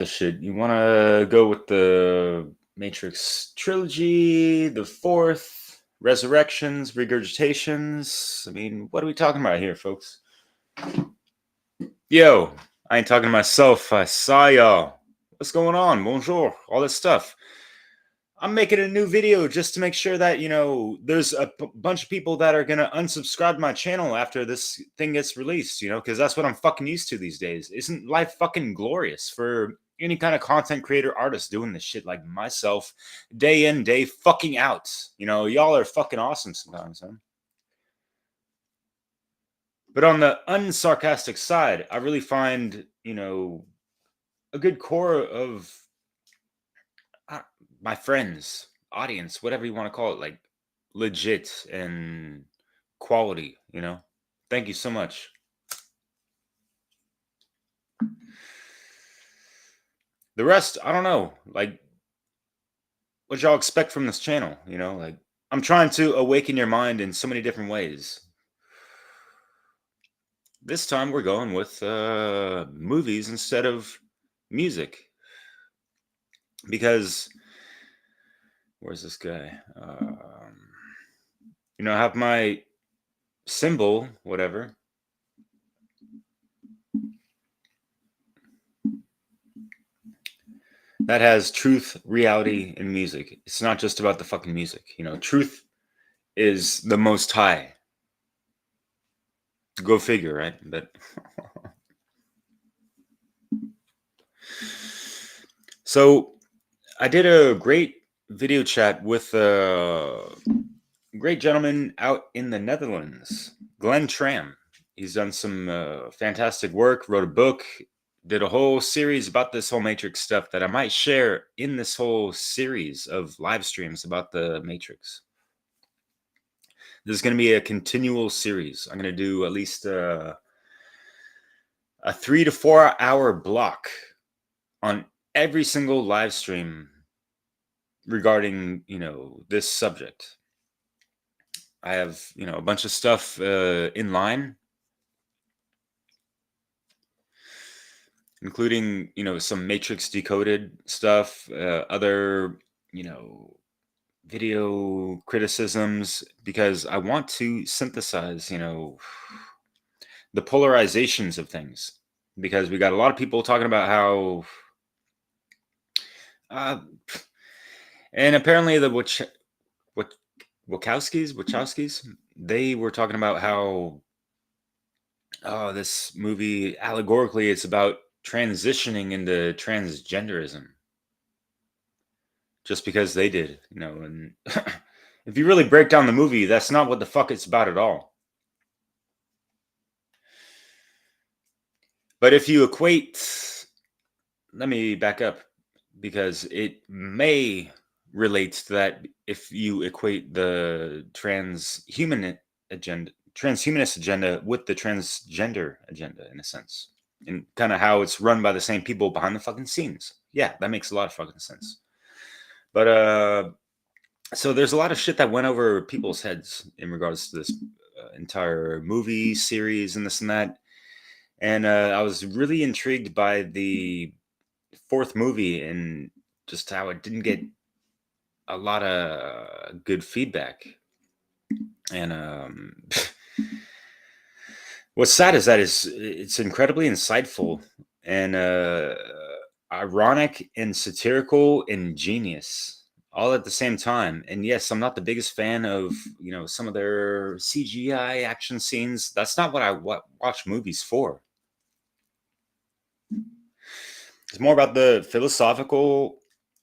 The shit. You want to go with the Matrix trilogy, the fourth, resurrections, regurgitations? I mean, what are we talking about here, folks? Yo, I ain't talking to myself. I saw y'all. What's going on? Bonjour. All this stuff. I'm making a new video just to make sure that, there's a bunch of people that are going to unsubscribe to my channel after this thing gets released, because that's what I'm fucking used to these days. Isn't life fucking glorious for any kind of content creator artist doing this shit like myself, day in, day fucking out? Y'all are fucking awesome sometimes, huh? But on the unsarcastic side, I really find, a good core of my friends, audience, whatever you want to call it, like legit and quality, Thank you so much. The rest, I don't know. Like, what y'all expect from this channel, Like, I'm trying to awaken your mind in so many different ways. This time we're going with movies instead of music. Because, where's this guy? I have my symbol, whatever. That has truth, reality, and music. It's not just about the fucking music. Truth is the most high. Go figure, right? But so I did a great video chat with a great gentleman out in the Netherlands, Glenn Tram. He's done some fantastic work, wrote a book, did a whole series about this whole Matrix stuff that I might share in this whole series of live streams about the Matrix. This is going to be a continual series. I'm going to do at least a 3 to 4 hour block on every single live stream regarding, this subject. I have, a bunch of stuff in line, including, some Matrix decoded stuff, other, video criticisms, because I want to synthesize, the polarizations of things, because we got a lot of people talking about how and apparently the Wachowskis, they were talking about how this movie allegorically it's about transitioning into transgenderism. Just because they did, and if you really break down the movie, that's not what the fuck it's about at all. But if you equate, let me back up, because it may relate to that if you equate the transhumanist agenda with the transgender agenda, in a sense, and kind of how it's run by the same people behind the fucking scenes. Yeah, that makes a lot of fucking sense. But so there's a lot of shit that went over people's heads in regards to this entire movie series and this and that. And I was really intrigued by the fourth movie and just how it didn't get a lot of good feedback. And what's sad is that it's incredibly insightful and ironic and satirical and genius all at the same time. And yes, I'm not the biggest fan of some of their CGI action scenes. That's not what I watch movies for. It's more about the philosophical,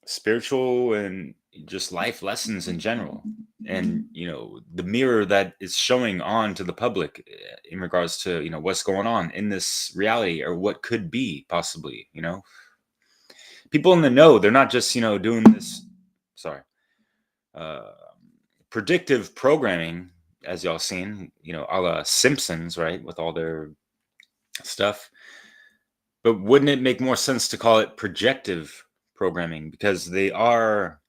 spiritual, and just life lessons in general, and the mirror that is showing on to the public in regards to what's going on in this reality, or what could be possibly. People in the know, they're not just doing this predictive programming, as y'all seen, a la Simpsons, right, with all their stuff. But wouldn't it make more sense to call it projective programming, because they are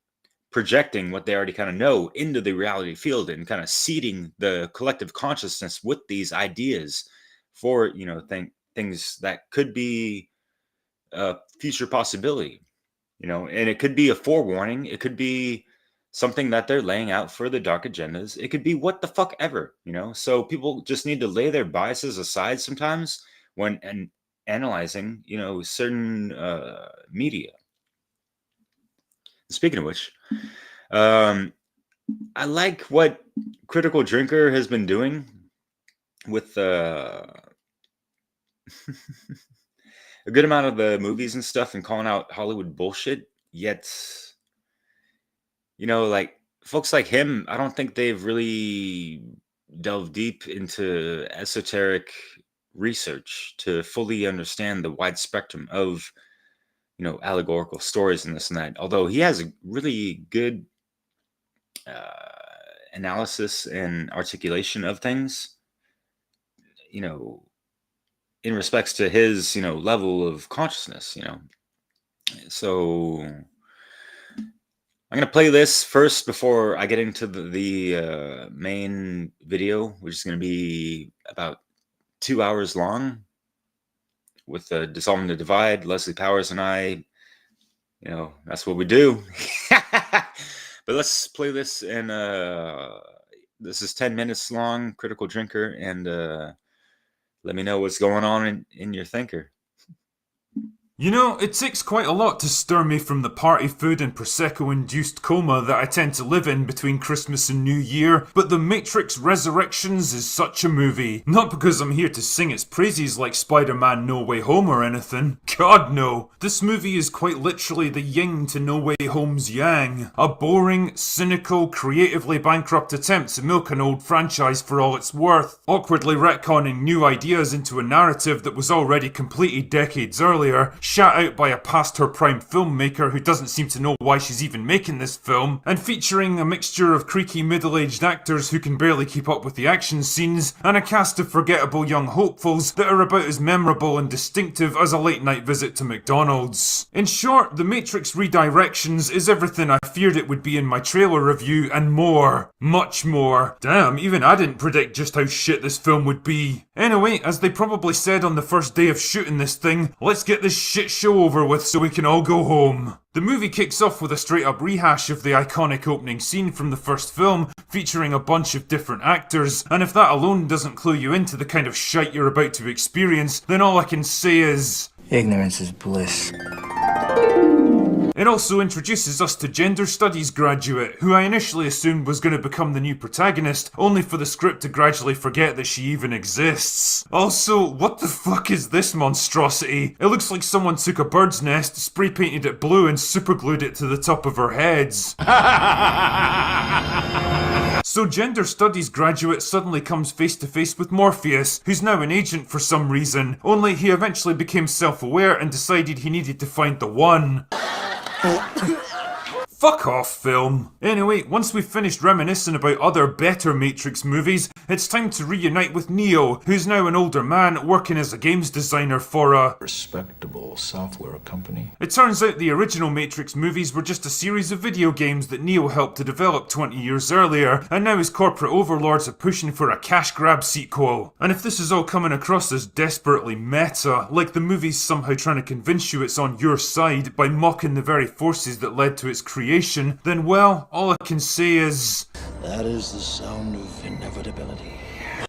projecting what they already kind of know into the reality field and kind of seeding the collective consciousness with these ideas for things that could be future possibility, and it could be a forewarning. It could be something that they're laying out for the dark agendas. It could be what the fuck ever, So people just need to lay their biases aside sometimes when analyzing, certain media. Speaking of which, I like what Critical Drinker has been doing with a good amount of the movies and stuff and calling out Hollywood bullshit. Yet, like folks like him, I don't think they've really delved deep into esoteric research to fully understand the wide spectrum of, allegorical stories and this and that. Although he has a really good analysis and articulation of things, in respects to his, level of consciousness, So I'm going to play this first before I get into the main video, which is going to be about 2 hours long with Dissolving the Divide, Leslie Powers and I, that's what we do. But let's play this, and this is 10 minutes long, Critical Drinker, and let me know what's going on in your thinker. It takes quite a lot to stir me from the party food and Prosecco-induced coma that I tend to live in between Christmas and New Year, but The Matrix Resurrections is such a movie. Not because I'm here to sing its praises like Spider-Man No Way Home or anything. God no. This movie is quite literally the yin to No Way Home's yang. A boring, cynical, creatively bankrupt attempt to milk an old franchise for all it's worth, awkwardly retconning new ideas into a narrative that was already completed decades earlier, shat out by a past her prime filmmaker who doesn't seem to know why she's even making this film, and featuring a mixture of creaky middle-aged actors who can barely keep up with the action scenes, and a cast of forgettable young hopefuls that are about as memorable and distinctive as a late-night visit to McDonald's. In short, The Matrix Redirections is everything I feared it would be in my trailer review, and more. Much more. Damn, even I didn't predict just how shit this film would be. Anyway, as they probably said on the first day of shooting this thing, let's get this shit show over with so we can all go home. The movie kicks off with a straight up rehash of the iconic opening scene from the first film, featuring a bunch of different actors, and if that alone doesn't clue you into the kind of shite you're about to experience, then all I can say is... ignorance is bliss. It also introduces us to gender studies graduate, who I initially assumed was going to become the new protagonist, only for the script to gradually forget that she even exists. Also, what the fuck is this monstrosity? It looks like someone took a bird's nest, spray painted it blue and superglued it to the top of her heads. So gender studies graduate suddenly comes face to face with Morpheus, who's now an agent for some reason, only he eventually became self-aware and decided he needed to find the one. Fuck off, film. Anyway, once we've finished reminiscing about other better Matrix movies, it's time to reunite with Neo, who's now an older man working as a games designer for a respectable software company. It turns out the original Matrix movies were just a series of video games that Neo helped to develop 20 years earlier, and now his corporate overlords are pushing for a cash grab sequel. And if this is all coming across as desperately meta, like the movie's somehow trying to convince you it's on your side by mocking the very forces that led to its creation, then well, all I can say is... that is the sound of inevitability.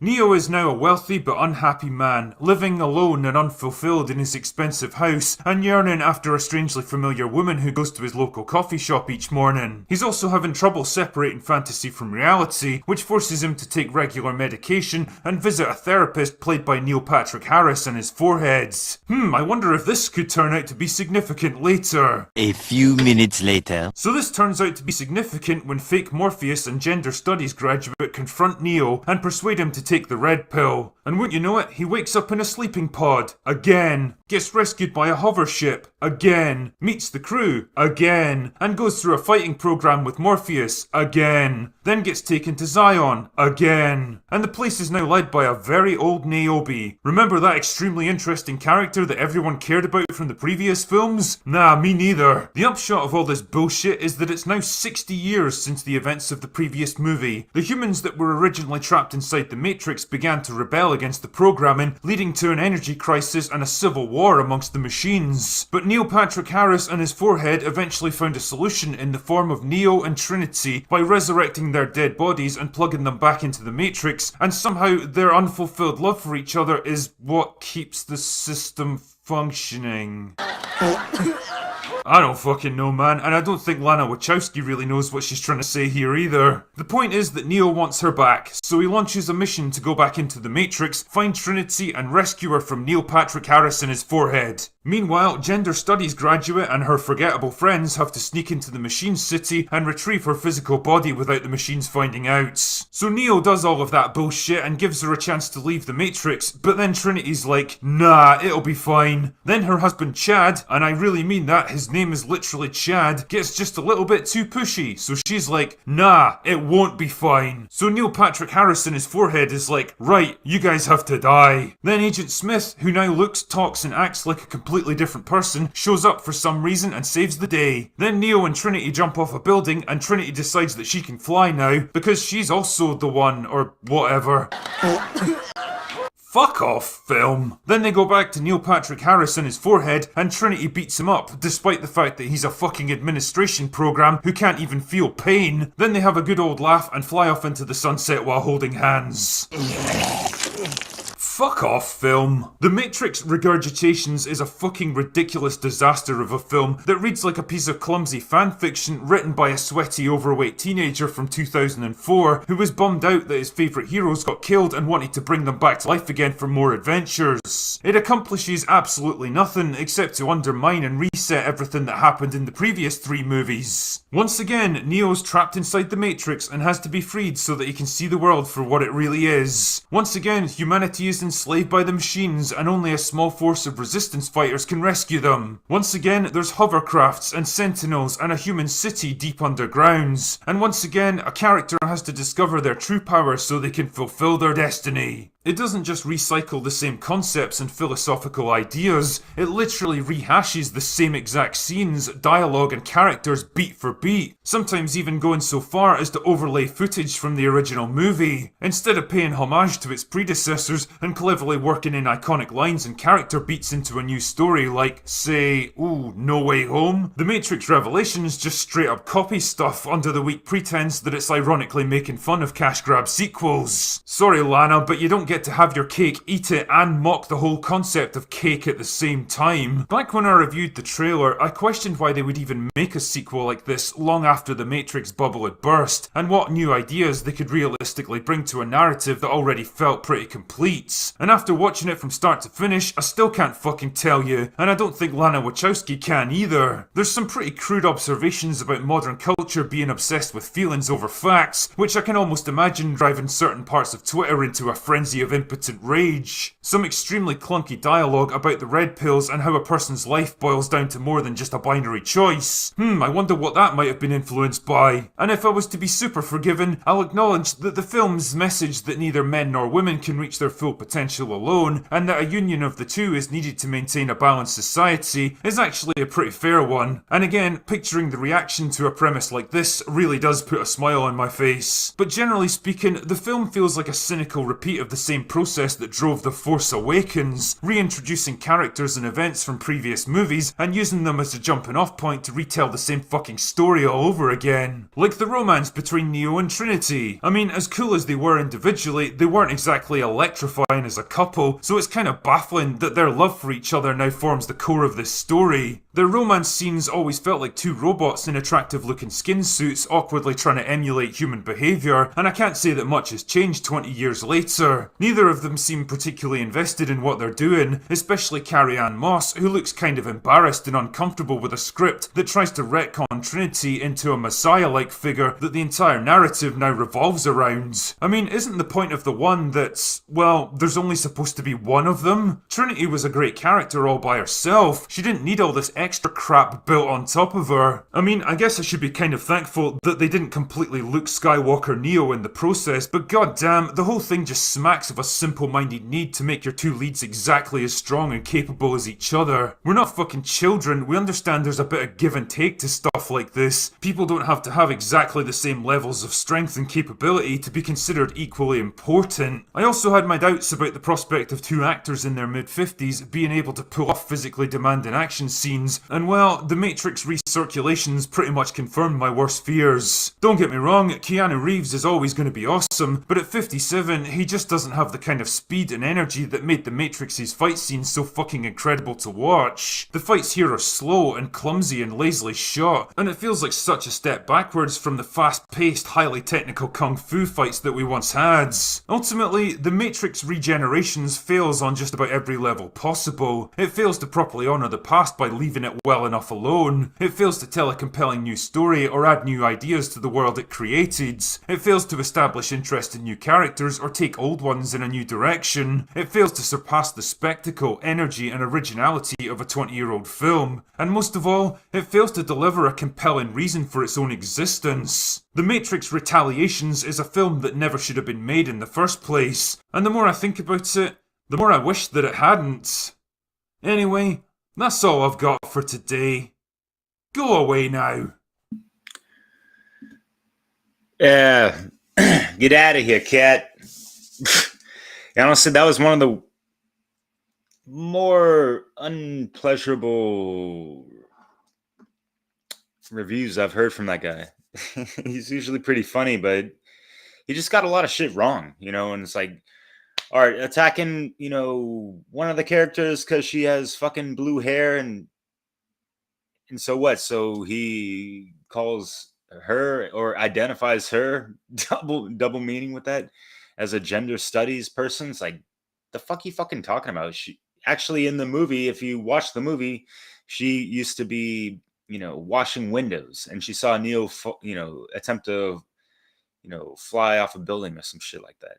Neo is now a wealthy but unhappy man, living alone and unfulfilled in his expensive house, and yearning after a strangely familiar woman who goes to his local coffee shop each morning. He's also having trouble separating fantasy from reality, which forces him to take regular medication and visit a therapist played by Neil Patrick Harris on his foreheads. I wonder if this could turn out to be significant later. A few minutes later. So this turns out to be significant when fake Morpheus and gender studies graduate confront Neo and persuade him to take the red pill. And wouldn't you know it, he wakes up in a sleeping pod. Again. Gets rescued by a hover ship. Again. Meets the crew. Again. And goes through a fighting program with Morpheus. Again. Then gets taken to Zion. Again. And the place is now led by a very old Niobe. Remember that extremely interesting character that everyone cared about from the previous films? Nah, me neither. The upshot of all this bullshit is that it's now 60 years since the events of the previous movie. The humans that were originally trapped inside the Matrix began to rebel against the programming, leading to an energy crisis and a civil war amongst the machines. But Neil Patrick Harris and his forehead eventually found a solution in the form of Neo and Trinity by resurrecting their dead bodies and plugging them back into the Matrix, and somehow their unfulfilled love for each other is what keeps the system functioning. I don't fucking know, man, and I don't think Lana Wachowski really knows what she's trying to say here either. The point is that Neo wants her back, so he launches a mission to go back into the Matrix, find Trinity, and rescue her from Neil Patrick Harris and his forehead. Meanwhile, gender studies graduate and her forgettable friends have to sneak into the machine city and retrieve her physical body without the machines finding out. So Neo does all of that bullshit and gives her a chance to leave the Matrix, but then Trinity's like, nah, it'll be fine. Then her husband Chad, and I really mean that, his name is literally Chad, gets just a little bit too pushy, so she's like, nah, it won't be fine. So Neil Patrick Harris in his forehead is like, right, you guys have to die. Then Agent Smith, who now looks, talks and acts like a completely different person, shows up for some reason and saves the day. Then Neo and Trinity jump off a building and Trinity decides that she can fly now because she's also the one, or whatever. Fuck off, film. Then they go back to Neil Patrick Harris and his forehead, and Trinity beats him up, despite the fact that he's a fucking administration program who can't even feel pain. Then they have a good old laugh and fly off into the sunset while holding hands. Fuck off, film. The Matrix Regurgitations is a fucking ridiculous disaster of a film that reads like a piece of clumsy fanfiction written by a sweaty, overweight teenager from 2004 who was bummed out that his favourite heroes got killed and wanted to bring them back to life again for more adventures. It accomplishes absolutely nothing except to undermine and reset everything that happened in the previous 3 movies. Once again, Neo's trapped inside the Matrix and has to be freed so that he can see the world for what it really is. Once again, humanity is enslaved by the machines and only a small force of resistance fighters can rescue them. Once again, there's hovercrafts and sentinels and a human city deep underground. And once again, a character has to discover their true power so they can fulfill their destiny. It doesn't just recycle the same concepts and philosophical ideas, it literally rehashes the same exact scenes, dialogue and characters beat for beat, sometimes even going so far as to overlay footage from the original movie. Instead of paying homage to its predecessors and cleverly working in iconic lines and character beats into a new story like, say, No Way Home, The Matrix Revelations just straight up copies stuff under the weak pretense that it's ironically making fun of cash grab sequels. Sorry Lana, but you don't get to have your cake, eat it, and mock the whole concept of cake at the same time. Back when I reviewed the trailer, I questioned why they would even make a sequel like this long after the Matrix bubble had burst, and what new ideas they could realistically bring to a narrative that already felt pretty complete. And after watching it from start to finish, I still can't fucking tell you, and I don't think Lana Wachowski can either. There's some pretty crude observations about modern culture being obsessed with feelings over facts, which I can almost imagine driving certain parts of Twitter into a frenzy of impotent rage. Some extremely clunky dialogue about the red pills and how a person's life boils down to more than just a binary choice. I wonder what that might have been influenced by. And if I was to be super forgiving, I'll acknowledge that the film's message that neither men nor women can reach their full potential alone, and that a union of the two is needed to maintain a balanced society, is actually a pretty fair one. And again, picturing the reaction to a premise like this really does put a smile on my face. But generally speaking, the film feels like a cynical repeat of the same process that drove The Force Awakens, reintroducing characters and events from previous movies and using them as a jumping off point to retell the same fucking story all over again. Like the romance between Neo and Trinity. I mean, as cool as they were individually, they weren't exactly electrifying as a couple, so it's kind of baffling that their love for each other now forms the core of this story. Their romance scenes always felt like two robots in attractive looking skin suits awkwardly trying to emulate human behaviour, and I can't say that much has changed 20 years later. Neither of them seem particularly invested in what they're doing, especially Carrie-Anne Moss, who looks kind of embarrassed and uncomfortable with a script that tries to retcon Trinity into a messiah-like figure that the entire narrative now revolves around. I mean, isn't the point of the one that, well, there's only supposed to be one of them? Trinity was a great character all by herself. She didn't need all this extra crap built on top of her. I mean, I guess I should be kind of thankful that they didn't completely Luke Skywalker Neo in the process, but goddamn, the whole thing just smacks of a simple-minded need to make your two leads exactly as strong and capable as each other. We're not fucking children, we understand there's a bit of give and take to stuff like this. People don't have to have exactly the same levels of strength and capability to be considered equally important. I also had my doubts about the prospect of two actors in their mid-50s being able to pull off physically demanding action scenes, and well, the Matrix recirculations pretty much confirmed my worst fears. Don't get me wrong, Keanu Reeves is always going to be awesome, but at 57, he just doesn't have the kind of speed and energy that made the Matrix's fight scenes so fucking incredible to watch. The fights here are slow and clumsy and lazily shot, and it feels like such a step backwards from the fast-paced, highly technical kung fu fights that we once had. Ultimately, the Matrix Regenerations fails on just about every level possible. It fails to properly honour the past by leaving it well enough alone. It fails to tell a compelling new story or add new ideas to the world it created. It fails to establish interest in new characters or take old ones in a new direction. It fails to surpass the spectacle, energy and originality of a 20-year-old film. And most of all, it fails to deliver a compelling reason for its own existence. The Matrix Retaliations is a film that never should have been made in the first place, and the more I think about it, the more I wish that it hadn't. Anyway, that's all I've got for today. Go away now. Get out of here, cat. Honestly, that was one of the more unpleasurable reviews I've heard from that guy. He's usually pretty funny, but he just got a lot of shit wrong, and it's like, all right, attacking, one of the characters because she has fucking blue hair and so what? So he calls her or identifies her double meaning with that as a gender studies person. It's like, the fuck you fucking talking about? She actually, in the movie, if you watch the movie, she used to be, washing windows, and she saw Neo, attempt to, fly off a building or some shit like that.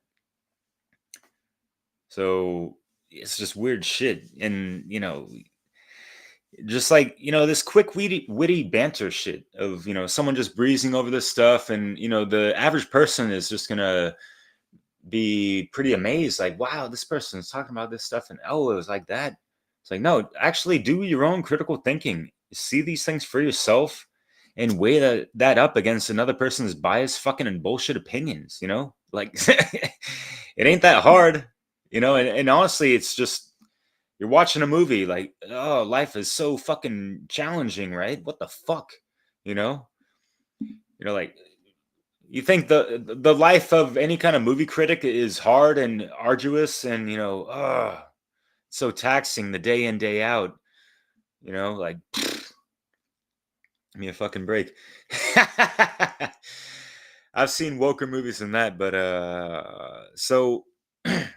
So it's just weird shit. And, just like, this quick witty banter shit of, someone just breezing over this stuff. And, the average person is just going to be pretty amazed. Like, wow, this person's talking about this stuff. And, oh, it was like that. It's like, no, actually do your own critical thinking. See these things for yourself and weigh that up against another person's biased fucking and bullshit opinions, like it ain't that hard, and honestly, it's just, you're watching a movie like, oh, life is so fucking challenging, right? What the fuck, like, you think the life of any kind of movie critic is hard and arduous and, so taxing, the day in, day out, like, give me a fucking break. I've seen woker movies than that, but so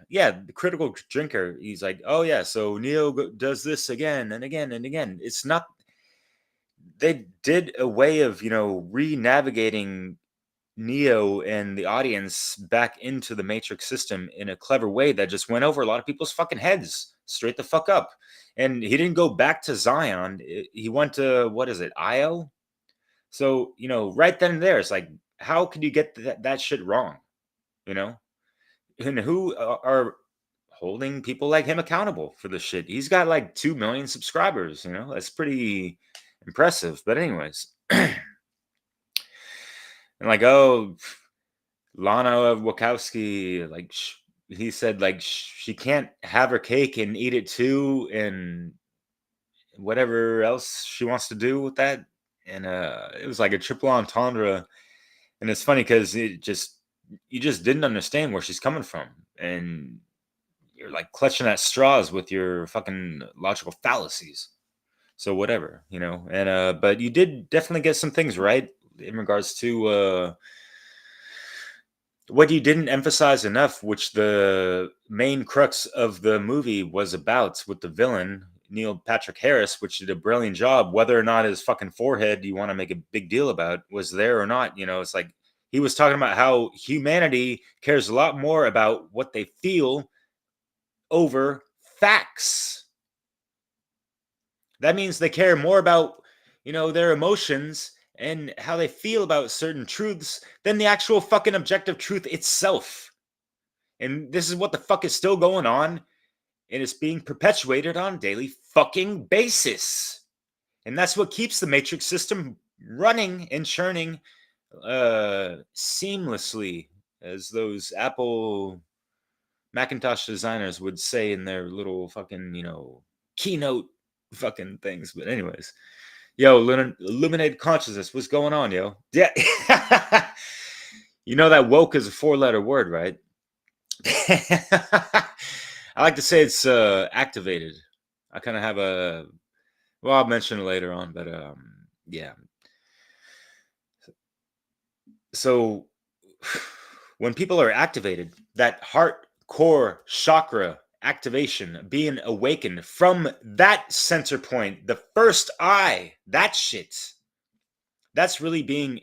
yeah, the critical drinker, he's like, oh yeah, so Neo does this again and again and again. It's not, they did a way of, re-navigating Neo and the audience back into the Matrix system in a clever way that just went over a lot of people's fucking heads straight the fuck up. And he didn't go back to Zion. He went to, what is it, Io? So, right then and there, it's like, how could you get that shit wrong? And who are holding people like him accountable for this shit? He's got like 2 million subscribers, that's pretty impressive. But anyways, and like, oh, Lana Wachowski, like, he said, like, she can't have her cake and eat it too, and whatever else she wants to do with that. And it was like a triple entendre. And it's funny because you just didn't understand where she's coming from, and you're like clutching at straws with your fucking logical fallacies. So whatever, and but you did definitely get some things right in regards to what you didn't emphasize enough, which the main crux of the movie was about, with the villain, Neil Patrick Harris, which did a brilliant job. Whether or not his fucking forehead you want to make a big deal about was there or not, it's like he was talking about how humanity cares a lot more about what they feel over facts. That means they care more about, their emotions and how they feel about certain truths than the actual fucking objective truth itself. And this is what the fuck is still going on, and it's being perpetuated on a daily fucking basis. And that's what keeps the matrix system running and churning seamlessly, as those Apple Macintosh designers would say in their little fucking, keynote fucking things. But anyways, yo, illuminated consciousness, what's going on, yo? Yeah. You know that woke is a 4-letter word, right? I like to say it's activated. I kind of have well, I'll mention it later on, but yeah. So when people are activated, that heart core chakra activation, being awakened from that center point, the first eye, that shit, that's really being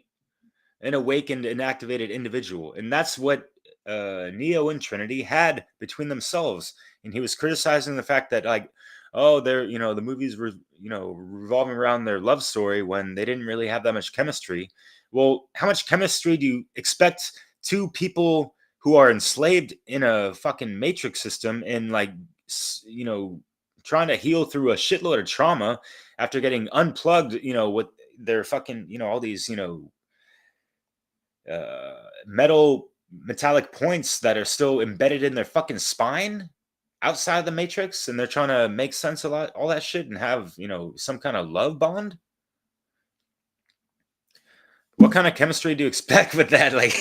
an awakened and activated individual. And that's what Neo and Trinity had between themselves. And he was criticizing the fact that, like, oh, they're, the movies were, revolving around their love story when they didn't really have that much chemistry. Well, how much chemistry do you expect two people who are enslaved in a fucking matrix system and, like, trying to heal through a shitload of trauma after getting unplugged, with their fucking, all these, metallic points that are still embedded in their fucking spine outside of the matrix, and they're trying to make sense of all that shit and have, some kind of love bond? What kind of chemistry do you expect with that? Like,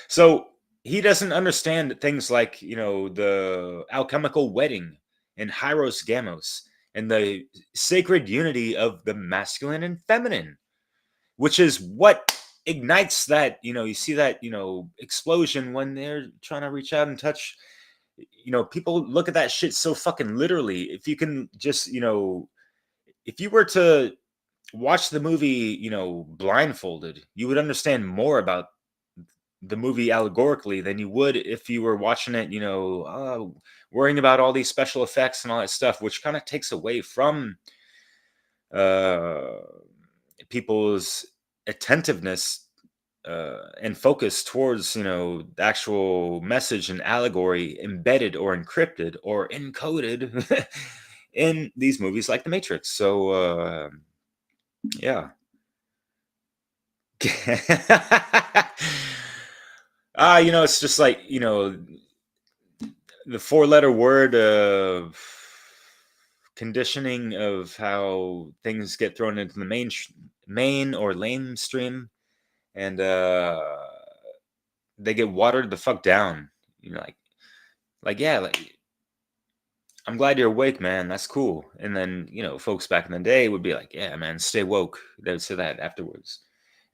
so he doesn't understand things like, the alchemical wedding and Hyros Gamos and the sacred unity of the masculine and feminine, which is what ignites that, you see that, explosion when they're trying to reach out and touch. People look at that shit so fucking literally. If you can just, if you were to watch the movie, blindfolded, you would understand more about the movie allegorically than you would if you were watching it, worrying about all these special effects and all that stuff, which kind of takes away from people's attentiveness and focus towards, the actual message and allegory embedded or encrypted or encoded in these movies like The Matrix. So, yeah. It's just like, the 4-letter word of conditioning of how things get thrown into the main or mainstream, and they get watered the fuck down. Yeah, like, I'm glad you're awake, man. That's cool. And then, folks back in the day would be like, yeah, man, stay woke. They would say that afterwards.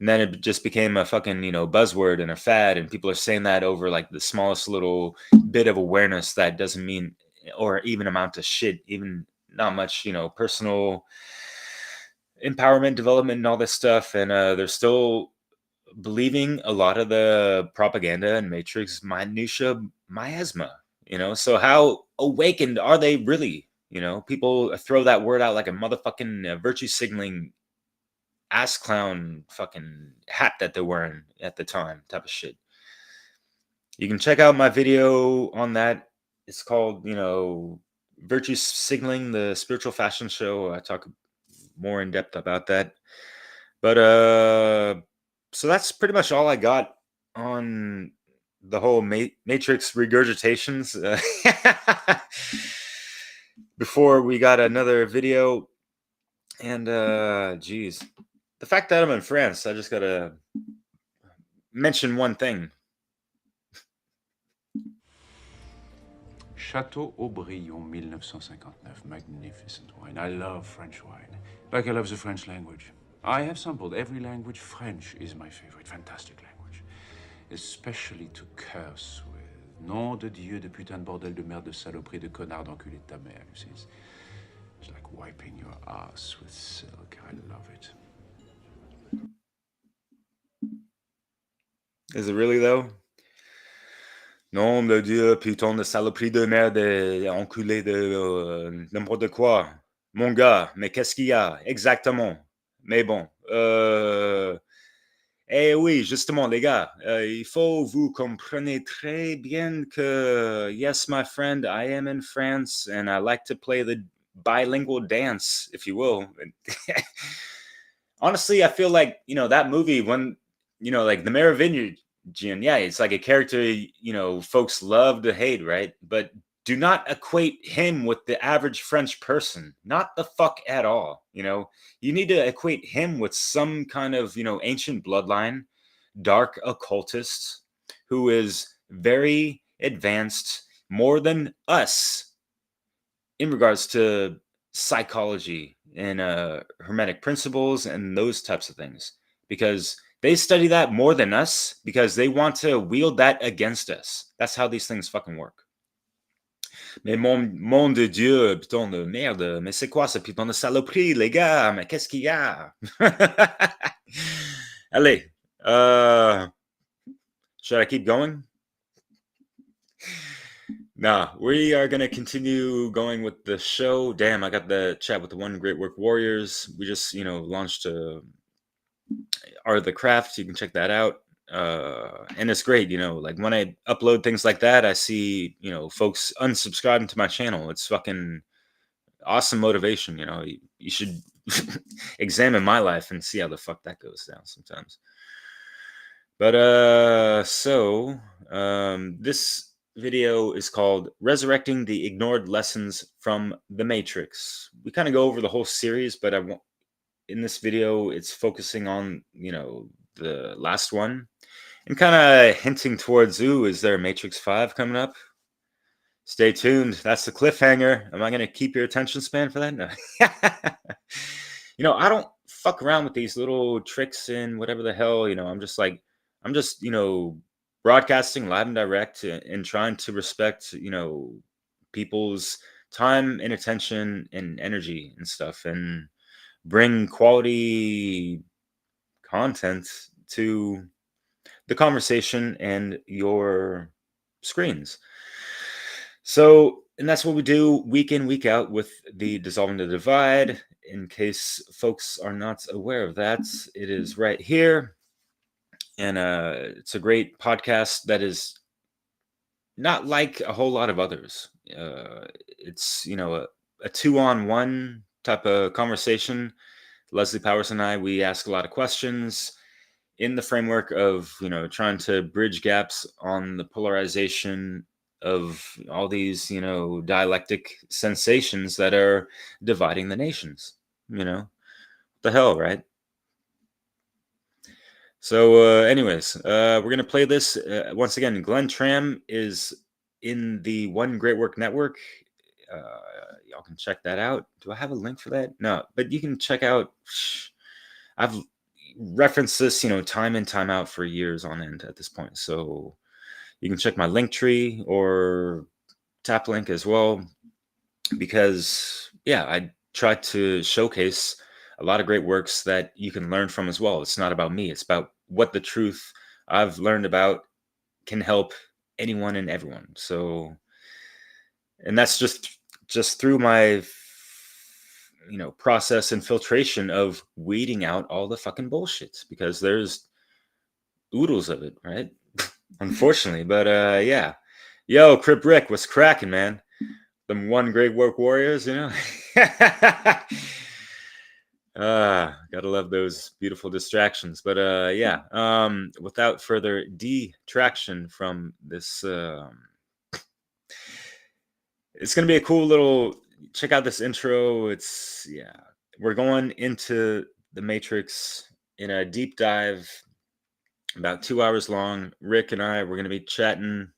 And then it just became a fucking, buzzword and a fad. And people are saying that over, like, the smallest little bit of awareness that doesn't mean or even amount to shit, even not much, personal empowerment, development, and all this stuff. And they're still believing a lot of the propaganda and matrix minutia miasma. So how awakened are they really? People throw that word out like a motherfucking virtue signaling ass clown fucking hat that they're wearing at the time, type of shit. You can check out my video on that. It's called, Virtue Signaling, the Spiritual Fashion Show. I talk more in depth about that. But so that's pretty much all I got on the whole Matrix regurgitations. Before we got another video, and geez, the fact that I'm in France, I just gotta mention one thing. Château Aubryon, 1959. Magnificent wine. I love French wine. Like I love the French language. I have sampled every language. French is my favorite. Fantastic language. Especially to curse with. Nom de Dieu, de putain de bordel de merde de saloperie de connard d'enculé de ta mère. You see, it's like wiping your ass with silk. I love it. Is it really though? Nom de Dieu, putain de saloperie de merde, enculé de n'importe quoi. Mon gars, mais qu'est-ce qu'il y a? Exactement. Mais bon. Eh oui, justement, les gars, il faut vous compreniez très bien que, yes, my friend, I am in France and I like to play the bilingual dance, if you will. Honestly, I feel like, that movie, when, like the Merovingian, yeah, it's like a character, folks love to hate, right? But do not equate him with the average French person. Not the fuck at all. You need to equate him with some kind of, ancient bloodline, dark occultist who is very advanced, more than us, in regards to psychology and hermetic principles and those types of things, because they study that more than us because they want to wield that against us. That's how these things fucking work. Mais mon de Dieu, putain de merde, mais c'est quoi ce putain de saloperie, les gars? Mais qu'est-ce qu'il y a? Allez, should I keep going? Nah, we are going to continue going with the show. Damn, I got the chat with the One Great Work Warriors. We just, launched Art of the Craft. You can check that out. And it's great, like when I upload things like that, I see, folks unsubscribing to my channel. It's fucking awesome motivation. You should examine my life and see how the fuck that goes down sometimes. But this video is called Resurrecting the Ignored Lessons from the Matrix. We kind of go over the whole series, but in this video, it's focusing on, the last one and kind of hinting towards, is there a Matrix 5 coming up? Stay tuned. That's the cliffhanger. Am I going to keep your attention span for that? No. I don't fuck around with these little tricks and whatever the hell, I'm just, broadcasting live and direct and trying to respect, people's time and attention and energy and stuff, and bring quality content to the conversation and your screens. So, and that's what we do week in, week out with the Dissolving the Divide. In case folks are not aware of that, it is right here. And it's a great podcast that is not like a whole lot of others. It's, a 2-on-1 type of conversation. Leslie Powers and I, we ask a lot of questions in the framework of, trying to bridge gaps on the polarization of all these, dialectic sensations that are dividing the nations. What the hell, right? So anyways, we're going to play this. Once again, Glenn Tram is in the One Great Work Network. Y'all can check that out. Do I have a link for that? No, but you can check out. I've referenced this, time in, time out for years on end at this point. So you can check my link tree or tap link as well, because, yeah, I try to showcase a lot of great works that you can learn from as well. It's not about me. It's about what the truth I've learned about can help anyone and everyone. So, and that's just through my, process and filtration of weeding out all the fucking bullshit, because there's oodles of it, right? Unfortunately. But yeah. Yo, Crip Rick, what's cracking, man? Them One Great Work Warriors, gotta love those beautiful distractions. But yeah, without further detraction from this, it's gonna be a cool little, check out this intro. It's, yeah, we're going into the Matrix in a deep dive, about 2 hours long. Rick and I, we're gonna be chatting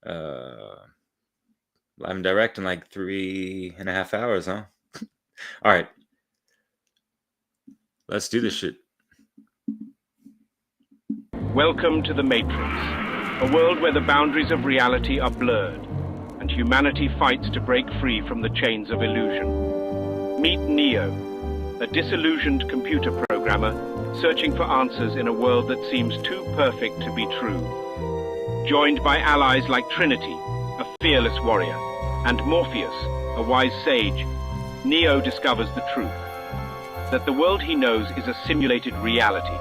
live and direct in like 3.5 hours, huh? All right, let's do this shit. Welcome to the Matrix, a world where the boundaries of reality are blurred, and humanity fights to break free from the chains of illusion. Meet Neo, a disillusioned computer programmer searching for answers in a world that seems too perfect to be true. Joined by allies like Trinity, a fearless warrior, and Morpheus, a wise sage, Neo discovers the truth, that the world he knows is a simulated reality,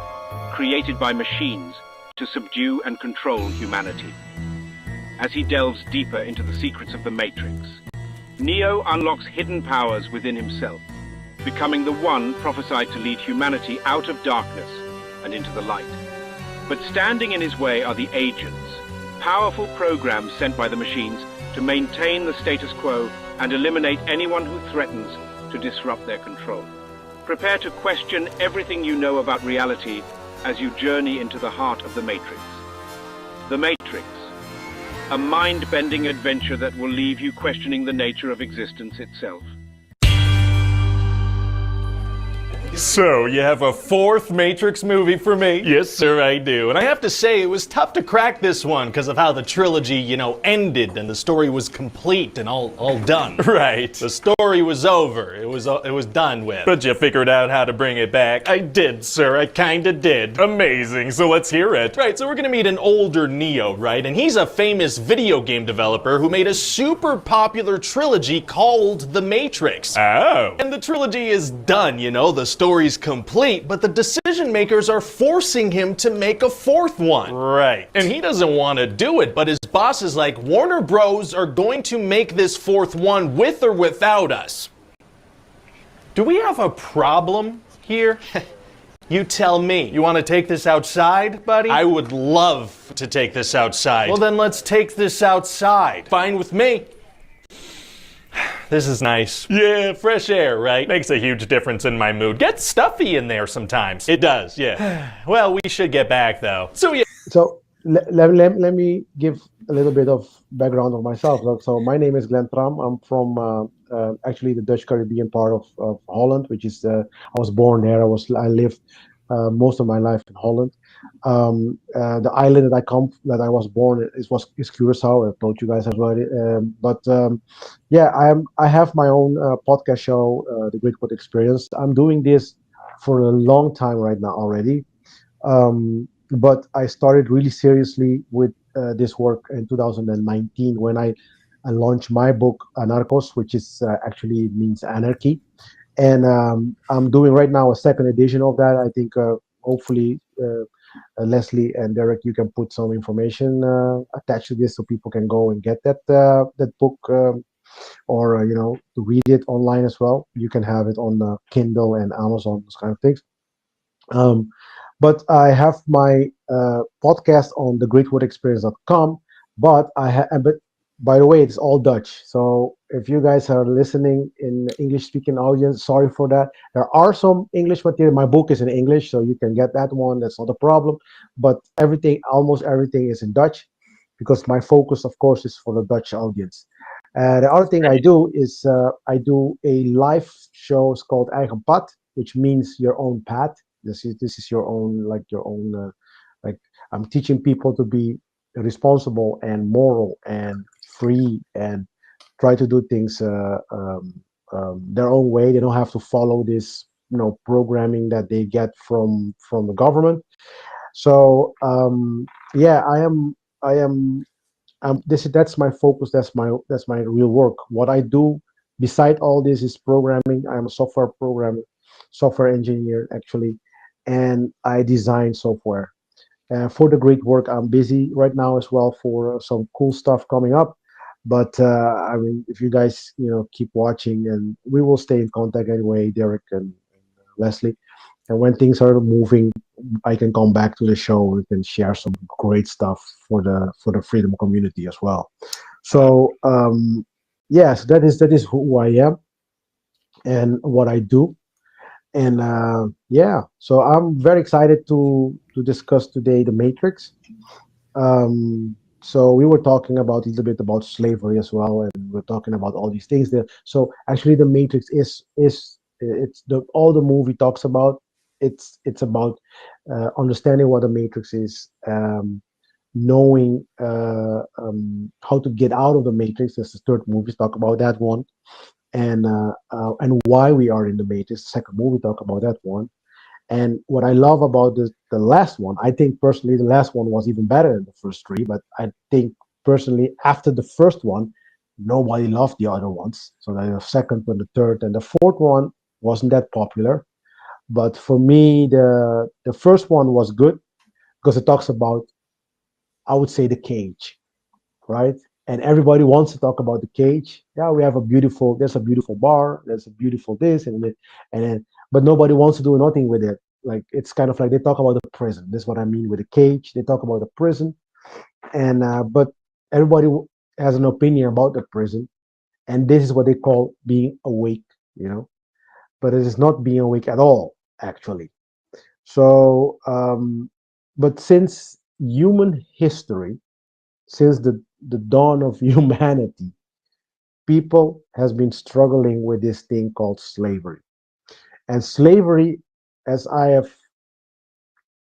created by machines to subdue and control humanity. As he delves deeper into the secrets of the Matrix, Neo unlocks hidden powers within himself, becoming the one prophesied to lead humanity out of darkness and into the light. But standing in his way are the agents, powerful programs sent by the machines to maintain the status quo and eliminate anyone who threatens to disrupt their control. Prepare to question everything you know about reality as you journey into the heart of the Matrix. The Matrix, a mind-bending adventure that will leave you questioning the nature of existence itself. So, you have a fourth Matrix movie for me? Yes, sir, I do. And I have to say, it was tough to crack this one because of how the trilogy, ended and the story was complete and all done. Right. The story was over. It was done with. But you figured out how to bring it back. I did, sir. I kinda did. Amazing. So let's hear it. Right, so we're gonna meet an older Neo, right? And he's a famous video game developer who made a super popular trilogy called The Matrix. Oh. And the trilogy is done, the story's complete, but the decision makers are forcing him to make a fourth one. Right. And he doesn't want to do it, but his boss is like, Warner Bros. Are going to make this fourth one with or without us. Do we have a problem here? You tell me. You want to take this outside, buddy? I would love to take this outside. Well, then let's take this outside. Fine with me. This is nice. Yeah, fresh air, right? Makes a huge difference in my mood. Gets stuffy in there sometimes. It does, yeah. Well, we should get back, though. So, yeah. So, let me give a little bit of background of myself. So, my name is Glenn Tram. I'm from actually the Dutch Caribbean part of Holland, which is, I was born there. I lived most of my life in Holland. The island that I was born is Curaçao. I told you guys about it. I have my own podcast show, The Great World Experience. I'm doing this for a long time right now already. But I started really seriously with this work in 2019 when I launched my book Anarchos, which is actually means anarchy. And I'm doing right now a second edition of that. I think hopefully Leslie and Derek, you can put some information attached to this so people can go and get that book or to read it online as well. You can have it on Kindle and Amazon, those kind of things. But I have my podcast on thegreatworldexperience.com. But by the way, it's all Dutch. So if you guys are listening in English-speaking audience, sorry for that. There are some English material. My book is in English, so you can get that one. That's not a problem. But almost everything is in Dutch because my focus, of course, is for the Dutch audience. The other thing I do is I do a live show called Eigen Pad, which means your own path. This is your own, I'm teaching people to be responsible and moral and free and try to do things their own way. They don't have to follow this programming that they get from the government. So that's my focus. That's my real work. What I do beside all this is programming. I'm a software programmer, software engineer actually, and I design software. For the great work, I'm busy right now as well for some cool stuff coming up. But if you guys keep watching, and we will stay in contact anyway, Derek and Leslie. And when things are moving, I can come back to the show. We can share some great stuff for the freedom community as well. So yes, that is who I am and what I do. And so I'm very excited to discuss today the Matrix. So we were talking about a little bit about slavery as well, and we're talking about all these things there. So actually, the Matrix is all the movie talks about. It's about understanding what the Matrix is, knowing how to get out of the Matrix. There's the third movie talk about that one, and why we are in the Matrix. The second movie talk about that one. And what I love about the last one, I think personally the last one was even better than the first three, but I think personally after the first one, nobody loved the other ones. So the second one, the third, and the fourth one wasn't that popular. But for me, the first one was good because it talks about, I would say, the cage, right? And everybody wants to talk about the cage. Yeah, we have there's a beautiful bar, there's a beautiful this and then, but nobody wants to do nothing with it. Like it's kind of like they talk about the prison. This is what I mean with the cage. They talk about the prison, and but everybody has an opinion about the prison, and this is what they call being awake, you know. But it is not being awake at all, actually. So, but since human history, since the dawn of humanity, people has been struggling with this thing called slavery. And slavery, as I have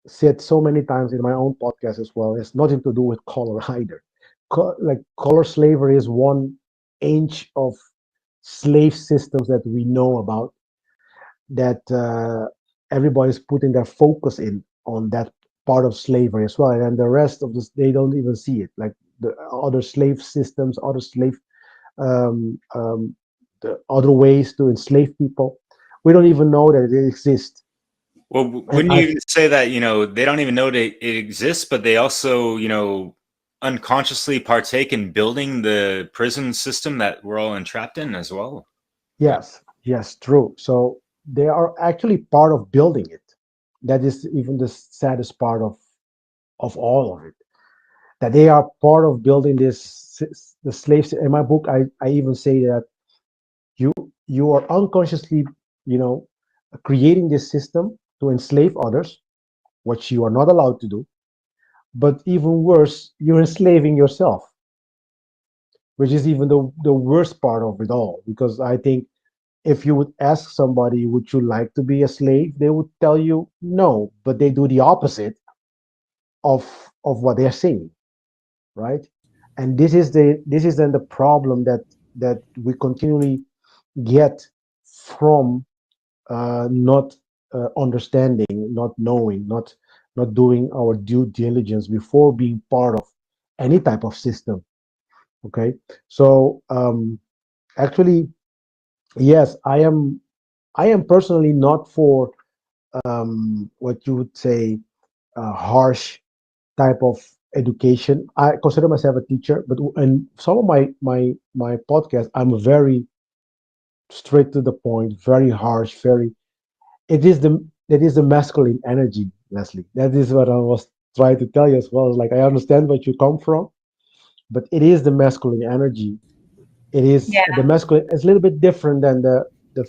said so many times in my own podcast as well, has nothing to do with color either. Like color slavery is one inch of slave systems that we know about, that everybody's putting their focus in on that part of slavery as well, and then the rest of this they don't even see it, like the other slave systems, other slave um, um, the other ways to enslave people. We don't even know that it exists. Well, And wouldn't you even say that, they don't even know that it exists, but they also, unconsciously partake in building the prison system that we're all entrapped in as well? yes, yes, true. So they are actually part of building it. That is even the saddest part of all of it. That they are part of building the slaves. In my book, I even say that you you are unconsciously, you know, creating this system to enslave others, which you are not allowed to do. But even worse, you're enslaving yourself, which is even the worst part of it all. Because I think if you would ask somebody, would you like to be a slave? They would tell you no, but they do the opposite of what they're saying, right? And this is then the problem that we continually get from not understanding, not knowing, not doing our due diligence before being part of any type of system. Okay, so actually, yes, I am personally not for what you would say harsh type of education. I consider myself a teacher, but in some of my podcasts, I'm very straight to the point, very harsh, very. It is the masculine energy, Leslie. That is what I was trying to tell you as well. Like I understand where you come from, but it is the masculine energy. It is Yeah. the masculine. It's a little bit different than the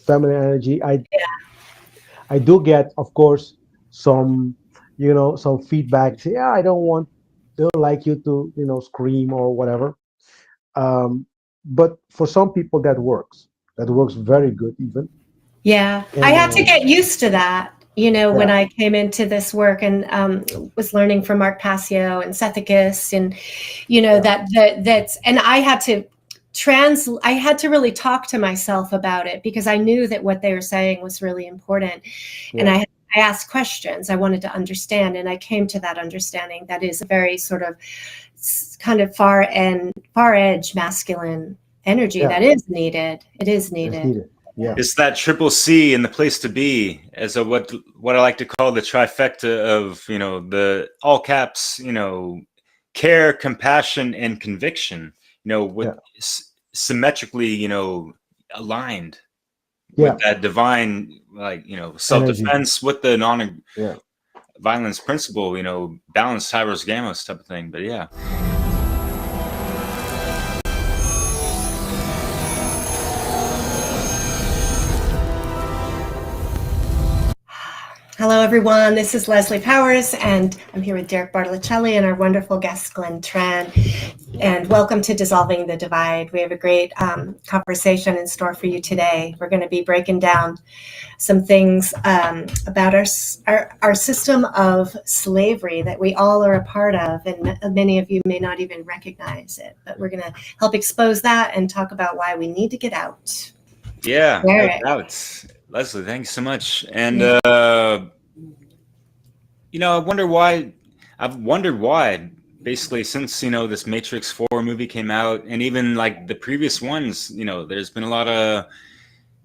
feminine energy. I do get, of course, some, some feedback. Say, yeah, I don't like you to, scream or whatever. Um, but for some people, that works. That works very good, even. Yeah, I And had to get used to that, when yeah, I came into this work and was learning from Mark Passio and Sethicus, and yeah, that's, and I had to really talk to myself about it because I knew that what they were saying was really important, and yeah, I asked questions. I wanted to understand, and I came to that understanding that is a very sort of kind of far edge masculine energy yeah. that is needed. It is It's needed. needed. Yeah, It's that triple C in the place to be, as a what I like to call the trifecta of, the all caps, care, compassion, and conviction. With yeah, symmetrically, aligned with yeah. that divine, like, Energy. self-defense with the Yeah. non-violence principle, balanced Hyros Gamos type of thing. But yeah. Hello, everyone. This is Leslie Powers, and I'm here with Derek Bartolocelli and our wonderful guest, Glenn Tran. And welcome to Dissolving the Divide. We have a great conversation in store for you today. We're going to be breaking down some things about our system of slavery that we all are a part of, and many of you may not even recognize it. But we're going to help expose that and talk about why we need to get out. Yeah, no Derek. doubt. Leslie, thanks so much. And Yeah. I've wondered why basically since this Matrix 4 movie came out, and even like the previous ones, there's been a lot of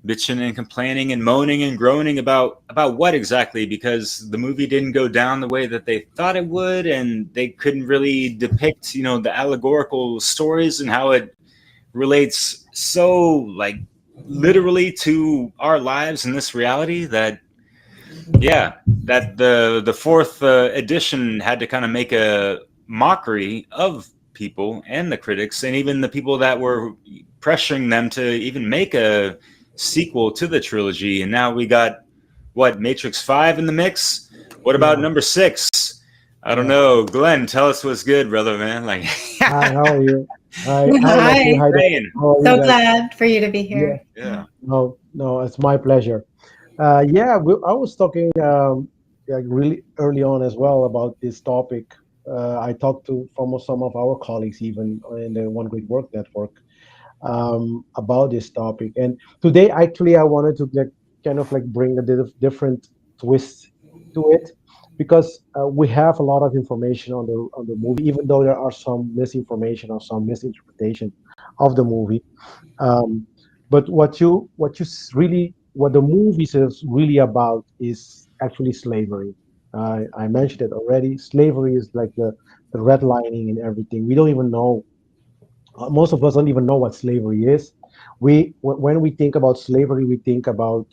bitching and complaining and moaning and groaning about what exactly, because the movie didn't go down the way that they thought it would, and they couldn't really depict the allegorical stories and how it relates so like literally to our lives in this reality, that the fourth edition had to kind of make a mockery of people and the critics and even the people that were pressuring them to even make a sequel to the trilogy. And now we got Matrix 5 in the mix. What about number 6? I don't know. Glenn, tell us what's good, brother, man. Like, Hi, how are you? Hi, Hi. How are you So guys? glad for you to be here. Yeah. No, it's my pleasure. I was talking like really early on as well about this topic. I talked to some of our colleagues even in the One Great Work Network about this topic. And today, actually, I wanted to kind of like bring a different twist to it, because we have a lot of information on the movie, even though there are some misinformation or some misinterpretation of the movie. Um, but what the movie is really about is actually slavery. I mentioned it already. Slavery is like the redlining and everything. We don't even know. Most of us don't even know what slavery is. When we think about slavery, we think about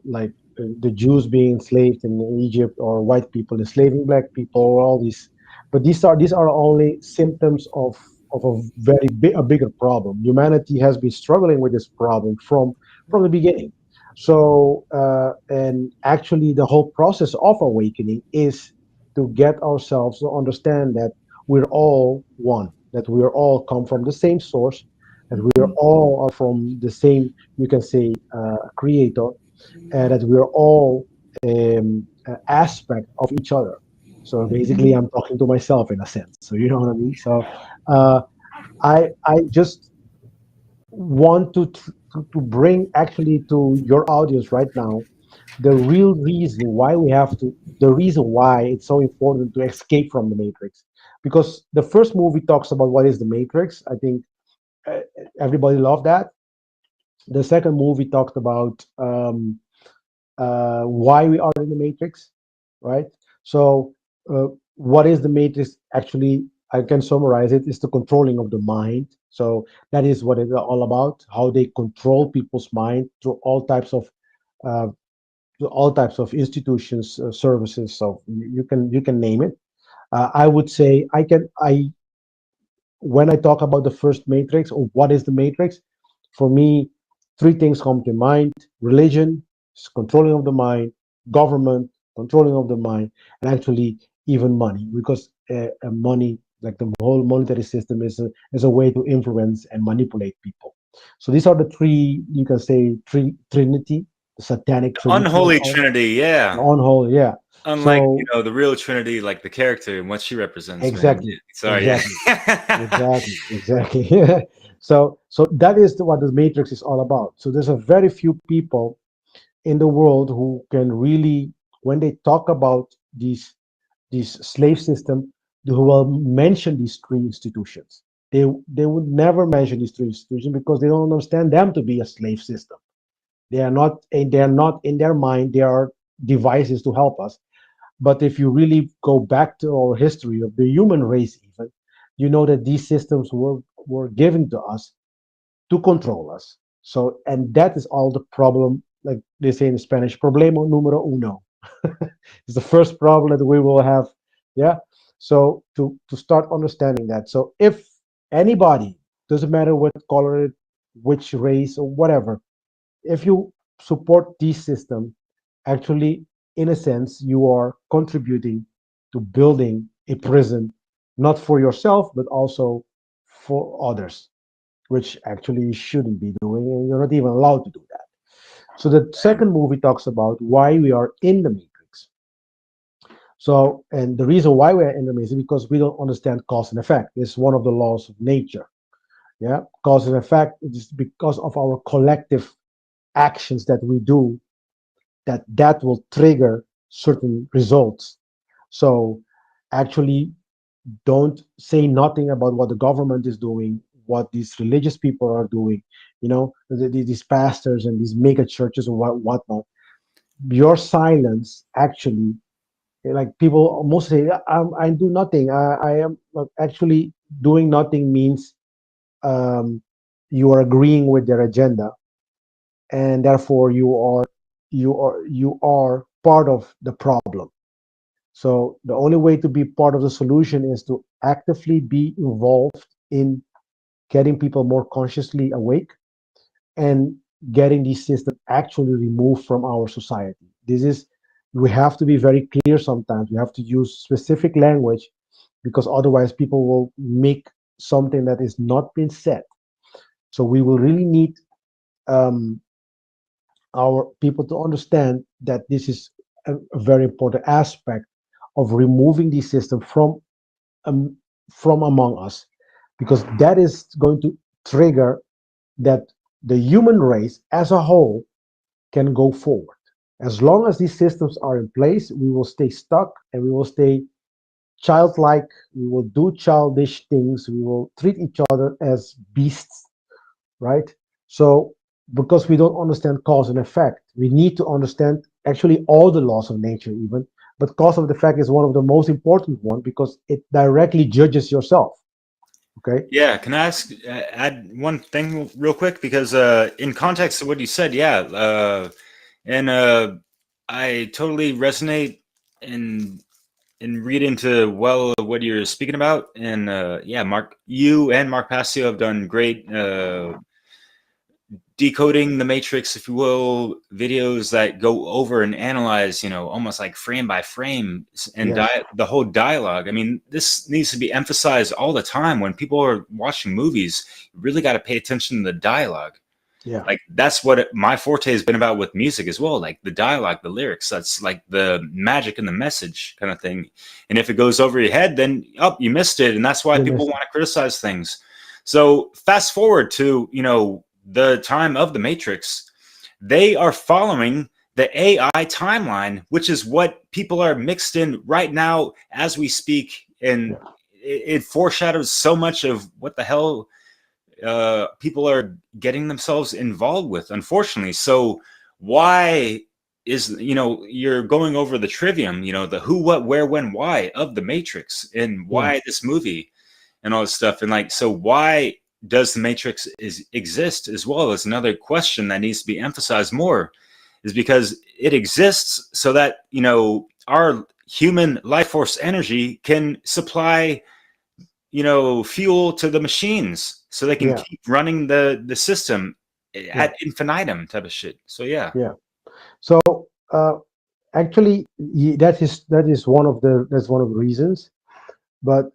like the Jews being enslaved in Egypt, or white people enslaving black people, or all these. But these are only symptoms of a bigger problem. Humanity has been struggling with this problem from the beginning. So and actually, the whole process of awakening is to get ourselves to understand that we're all one, that we are all come from the same source, that we are all are from the same, you can say, creator, and that we are all aspect of each other. So basically, I'm talking to myself in a sense. So you know what I mean. So uh, I just want to bring actually to your audience right now the real reason why the reason why it's so important to escape from the matrix, because the first movie talks about what is the matrix. I think uh, everybody loved that. The second movie talked about why we are in the matrix, right? So what is the matrix actually? I can summarize it: is the controlling of the mind. So that is what it's all about, how they control people's mind through uh, all types of institutions, services. So you can name it. I would say I when I talk about the first matrix, or what is the matrix, for me, three things come to mind: religion, controlling of the mind; government, controlling of the mind; and actually even money, because money, like the whole monetary system, is a way to influence and manipulate people. So these are the three, you can say, trinity, the satanic trinity, Unholy Trinity, yeah. on whole, yeah. Unlike, So the real Trinity, like the character and what she represents, man. exactly, Sorry, exactly, yeah. exactly. So that is what the matrix is all about. So there's a very few people in the world who can really, when they talk about these slave system, who will mention these three institutions. They would never mention these three institutions, because they don't understand them to be a slave system. They are not in their mind. They are devices to help us. But if you really go back to our history of the human race, even, you know that these systems were given to us to control us. So, and that is all the problem, like they say in Spanish, problema numero uno. It's the first problem that we will have. Yeah. So to start understanding that. So if anybody, doesn't matter what color, which race or whatever, if you support this system, actually, in a sense, you are contributing to building a prison, not for yourself, but also for others, which actually you shouldn't be doing, and you're not even allowed to do that. So the second movie talks about why we are in the matrix. So, and the reason why we're in the matrix is because we don't understand cause and effect. It's one of the laws of nature. Yeah, cause and effect is because of our collective actions that we do, that will trigger certain results. So actually, don't say nothing about what the government is doing, what these religious people are doing, these pastors and these mega churches and whatnot. Your silence actually, like people most say, I do nothing. I am actually doing nothing means you are agreeing with their agenda, and therefore you are part of the problem. So the only way to be part of the solution is to actively be involved in getting people more consciously awake and getting these systems actually removed from our society. We have to be very clear sometimes. We have to use specific language because otherwise people will make something that is not been said. So we will really need um, our people to understand that this is a very important aspect of removing the system from among us, because that is going to trigger that the human race as a whole can go forward. As long as these systems are in place, we will stay stuck and we will stay childlike. We will do childish things. We will treat each other as beasts, right? So, because we don't understand cause and effect, we need to understand actually all the laws of nature, even. But cause of effect is one of the most important one because it directly judges yourself. Okay. Yeah, can I add one thing real quick? Because in context of what you said, yeah, and I totally resonate and read into what you're speaking about. And yeah, Mark, you and Mark Passio have done great decoding the matrix, if you will, videos that go over and analyze, almost like frame by frame and Yes. the whole dialogue. I mean, this needs to be emphasized all the time when people are watching movies. You really got to pay attention to the dialogue. Yeah. Like that's what my forte has been about with music as well, like the dialogue, the lyrics. That's like the magic and the message kind of thing. And if it goes over your head, then you missed it, and that's why You people missed want to criticize things. So fast forward to the time of the Matrix, they are following the AI timeline, which is what people are mixed in right now as we speak, and it foreshadows so much of what the hell people are getting themselves involved with, unfortunately. So why is you're going over the trivium, the who, what, where, when, why of the Matrix, and why this movie and all this stuff, and like, so why does the Matrix exist as well, is another question that needs to be emphasized more, is because it exists so that our human life force energy can supply fuel to the machines so they can keep running the system at infinitum type of shit. So yeah. So actually, that is one of the reasons. But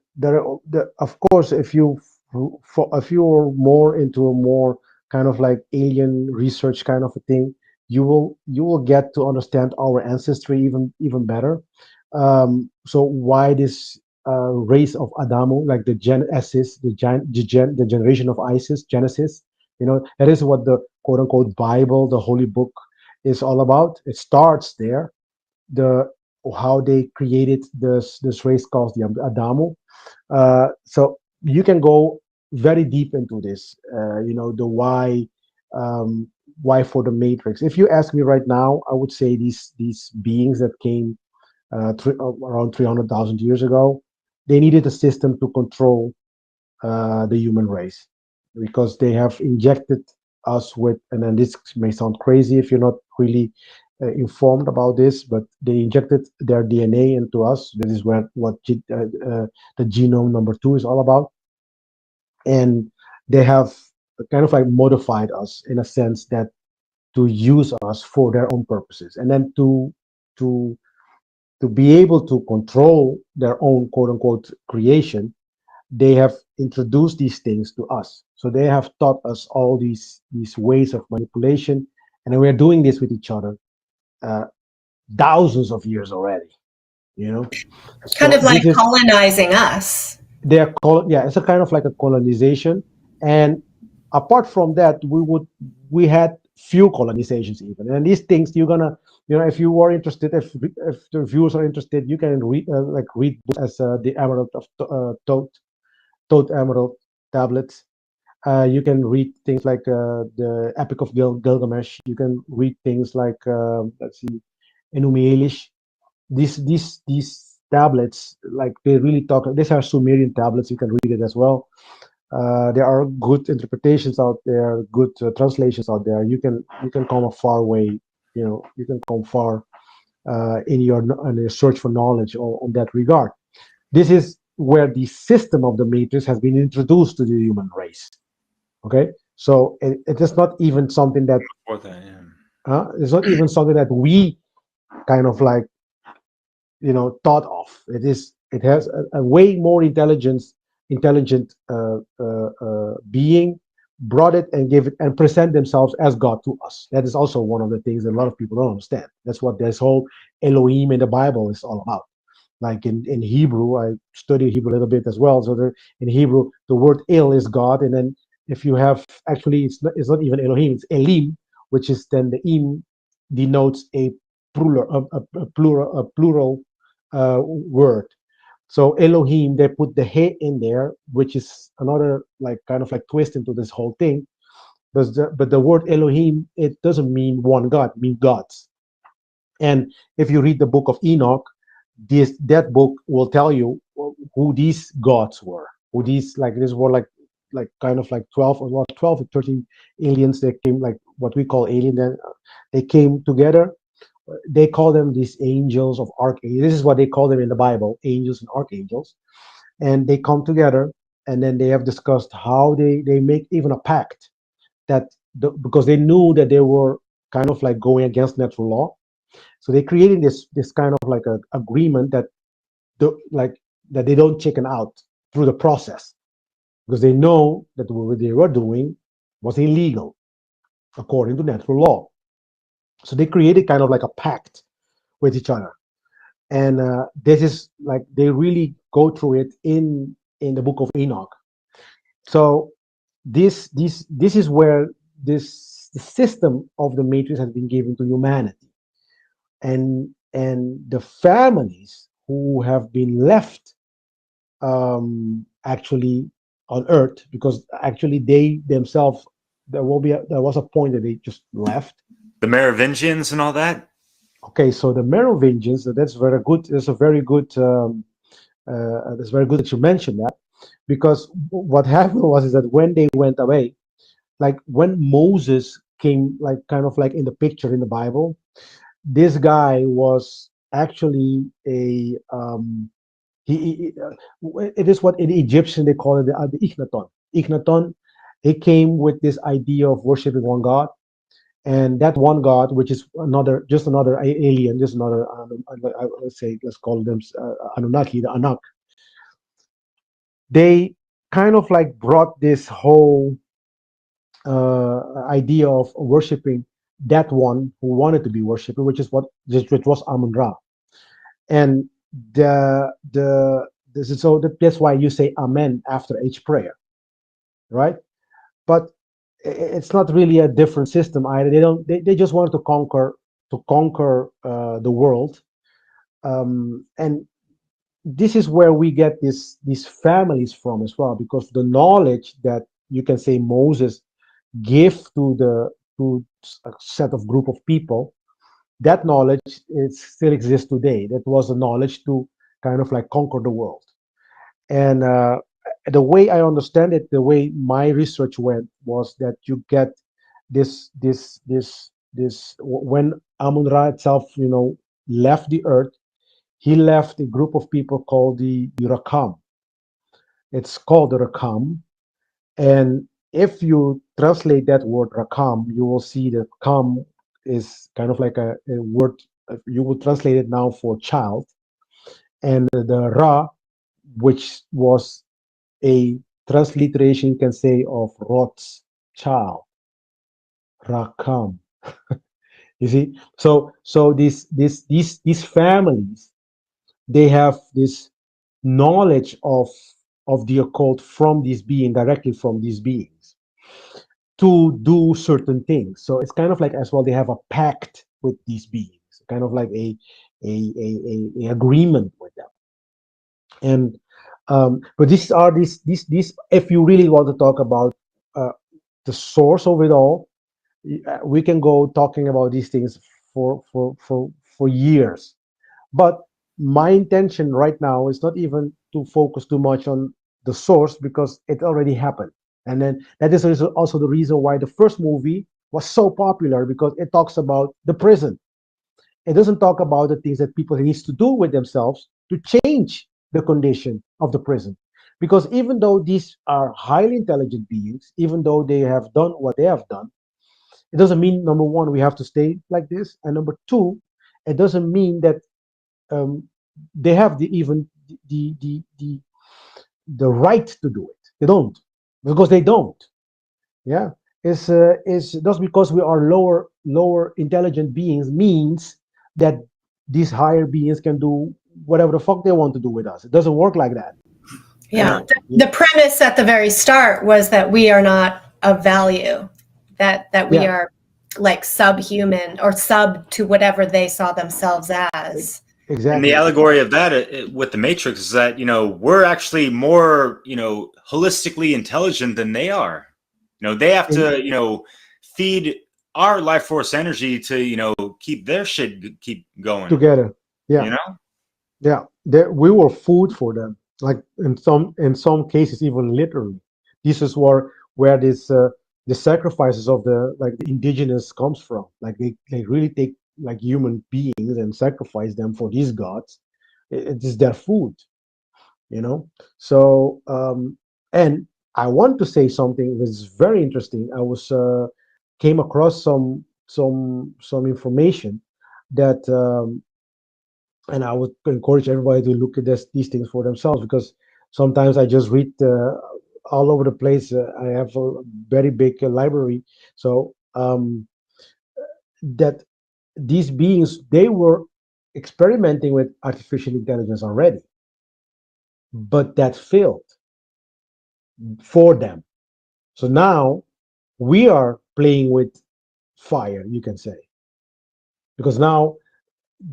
of course, if you're more into a more kind of like alien research kind of a thing, you will get to understand our ancestry even better. So why this race of Adamo, like the Genesis, the generation of Isis, Genesis, that is what the quote unquote Bible, the holy book, is all about. It starts there, the how they created this race called the Adamo. So you can go very deep into this. The why for the Matrix. If you ask me right now, I would say these beings that came around 300,000 years ago, they needed a system to control the human race, because they have injected us with, and then this may sound crazy if you're not really informed about this, but they injected their DNA into us. This is the genome number 2 is all about. And they have kind of like modified us in a sense that to use us for their own purposes, and then to be able to control their own quote unquote creation. They have introduced these things to us. So they have taught us all these ways of manipulation, and we're doing this with each other thousands of years already. Kind So of like colonizing us. it's a kind of like a colonization. And apart from that, we had few colonizations even. And these things, if you are interested, if the viewers are interested, you can read books as the Emerald of Toad Emerald tablets. You can read things like the Epic of Gilgamesh. You can read things like let's see, Enumi Elish. These tablets, like they really talk. These are Sumerian tablets. You can read it as well. There are good interpretations out there, good translations out there. You can come a far way. You can come far in your search for knowledge on that regard. This is where the system of the matrix has been introduced to the human race. Okay, so it is not even something that it's not even something that we kind of like thought of. It has a way more intelligent being brought it and gave it and present themselves as God to us. That is also one of the things that a lot of people don't understand. That's what this whole Elohim in the Bible is all about. Like in Hebrew, I studied Hebrew a little bit as well. So in Hebrew, the word El is God, and then if you have actually, it's not even Elohim, it's Elim, which is then the Im denotes a plural word. So Elohim, they put the he in there, which is another like kind of like twist into this whole thing. But the word Elohim, it doesn't mean one God, it means gods. And if you read the book of Enoch, that book will tell you who these gods were. Who these this were like kind of like 12 or 12 or 13 aliens that came, like what we call alien. Then they came together. They call them these angels of archangels. This is what they call them in the Bible, angels and archangels. And they come together, and then they have discussed how they make even a pact because they knew that they were kind of like going against natural law. So they created this kind of like a agreement that they don't chicken out through the process, because they know that what they were doing was illegal according to natural law. So they created kind of like a pact with each other, and this is like they really go through it in the book of Enoch. So this is where the system of the matrix has been given to humanity, and the families who have been left actually on Earth, because actually they themselves, there was a point that they just left. The Merovingians and all that. Okay, so the Merovingians, that's very good. That's a very good. That's very good that you mentioned that, because what happened is that when they went away, like when Moses came, like kind of like in the picture in the Bible, this guy was actually a it is what in Egyptian they call it the Ikhnaton. Ikhnaton, he came with this idea of worshiping one God, and that one God, which is just another alien, just another let's call them Anunnaki, the Anak. They kind of like brought this whole idea of worshiping that one who wanted to be worshipped, which was Amun-Ra. And so that's why you say Amen after each prayer, right? But it's not really a different system either. They just wanted to conquer the world, and this is where we get these families from as well, because the knowledge that you can say Moses gave to a set of group of people, that knowledge still exists today. That was a knowledge to kind of like conquer the world. And the way I understand it, the way my research went, was that you get this when Amun-Ra itself, left the earth, he left a group of people called the Rakam. It's called the Rakam, and if you translate that word Rakam, you will see that Kam is kind of like a word. You would translate it now for child, and the Ra, which was a transliteration, you can say, of Rot's child, Rakam. You see, so these families, they have this knowledge of the occult from this being, directly from these beings, to do certain things. So it's kind of like as well they have a pact with these beings. kind of like a agreement with them. And but these if you really want to talk about uh, the source of it all, we can go talking about these things for years. But my intention right now is not even to focus too much on the source, because it already happened. And then that is also the reason why the first movie was so popular, because it talks about the prison. It doesn't talk about the things that people needs to do with themselves to change the condition of the prison. Because even though these are highly intelligent beings, even though they have done what they have done, it doesn't mean, number one, we have to stay like this, and number two, it doesn't mean that um, they have the, the the the right to do it. They don't, because they don't. Yeah, is just because we are lower intelligent beings means that these higher beings can do whatever the fuck they want to do with us. It doesn't work like that. Yeah. The premise at the very start was that we are not of value, that we Yeah. are like subhuman or sub to whatever they saw themselves as. And Exactly. the allegory of that with the Matrix is that, we're actually more, holistically intelligent than they are. They have to, feed our life force energy to, keep their shit keep going. Together. Yeah. You know? Yeah, we were food for them. Like in some cases, even literally. This is where this the sacrifices of the indigenous comes from. Like they really take like human beings and sacrifice them for these gods. It is their food, you know. So and I want to say something that's very interesting. I was came across some information that. And I would encourage everybody to look at these things for themselves, because sometimes I just read all over the place. I have a very big library, so that these beings, they were experimenting with artificial intelligence already, but that failed for them. So now we are playing with fire, you can say, because now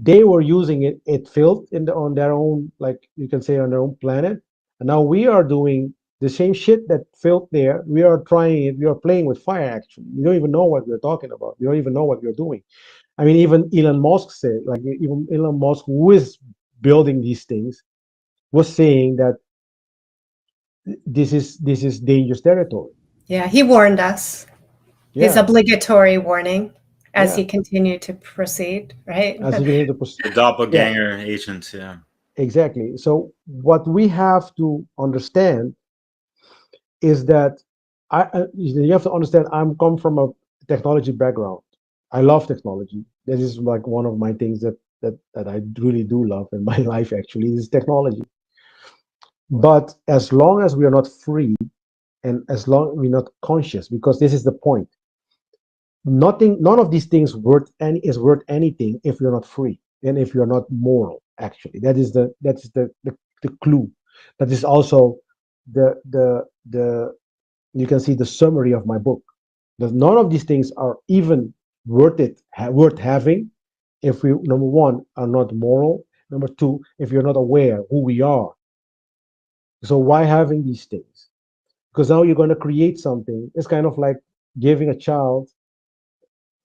they were using it, it failed on their own, like you can say, on their own planet, and now we are doing the same shit that failed there. We are trying it, we are playing with fire. Actually, we don't even know what we're talking about, we don't even know what we're doing. I mean, even Elon Musk said, like, even Elon Musk, who is building these things, was saying that this is dangerous territory. Yeah, he warned us. His Yeah, obligatory warning as yeah, he continued to proceed, right? as you can The yeah, doppelganger agent, yeah. exactly. So what we have to understand is that you have to understand, I'm come from a technology background. I love technology. This is like one of my things that I really do love in my life, actually, is technology. But as long as we are not free, and as long as we're not conscious, because this is the point, none of these things is worth anything if you're not free and if you're not moral. Actually, that's the clue. That is also the you can see the summary of my book, that none of these things are even worth having if we, number one, are not moral, number two, if you're not aware who we are. So why having these things? Because now you're going to create something. It's kind of like giving a child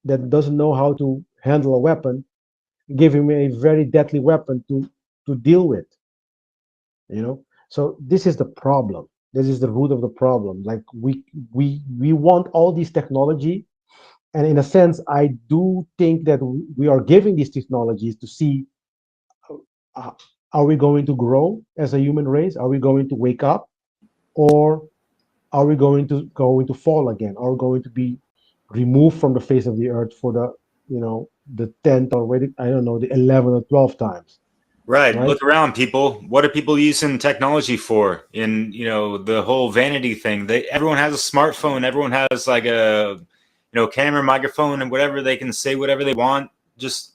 that doesn't know how to handle a weapon, give him a very deadly weapon to deal with, you know. So this is the problem, this is the root of the problem. Like we want all these technology, and in a sense I do think that we are giving these technologies to see, uh, are we going to grow as a human race, are we going to wake up, or are we going to fall again, are we going to be removed from the face of the earth for the, the 10th, or wait, I don't know, the 11th or 12th times, Right. right? Look around, people. What are people using technology for? In the whole vanity thing. Everyone has a smartphone. Everyone has like a camera, microphone, and whatever. They can say whatever they want. Just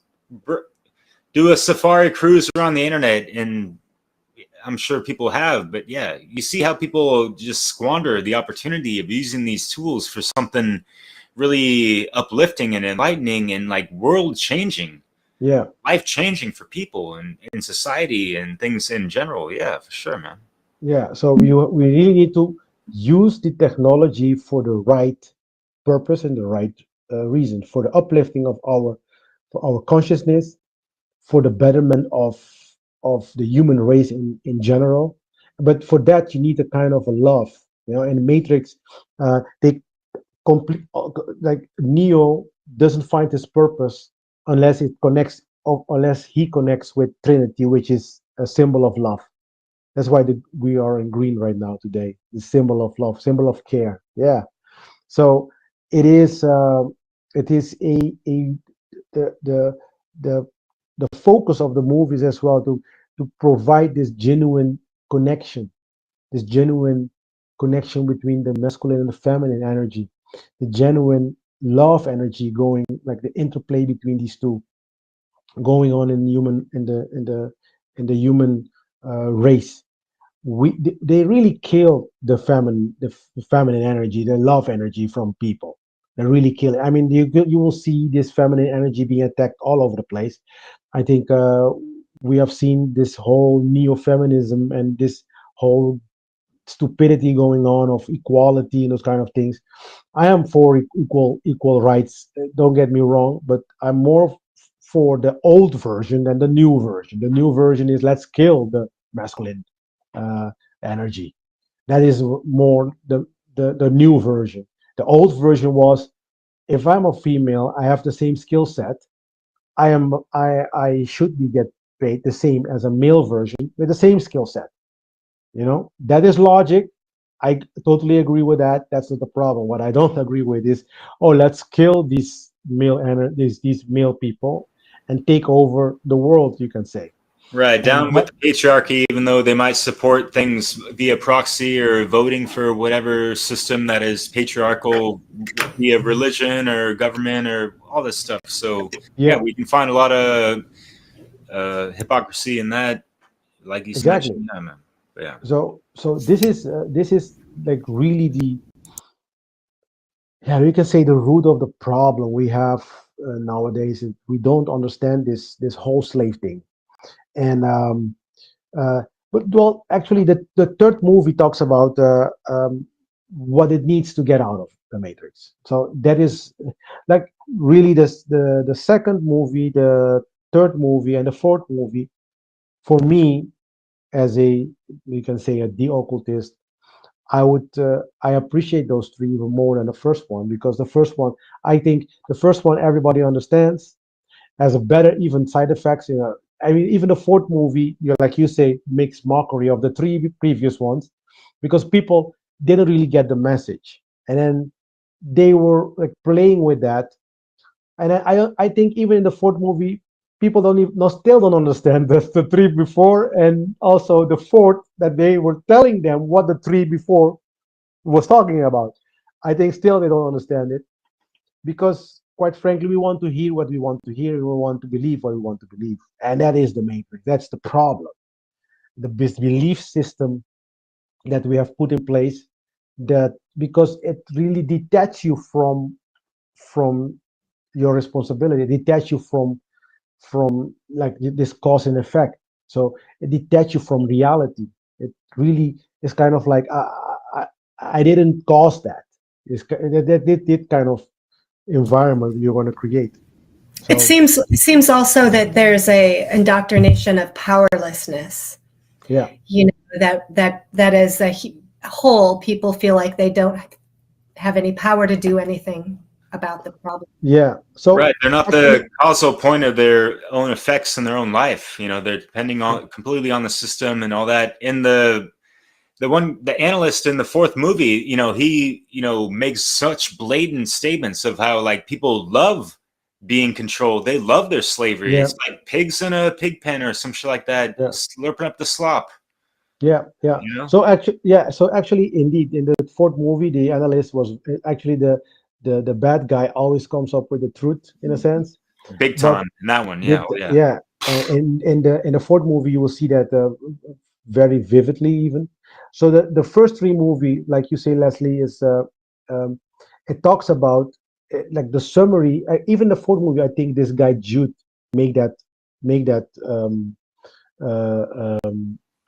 do a safari cruise around the internet, and I'm sure people have. But yeah, you see how people just squander the opportunity of using these tools for something really uplifting and enlightening and like world changing. Yeah. life changing for people and in society and things in general. Yeah, for sure, man. Yeah. So we really need to use the technology for the right purpose and the right reason, for the uplifting of our consciousness, for the betterment of the human race in general. But for that, you need a kind of a love. In Matrix, they complete, like Neo doesn't find his purpose unless it connects, or unless he connects with Trinity, which is a symbol of love. That's why we are in green right now today. The symbol of love, symbol of care. Yeah. So it is. It is a the the the focus of the movies as well, to provide this connection, this genuine connection between the masculine and the feminine energy, the genuine love energy going, like the interplay between these two going on in the human race. They really kill the feminine energy, the love energy from people. They really kill it. I mean, you will see this feminine energy being attacked all over the place. I think we have seen this whole neo-feminism and this whole stupidity going on of equality and those kind of things. I am for equal rights. Don't get me wrong, but I'm more for the old version than the new version. The new version is, let's kill the masculine uh, energy. That is more the new version. The old version was, if I'm a female, I have the same skill set. I should be get paid the same as a male version with the same skill set. That is logic. I totally agree with that. That's not the problem. What I don't agree with is, oh, let's kill these male people and take over the world, you can say. Right, And down with the patriarchy, even though they might support things via proxy or voting for whatever system that is patriarchal via religion or government or all this stuff. So yeah, we can find a lot of hypocrisy in that, like you exactly. mentioned. Yeah, man. But yeah. So this is like really you can say the root of the problem we have nowadays. Is we don't understand this whole slave thing. And uh, but well, actually, the third movie talks about what it needs to get out of the Matrix. So that is like really the second movie, the third movie, and the fourth movie. For me, as you can say, a de-occultist, I appreciate those three even more than the first one, because the first one, I think the first one everybody understands, has a better even side effects. I mean, even the fourth movie, like you say, makes mockery of the three previous ones, because people didn't really get the message, and then they were like playing with that. And I think even in the fourth movie, people still don't understand the three before, and also the fourth, that they were telling them what the three before was talking about. I think still they don't understand it, because quite frankly, we want to hear what we want to hear, and we want to believe what we want to believe, and that is the matrix. That's the problem. The belief system that we have put in place, that because it really detach you from your responsibility, detach you from like this cause and effect. So it detach you from reality. It really is kind of like, I didn't cause that. It's that kind of environment you're going to create. So, it seems also that there's a indoctrination of powerlessness. Yeah. That as a whole, people feel like they don't have any power to do anything about the problem. Yeah. So right, they're not the causal point of their own effects in their own life. They're depending on completely on the system and all that. In the analyst in the fourth movie, he makes such blatant statements of how like people love being controlled. They love their slavery. Yeah. It's like pigs in a pig pen or some shit like that, slurping up the slop. Yeah. So actually, indeed, in the fourth movie, the analyst was actually the bad guy. Always comes up with the truth, in a sense. Big time in that one. Yeah. Yeah. In the fourth movie, you will see that very vividly, even. So the first three movie, like you say, Leslie, is it talks about like the summary. Even the fourth movie, I think this guy Jude make that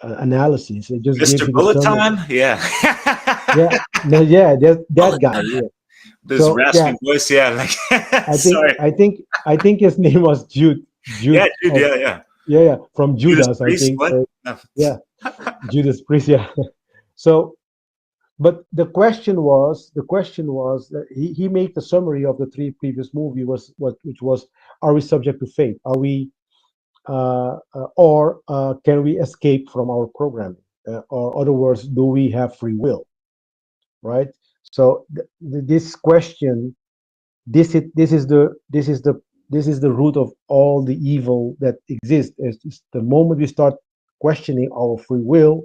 analysis. It just gives Mr. you the Bullet summary. Time, yeah. Yeah, no, yeah, that guy. Yeah. This So raspy yeah, voice, yeah. Like, I think sorry. I think his name was Jude. Yeah, Jude. dude, Of, yeah. yeah, from Judas Judas, I Priest, think. what? No. Yeah, Judas Priest. Yeah. So, but the question was that he made the summary of the three previous movie was which was, are we subject to fate? Are we or can we escape from our programming? Or other words, do we have free will? Right. So this question, this is the root of all the evil that exists. Is the moment we start questioning our free will,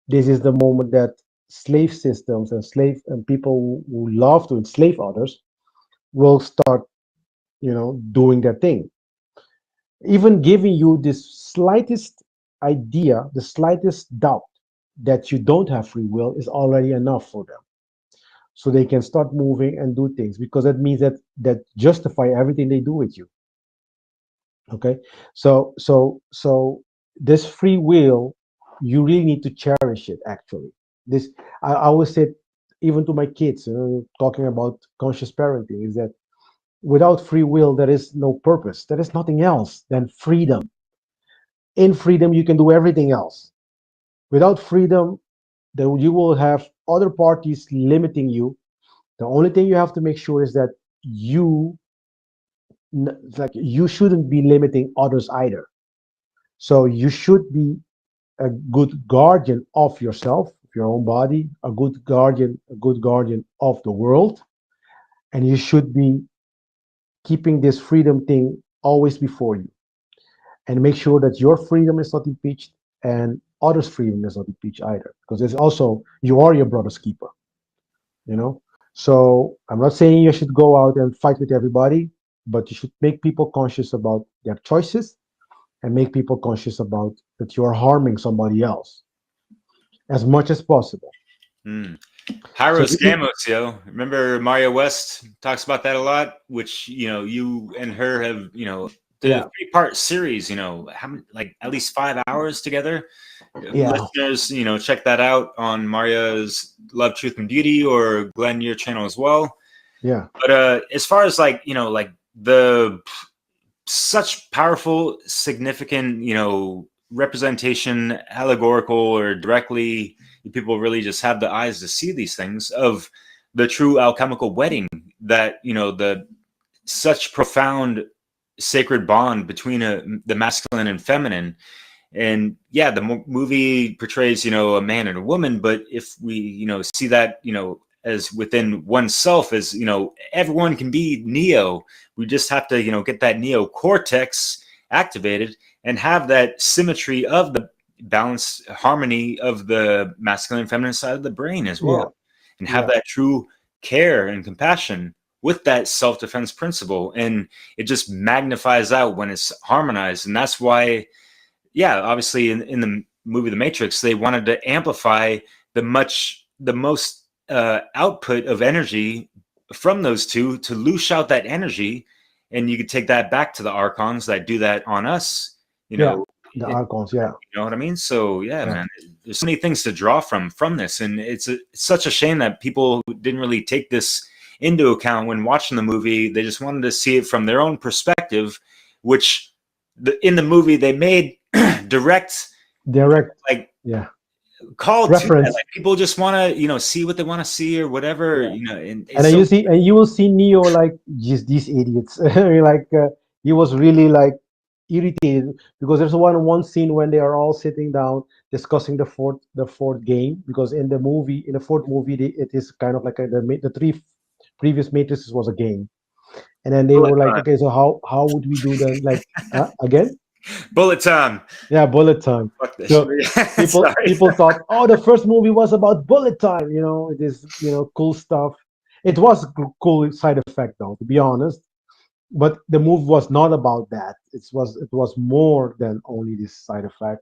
this is the moment that slave systems and people who love to enslave others will start, doing their thing. Even giving you this slightest idea, the slightest doubt that you don't have free will is already enough for them. So they can start moving and do things, because that means that justify everything they do with you. Okay, so this free will, you really need to cherish it. Actually, this I always said, even to my kids, talking about conscious parenting, is that without free will there is no purpose. There is nothing else than freedom. In freedom you can do everything else. Without freedom, then you will have other parties limiting you. The only thing you have to make sure is that like you shouldn't be limiting others either. So you should be a good guardian of yourself, of your own body, a good guardian of the world, and you should be keeping this freedom thing always before you, and make sure that your freedom is not impeached and others' freedom is not impeached either, because it's also, you are your brother's keeper. You know. So I'm not saying you should go out and fight with everybody, but you should make people conscious about their choices, and make people conscious about that you are harming somebody else as much as possible. So Hyros Gamos, yo. Remember Mario West talks about that a lot, which, you and her have, did yeah, a 3-part series, how many, like at least 5 hours together. yeah, Listeners, check that out on Maria's Love, Truth, and Beauty, or Glenn, your channel as well. yeah, But as far as like, like the such powerful, significant, representation, allegorical or directly, people really just have the eyes to see these things of the true alchemical wedding, that, the such profound sacred bond between the masculine and feminine. And yeah, the movie portrays, a man and a woman, but if we, see that, as within oneself, as, everyone can be Neo. We just have to, get that Neo cortex activated and have that symmetry of the balance, harmony of the masculine and feminine side of the brain as well. yeah, And have yeah, that true care and compassion with that self-defense principle. And it just magnifies out when it's harmonized. And that's why, yeah, obviously in the movie The Matrix, they wanted to amplify the most output of energy from those two, to loose out that energy, and you could take that back to the archons that do that on us, yeah. The archons, yeah, you know what I mean? So yeah, yeah, man, there's so many things to draw from this, and it's such a shame that people didn't really take this into account when watching the movie. They just wanted to see it from their own perspective, which in the movie they made direct, like, yeah, call to that. reference. Like, people just want to, see what they want to see or whatever, Yeah. and And then you will see Neo like, just these idiots. Like he was really like irritated, because there's one scene when they are all sitting down discussing the fourth game, because in the fourth movie it is kind of like the three previous matrices was a game, and then they were like, okay, so how would we do then, like again? bullet time. Yeah, bullet time. Fuck this So shit. people Sorry. people thought, oh, the first movie was about bullet time. It is cool stuff. It was cool side effect though, to be honest. But the movie was not about that. It was more than only this side effect.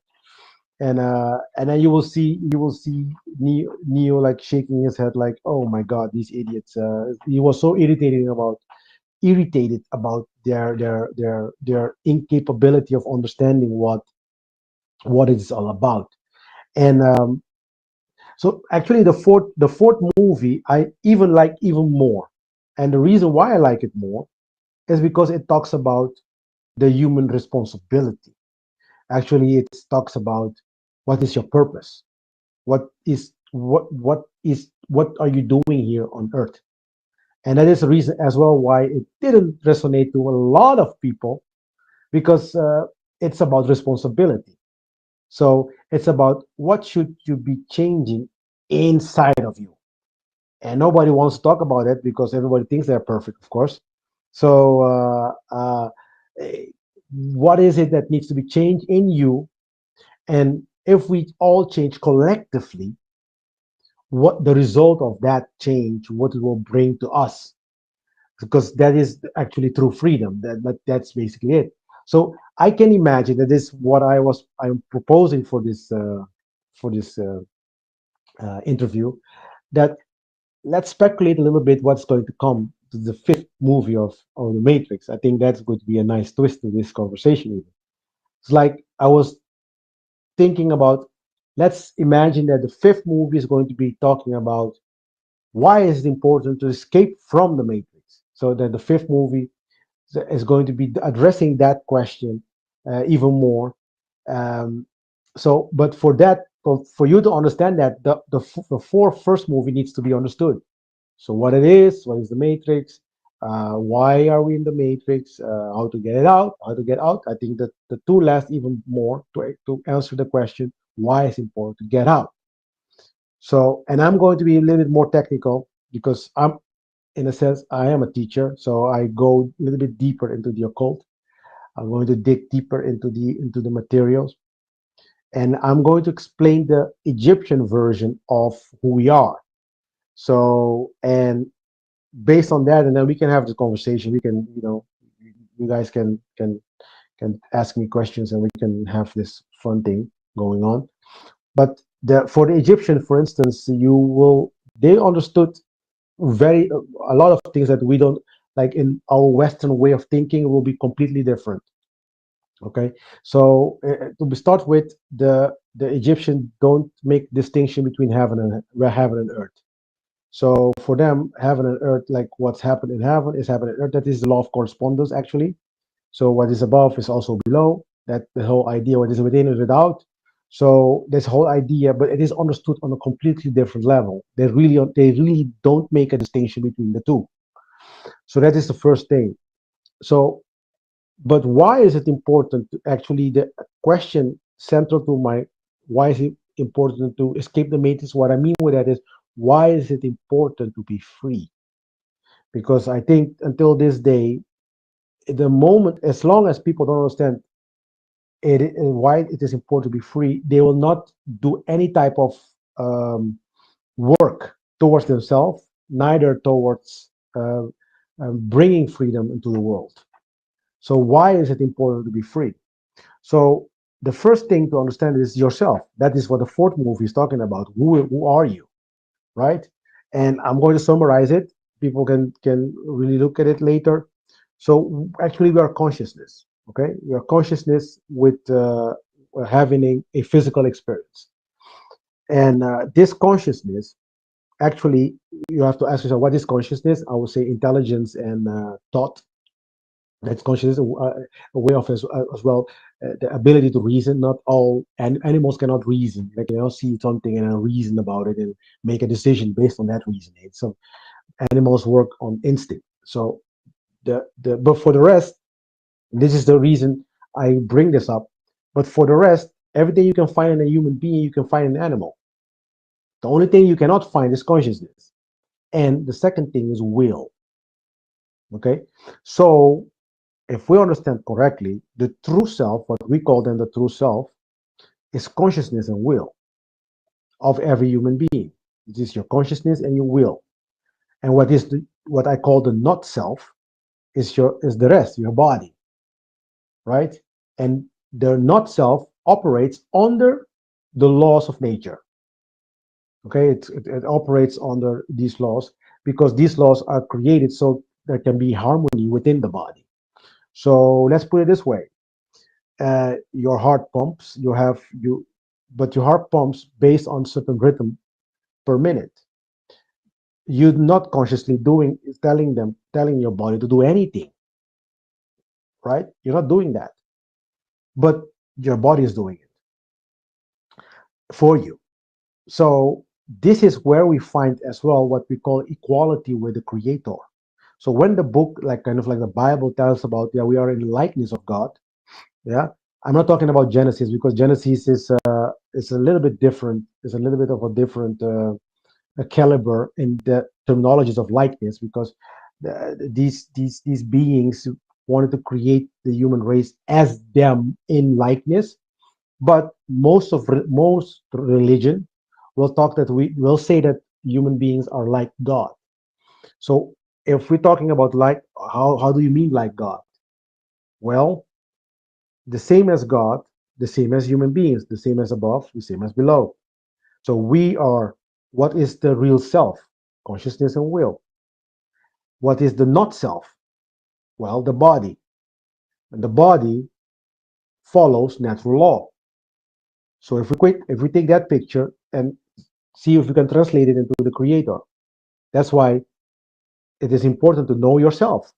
And then you will see Neo like shaking his head like, oh my god, these idiots. He was so irritated about their incapability of understanding what it's all about. And so actually the fourth movie I even like even more. And the reason why I like it more is because it talks about the human responsibility. Actually, it talks about what is your purpose, what are you doing here on earth. And that is the reason as well why it didn't resonate to a lot of people, because it's about responsibility. So it's about what should you be changing inside of you. And nobody wants to talk about it because everybody thinks they're perfect, of course. So what is it that needs to be changed in you? And if we all change collectively, what the result of that change, what it will bring to us, because that is actually true freedom. That's basically it. So I can imagine that this is what I'm proposing for this interview. That let's speculate a little bit what's going to come to the fifth movie of the Matrix. I think that's going to be a nice twist to this conversation. Even. It's like I was thinking about. Let's imagine that the fifth movie is going to be talking about why is it important to escape from the Matrix. So that the fifth movie is going to be addressing that question even more. But for that, for you to understand that, the four first movie needs to be understood. So what it is, what is the Matrix, why are we in the Matrix, how to get it out, how to get out. I think that the two last even more to answer the question, why it's important to get out. So, and I'm going to be a little bit more technical because in a sense, I am a teacher, so I go a little bit deeper into the occult. I'm going to dig deeper into the materials, and I'm going to explain the Egyptian version of who we are. So, and based on that, and then we can have this conversation. We can, you guys can ask me questions, and we can have this fun thing going on. But for the Egyptian, for instance, they understood a lot of things that we don't, like in our Western way of thinking, will be completely different. Okay, so to start with, the Egyptian don't make distinction between heaven and earth. So for them, heaven and earth, like what's happened in heaven is happened on earth. That is the law of correspondence, actually. So what is above is also below. That the whole idea, what is within is without. So this whole idea, but it is understood on a completely different level. They really don't make a distinction between the two. So that is the first thing. So, but why is it important to actually, the question central to why is it important to escape the matrix? What I mean with that is, why is it important to be free? Because I think until this day, the moment, as long as people don't understand why it is important to be free, they will not do any type of work towards themselves, neither towards bringing freedom into the world. So why is it important to be free? So the first thing to understand is yourself. That is what the fourth movie is talking about. Who are you, right? And I'm going to summarize it. People can really look at it later. So actually, we are consciousness. Okay, we are consciousness with having a physical experience, and this consciousness, actually, you have to ask yourself, what is consciousness? I would say intelligence and thought. That's consciousness, a way of as well, the ability to reason. Not all animals cannot reason. They cannot see something and reason about it and make a decision based on that reasoning. So animals work on instinct. So but for the rest, this is the reason I bring this up. But for the rest, everything you can find in a human being, you can find in an animal. The only thing you cannot find is consciousness. And the second thing is will. Okay? So if we understand correctly, the true self, what we call then the true self, is consciousness and will of every human being. It is your consciousness and your will. And what I call the not self is the rest, your body. Right? And the not self operates under the laws of nature. Okay, it operates under these laws because these laws are created so there can be harmony within the body. So let's put it this way: your heart pumps. But your heart pumps based on certain rhythm per minute. You're not consciously telling your body to do anything, right? You're not doing that, but your body is doing it for you. So this is where we find as well what we call equality with the Creator. So when the book, like kind of like the Bible, tells about, yeah, we are in the likeness of God. Yeah, I'm not talking about Genesis, because Genesis is a little bit different. It's a little bit of a different a caliber in the terminologies of likeness, because these beings wanted to create the human race as them in likeness. But most religion will talk that we will say that human beings are like God. So if we're talking about like, how do you mean like God? Well, the same as God, the same as human beings, the same as above, the same as below. So we are, what is the real self? Consciousness and will. What is the not self? Well, the body. And the body follows natural law. So if we take that picture and see if we can translate it into the Creator, that's why it is important to know yourself.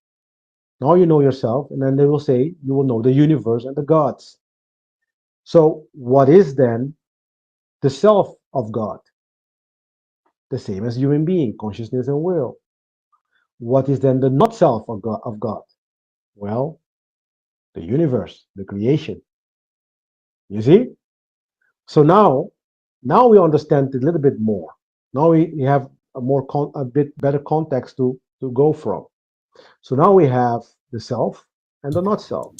Now you know yourself, and then they will say you will know the universe and the gods. So what is then the self of God? The same as human being, consciousness and will. What is then the not self of God? Well, the universe, the creation. You see? So now we understand a little bit more. Now we have a bit better context to go from. So now we have the self and the not self.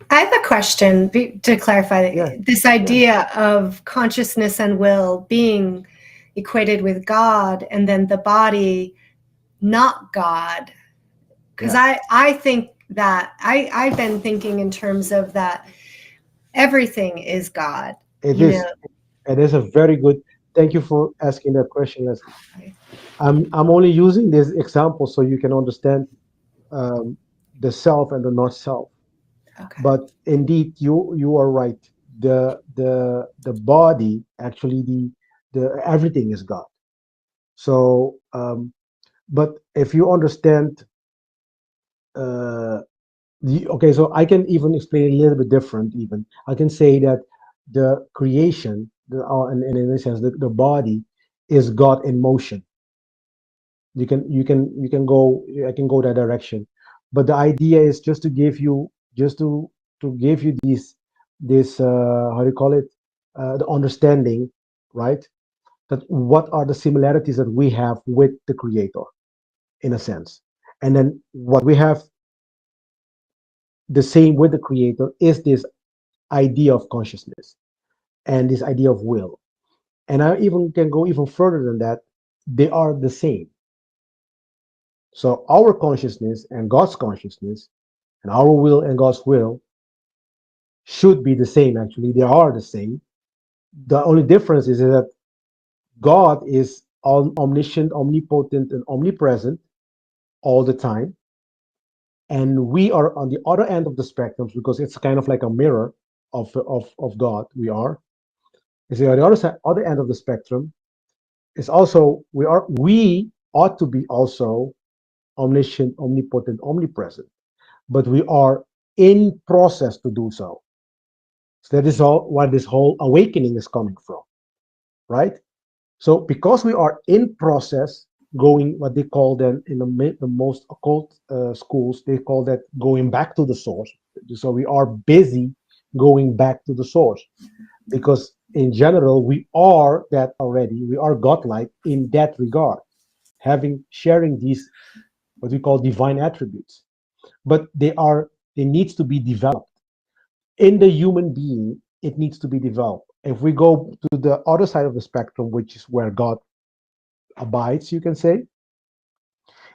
I have a question to clarify this idea of consciousness and will being equated with God, and then the body not God. Because I think that I've been thinking in terms of that everything is God. It is a very good. Thank you for asking that question, Leslie. I'm only using this example so you can understand the self and the not self. Okay. But indeed, you are right. The body, actually, the everything is God. So, but if you understand, okay, so I can even explain a little bit different. Even I can say that the creation, and in a sense, the body is God in motion. You can go. I can go that direction, but the idea is just to give you this how do you call it, the understanding, right? That what are the similarities that we have with the Creator, in a sense, and then what we have the same with the Creator is this idea of consciousness and this idea of will. And I even can go even further than that. They are the same. So our consciousness and God's consciousness and our will and God's will should be the same. Actually, they are the same. The only difference is that God is omniscient, omnipotent, and omnipresent all the time. And we are on the other end of the spectrum, because it's kind of like a mirror of God. We are. You see, on the other end of the spectrum is also we ought to be also omniscient, omnipotent, omnipresent, but we are in process to do so. So that is all what this whole awakening is coming from, right? So because we are in process, going what they call then in the most occult schools, they call that going back to the source. So we are busy going back to the source, because in general we are that already. We are godlike in that regard, sharing these what we call divine attributes, but they needs to be developed in the human being. It needs to be developed. If we go to the other side of the spectrum, which is where God abides, you can say,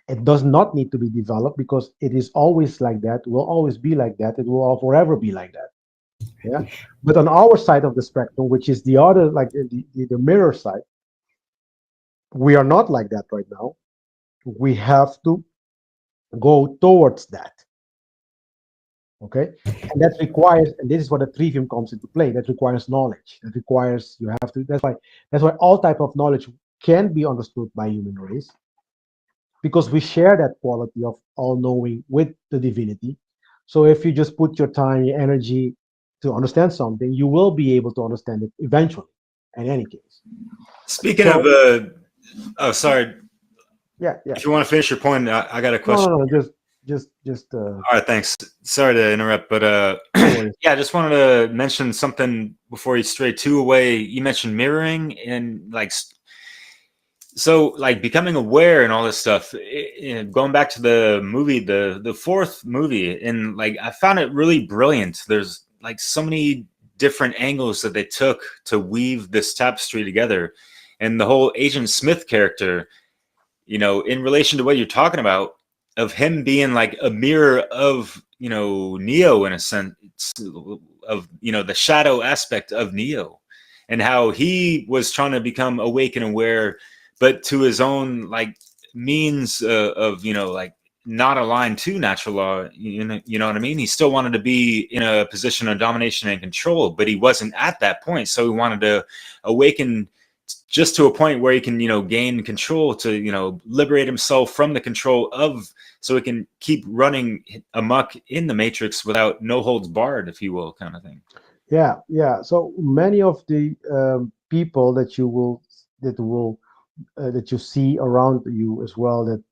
it does not need to be developed, because it is always like that, will always be like that, it will forever be like that. Yeah. But on our side of the spectrum, which is the other, like the mirror side, we are not like that right now. We have to go towards that. Okay, and that requires, and this is where the trivium comes into play. That requires knowledge. That requires you have to. That's why all type of knowledge can be understood by human race, because we share that quality of all knowing with the divinity. So if you just put your time, your energy to understand something, you will be able to understand it eventually. In any case. Speaking So, of, oh, sorry. yeah. If you want to finish your point, I got a question. No. Just. All right, thanks. Sorry to interrupt, but No worries. yeah, I just wanted to mention something before you stray too away. You mentioned mirroring and like, so like becoming aware and all this stuff. Going back to the movie, the fourth movie, and like I found it really brilliant. There's like so many different angles that they took to weave this tapestry together, and the whole Agent Smith character, you know, in relation to what you're talking about, of him being like a mirror of, you know, Neo in a sense, of, you know, the shadow aspect of Neo, and how he was trying to become awake and aware, but to his own like means of, you know, like not aligned to natural law. You know what I mean? He still wanted to be in a position of domination and control, but he wasn't at that point. So he wanted to awaken just to a point where he can, you know, gain control to, you know, liberate himself from the control of, so he can keep running amok in the matrix without no holds barred, if you will, kind of thing. Yeah. So many of the people that you see around you as well, that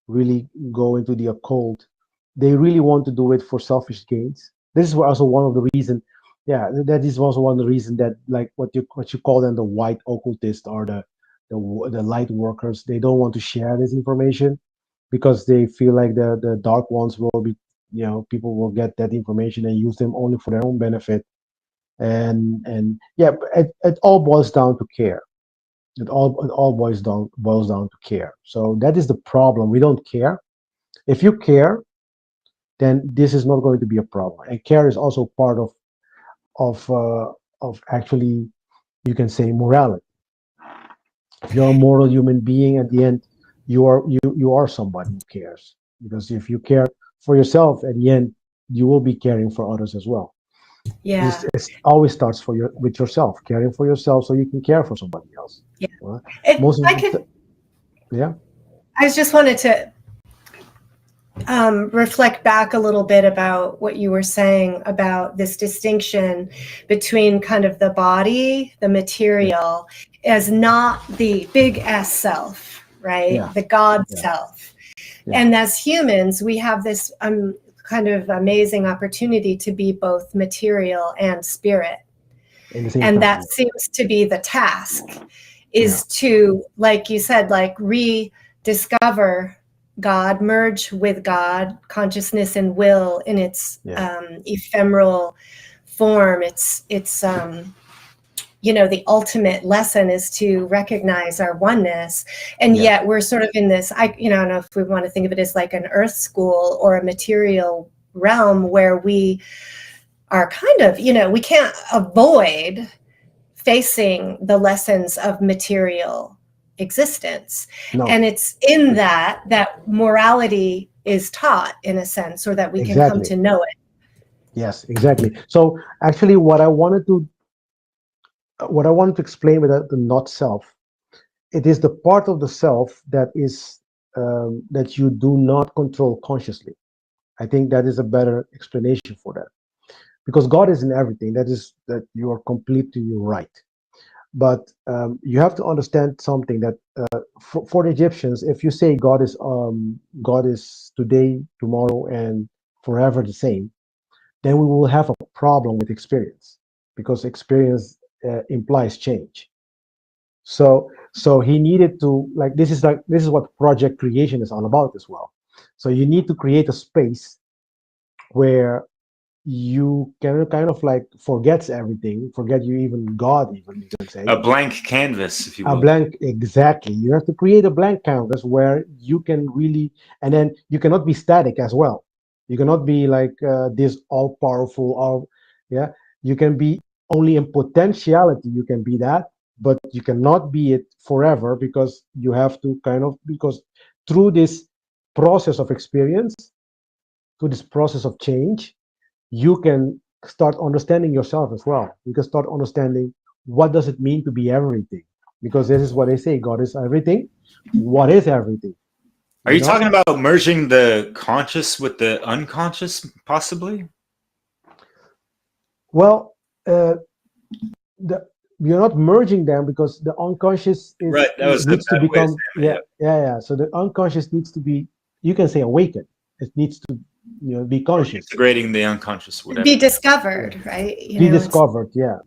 really go into the occult, they really want to do it for selfish gains. This is also one of the reason. Yeah, that is also one of the reason that, like, what you call them, the white occultists, or the light workers. They don't want to share this information because they feel like the dark ones will be, you know, people will get that information and use them only for their own benefit. And yeah, it all boils down to care. It all boils down to care. So that is the problem. We don't care. If you care, then this is not going to be a problem. And care is also part of actually, you can say, morality. If you're a moral human being, at the end, you are somebody who cares. Because if you care for yourself, at the end, you will be caring for others as well. Yeah. It always starts with yourself, caring for yourself, so you can care for somebody else. Yeah. Well, If I could, I just wanted to reflect back a little bit about what you were saying about this distinction between kind of the body, the material, as not the big S self, right? Yeah. The God Yeah. self. Yeah. And as humans, we have this kind of amazing opportunity to be both material and spirit. In the same And time. that seems to be the task, is to, like you said, like rediscover God, merge with God, consciousness and will in its ephemeral form. It's you know, the ultimate lesson is to recognize our oneness, and yet we're sort of in this, I don't know if we want to think of it as like an earth school or a material realm where we are kind of, you know, we can't avoid facing the lessons of material existence. No. And it's in that morality is taught, in a sense, or that we can come to know it. Yes, exactly. So actually, what I wanted to explain with the not self, it is the part of the self that is that you do not control consciously. I think that is a better explanation for that, because God is in everything. That you are completely right. But you have to understand something, that for the Egyptians, if you say God is today, tomorrow, and forever the same, then we will have a problem with experience, because experience implies change. So he needed to, like, this is what project creation is all about as well. So you need to create a space where you can kind of like forget everything, forget you even God, even, you can say. A blank canvas, if you will. A blank, exactly. You have to create a blank canvas where you can really, and then you cannot be static as well. You cannot be like this all powerful, you can be only in potentiality, you can be that, but you cannot be it forever, because you have to because through this process of experience, through this process of change, you can start understanding yourself as well. You can start understanding what does it mean to be everything, because this is what they say: God is everything. What is everything? Are you talking about merging the conscious with the unconscious, possibly? Well, you're not merging them, because the unconscious Right, that was a needs to bad way of become, saying it, yeah. So the unconscious needs to be, you can say, awakened. It needs to, be Or conscious, integrating the unconscious, whatever. Be discovered, right? be discovered. Yeah.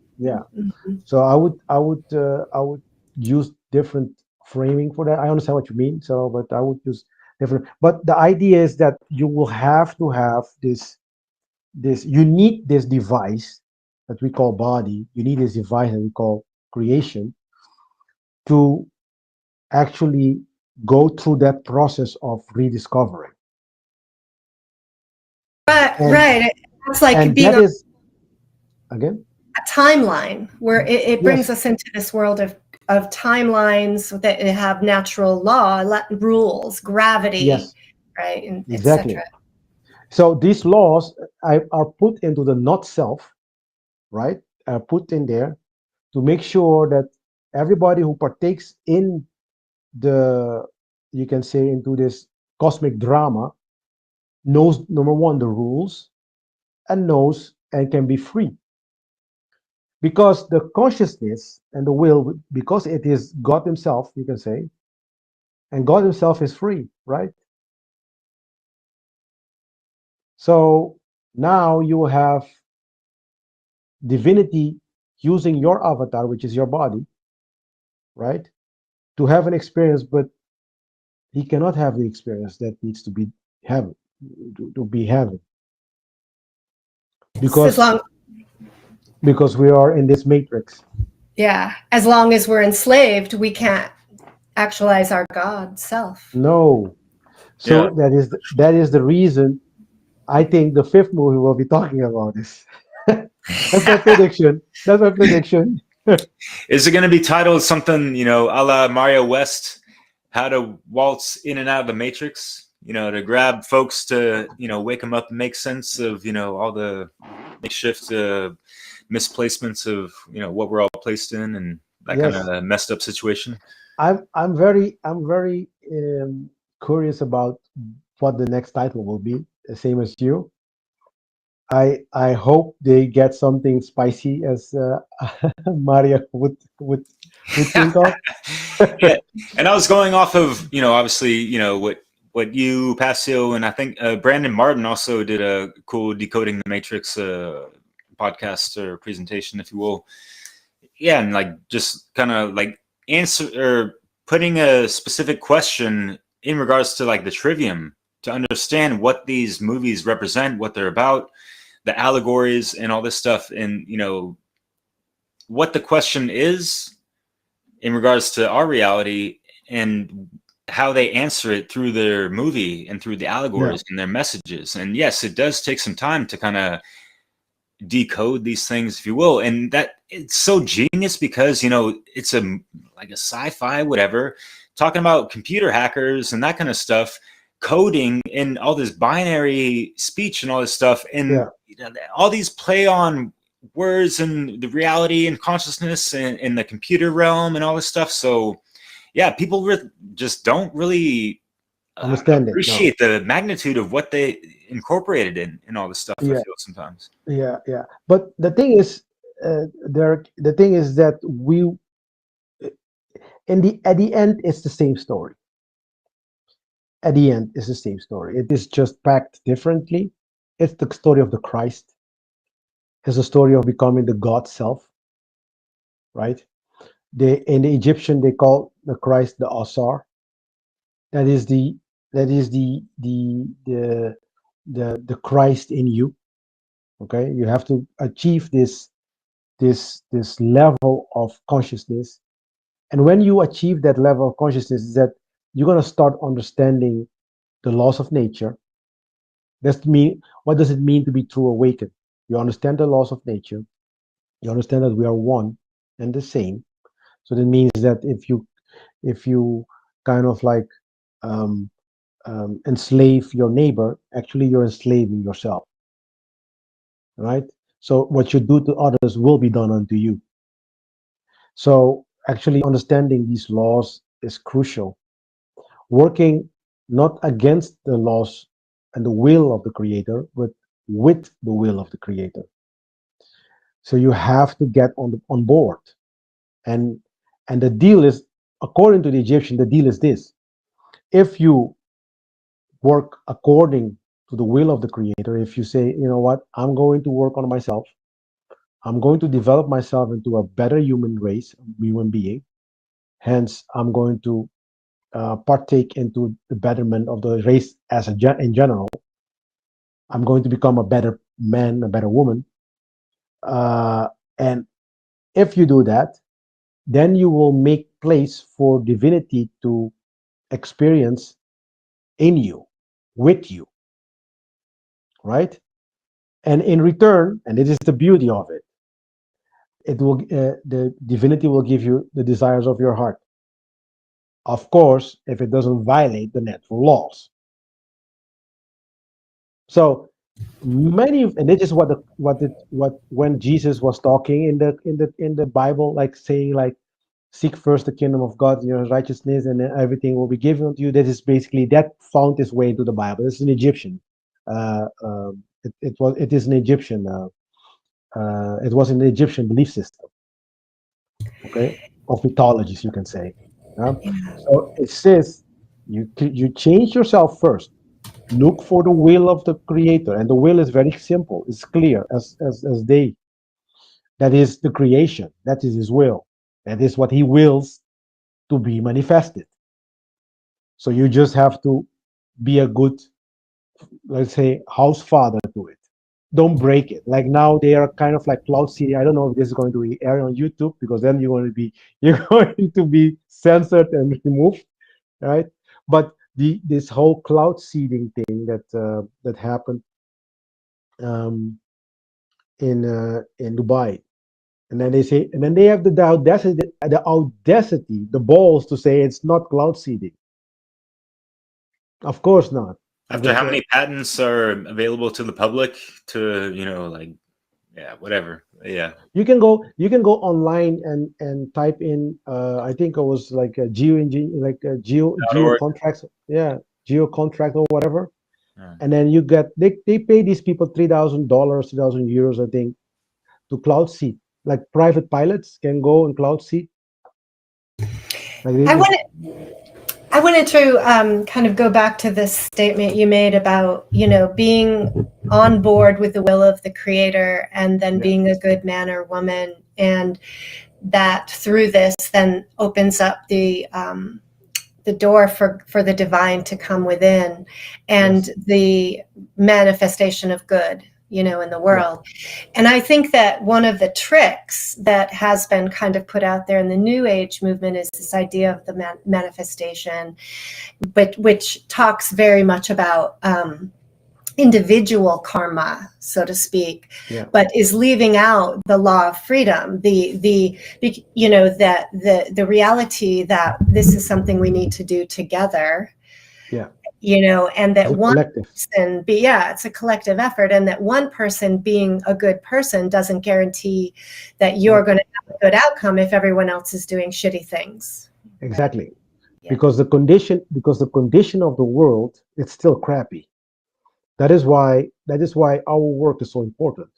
Mhm. So I would use different framing for that. I understand what you mean. So, but I would use different. But the idea is that you will have to have this. You need this device that we call body. You need this device that we call creation to actually go through that process of rediscovering. But And right, it's like being that on is, again, a timeline where it brings yes, us into this world of timelines that have natural law, rules, gravity, yes, right, and exactly. etc. So these laws are put into the not self, right? Are put in there to make sure that everybody who partakes in the, you can say, into this cosmic drama, knows, number one, the rules, and knows and can be free. Because the consciousness and the will, because it is God Himself, you can say, and God Himself is free, right? So now you have divinity using your avatar, which is your body, right, to have an experience, but he cannot have the experience that needs to be having, to be having, As because long, we are in this matrix. yeah, as long as we're enslaved, we can't actualize our God self. No. Yeah. So that is the reason I think the fifth movie we'll be talking about this. That's my prediction. That's my prediction. Is it going to be titled something, a la Mario West, how to waltz in and out of the Matrix, to grab folks to, wake them up and make sense of, all the makeshift misplacements of, what we're all placed in and that kind Yes, of messed up situation? I'm very curious about what the next title will be. The same as you. I hope they get something spicy, as Maria would think of. Yeah, and I was going off of obviously what you Passio and I think Brandon Martin also did a cool decoding the Matrix podcast or presentation, if you will. Yeah, and like just kind of like answer or putting a specific question in regards to like the trivium to understand what these movies represent, what they're about, the allegories and all this stuff, and what the question is in regards to our reality and how they answer it through their movie and through the Yeah, allegories and their messages. And yes, it does take some time to kind of decode these things, if you will. And that it's so genius because, it's like a sci-fi, whatever, talking about computer hackers and that kind of stuff, coding and all this binary speech and all this stuff. And yeah. all these play on words and the reality and consciousness and in the computer realm and all this stuff. So yeah, people just don't really Understand it? No. appreciate the magnitude of what they incorporated in all this stuff. I Yeah, feel sometimes. yeah. But the thing is, the thing is that we, at the end, it's the same story. At the end, it's the same story. It is just packed differently. It's the story of the Christ. It's the story of becoming the God self, right? In the Egyptian they call the Christ the Asar. That is the Christ in you. Okay, you have to achieve this level of consciousness, and when you achieve that level of consciousness, is that you're gonna start understanding the laws of nature. That's mean. What does it mean to be true awakened? You understand the laws of nature. You understand that we are one and the same. So that means that if you kind of like um, enslave your neighbor, actually you're enslaving yourself. right? So what you do to others will be done unto you. So actually understanding these laws is crucial. Working not against the laws and the will of the creator, but with the will of the creator. So you have to get on board. And the deal is, according to the Egyptian, the deal is this: if you work according to the will of the creator, if you say, you know what, I'm going to work on myself, I'm going to develop myself into a better human race, human being, hence I'm going to partake into the betterment of the race as in general, I'm going to become a better man, a better woman, and if you do that, then you will make place for divinity to experience in you, with you, right? And in return, and it is the beauty of it, it will the divinity will give you the desires of your heart. Of course, if it doesn't violate the natural laws. So many, and this is what when Jesus was talking in the Bible, like saying like, seek first the kingdom of God and your righteousness, and then everything will be given to you. That is basically, that found its way into the Bible. This is an Egyptian. It is an Egyptian. It was an Egyptian belief system. Okay, of mythologies, you can say. So it says you change yourself first. Look for the will of the creator, and the will is very simple. It's clear as day. That is the creation. That is his will. That is what he wills to be manifested. So you just have to be a good, let's say, house father to it. Don't break it. Like now they are kind of like cloud seeding. I don't know if this is going to be aired on YouTube, because then you're going to be censored and removed, right? But this whole cloud seeding thing that happened in Dubai, and then they say, and then they have the audacity, the balls to say it's not cloud seeding. Of course not. After how many patents are available to the public to, like, yeah, whatever. Yeah. You can go online and type in I think it was like a geo contracts, yeah, geo contract or whatever. And then you get, they pay these people $3,000, €3,000, I think, to cloud seed. Like private pilots can go and cloud seed. I wanted to kind of go back to this statement you made about, being on board with the will of the creator, and then being a good man or woman, and that through this then opens up the door for the divine to come within, and the manifestation of good, in the world. And I think that one of the tricks that has been kind of put out there in the New Age movement is this idea of the manifestation, but which talks very much about individual karma, so to speak, but is leaving out the law of freedom, the reality that this is something we need to do together. And that one person it's a collective effort, and that one person being a good person doesn't guarantee that you're going to have a good outcome if everyone else is doing shitty things. Exactly. Because the condition of the world, it's still crappy. That is why our work is so important.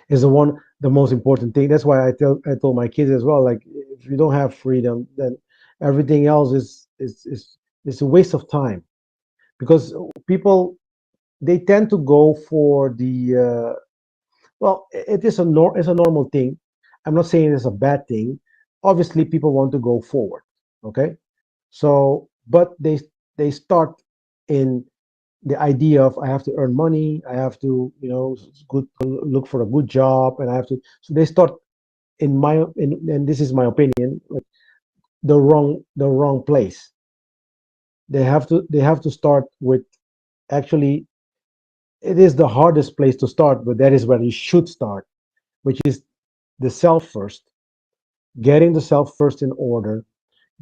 Is the most important thing. That's why I told my kids as well, like, if you don't have freedom, then everything else is a waste of time. Because people, they tend to go for the it's a normal thing. I'm not saying it's a bad thing. Obviously people want to go forward, okay? So but they start in the idea of, I have to earn money, I have to look for a good job, and I have to, so they start and this is my opinion, like the wrong place. They have to start with, actually it is the hardest place to start, but that is where you should start, which is the self first. Getting the self first in order,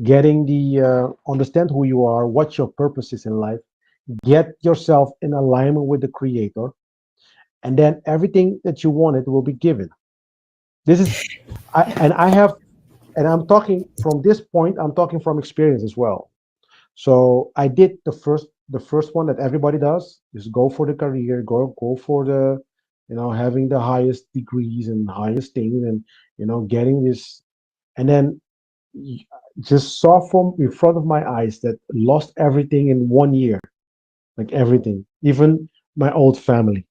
getting the understand who you are, what your purpose is in life, get yourself in alignment with the creator, and then everything that you wanted will be given. This is, and I'm talking from this point. I'm talking from experience as well. So I did the first one that everybody does is go for the career, go for the, having the highest degrees and highest things, and getting this, and then just saw from in front of my eyes that lost everything in 1 year, like everything, even my old family.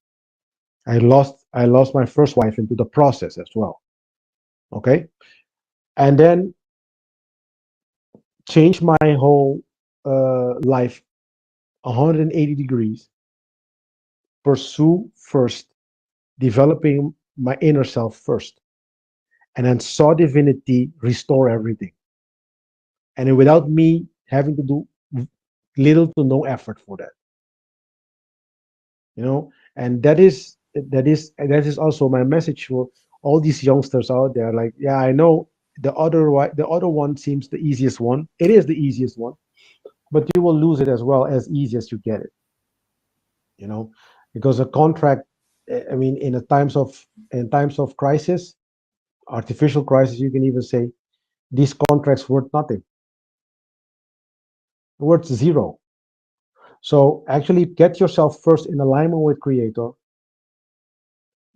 I lost my first wife into the process as well. Okay, and then changed my whole life 180 degrees. Pursue first, developing my inner self first, and then saw divinity restore everything, and then without me having to do little to no effort for that. And that is also my message for all these youngsters out there. Like, yeah, I know the other one seems the easiest one. It is the easiest one, but you will lose it as well as easy as you get it. Because a contract, I mean, in times of crisis, artificial crisis, you can even say these contracts worth nothing, worth zero. So actually get yourself first in alignment with creator.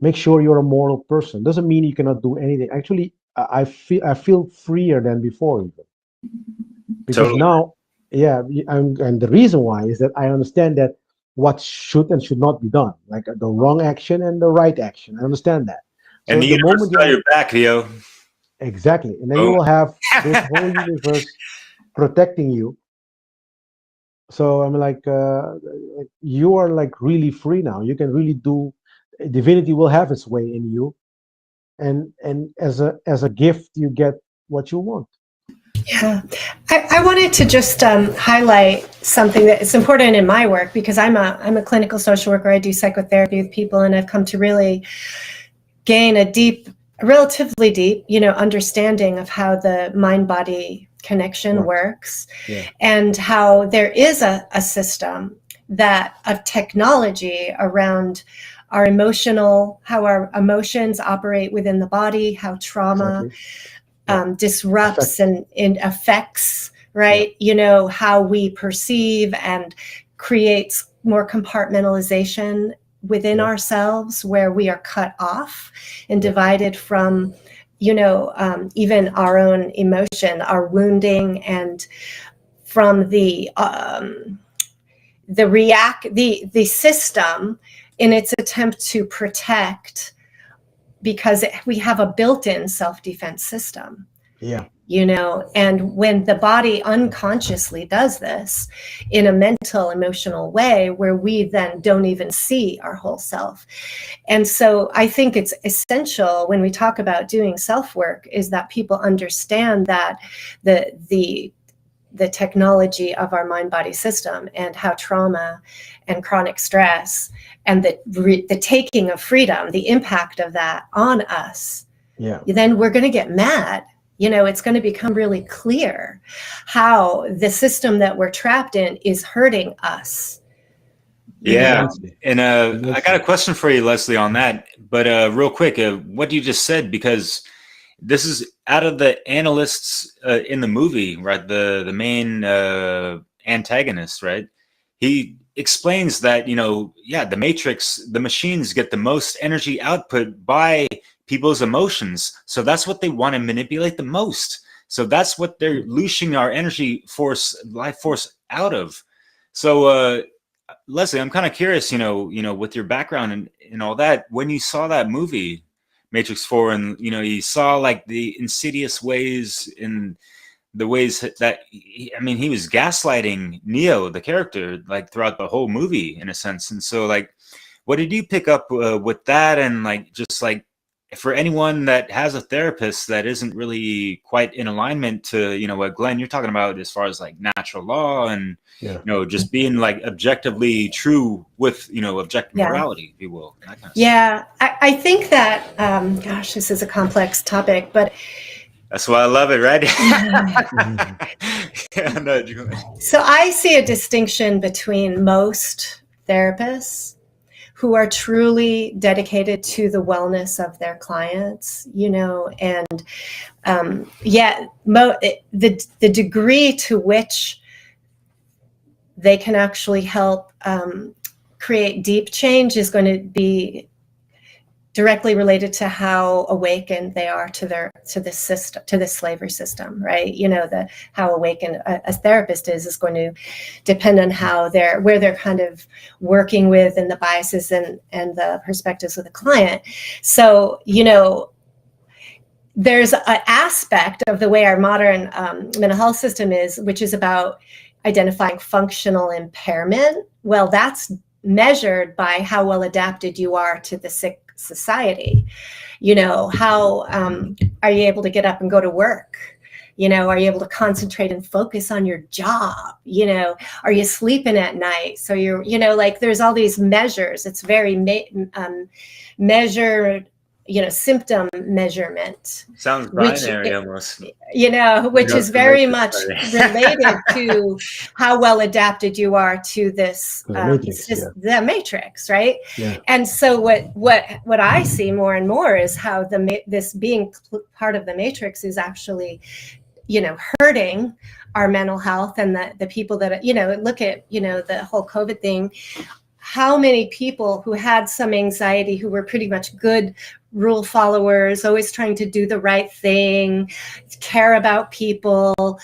Make sure you're a moral person. Doesn't mean you cannot do anything. Actually, I feel freer than before, even. Because Totally. now, yeah, and the reason why is that I understand that what should and should not be done, like the wrong action and the right action. I understand that. So And the the universe moment got you your back, Leo. exactly, and then you Oh. will have this whole universe protecting you. So I'm like you are like really free now. You can really do. Divinity will have its way in you, and as a gift, you get what you want. Yeah, I wanted to just highlight something that is important in my work, because I'm a clinical social worker. I do psychotherapy with people, and I've come to really gain a relatively deep, understanding of how the mind-body connection Right. works, Yeah. and how there is a system of technology around how our emotions operate within the body, how trauma Exactly. disrupts Affect. and affects, right? How we perceive, and creates more compartmentalization within Yeah. ourselves, where we are cut off and Yeah. divided from, even our own emotion, our wounding, and from the system in its attempt to protect, because we have a built-in self-defense system. Yeah. And when the body unconsciously does this in a mental, emotional way, where we then don't even see our whole self. And so I think it's essential when we talk about doing self-work is that people understand that the technology of our mind-body system, and how trauma and chronic stress and the taking of freedom, the impact of that on us, Yeah. then we're going to get mad. It's going to become really clear how the system that we're trapped in is hurting us. Yeah. Immensely. And I got a question for you, Leslie, on that. But real quick, what you just said, because this is out of the analysts in the movie, right? The main antagonist, right? He explains that, the Matrix, the machines get the most energy output by people's emotions. So that's what they want to manipulate the most. So that's what they're looshing our energy force, life force out of. So, Leslie, I'm kind of curious, with your background and all that, when you saw that movie, Matrix 4, and you saw like the insidious ways in the ways that he was gaslighting Neo, the character, like throughout the whole movie in a sense. And so, like, what did you pick up with that? And like, just like, for anyone that has a therapist that isn't really quite in alignment to what Glenn you're talking about as far as like natural law and Yeah. just being like objectively true with objective Yeah. morality, if you will, that kind of stuff. Yeah, I think that, gosh, this is a complex topic, but That's why I love it, right? Yeah, no, Julie. so I see a distinction between most therapists who are truly dedicated to the wellness of their clients, and the degree to which they can actually help create deep change is going to be directly related to how awakened they are to this system, to this slavery system, right? How awakened a therapist is going to depend on where they're kind of working with, and the biases and the perspectives of the client. So, there's an aspect of the way our modern mental health system is, which is about identifying functional impairment. Well, that's measured by how well adapted you are to the sick society. How are you able to get up and go to work? Are you able to concentrate and focus on your job? Are you sleeping at night? So there's all these measures. It's very measured, symptom measurement. Sounds binary almost. Which is very much related to how well adapted you are to this the matrix, right? Yeah. And so what I see more and more is how this being part of the matrix is actually, hurting our mental health, and the people that, look at, the whole COVID thing. How many people who had some anxiety, who were pretty much good rule followers, always trying to do the right thing, care about people,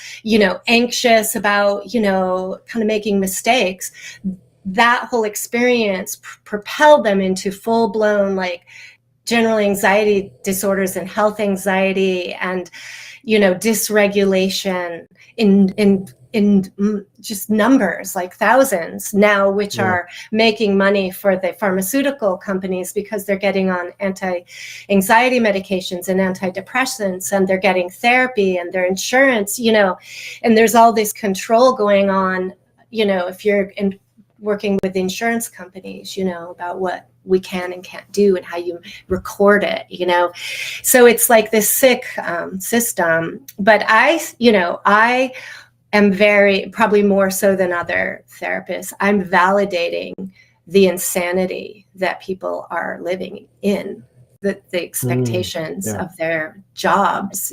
anxious about, kind of making mistakes. That whole experience propelled them into full-blown, general anxiety disorders and health anxiety and, dysregulation in just numbers, like thousands now, which are making money for the pharmaceutical companies because they're getting on anti-anxiety medications and antidepressants, and they're getting therapy and their insurance, and there's all this control going on, if you're working with insurance companies, about what we can and can't do and how you record it, so it's like this sick system. But I am probably more so than other therapists, I'm validating the insanity that people are living in, the expectations of their jobs,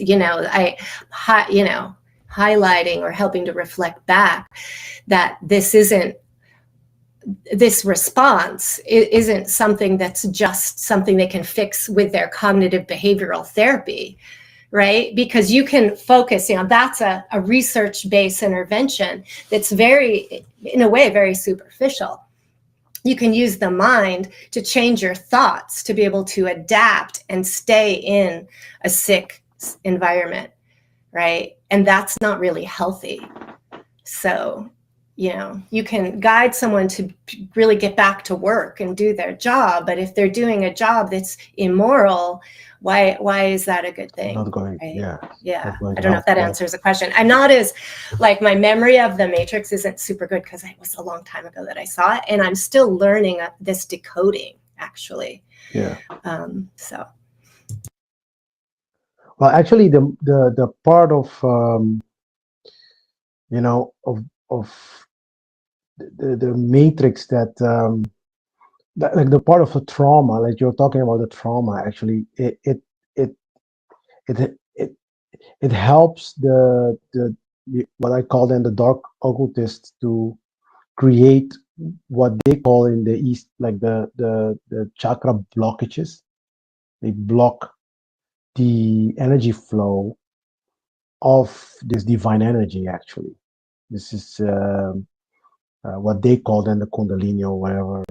highlighting or helping to reflect back that this response isn't something that's just something they can fix with their cognitive behavioral therapy, right? Because you can focus, that's a research-based intervention that's in a way, very superficial. You can use the mind to change your thoughts, to be able to adapt and stay in a sick environment, right? And that's not really healthy. So, you can guide someone to really get back to work and do their job, but if they're doing a job that's immoral, why is that a good thing? Not going, right? yeah. I don't know if that answers the question. I'm not as, my memory of the Matrix isn't super good because it was a long time ago that I saw it, and I'm still learning this decoding, actually. Yeah. So. Well, actually, the part of the matrix that like the part of the trauma, like you're talking about the trauma, actually it helps the what I call then the dark occultists to create what they call in the East, like the chakra blockages. They block the energy flow of this divine energy. Actually, this is what they call then the Kundalini, or whatever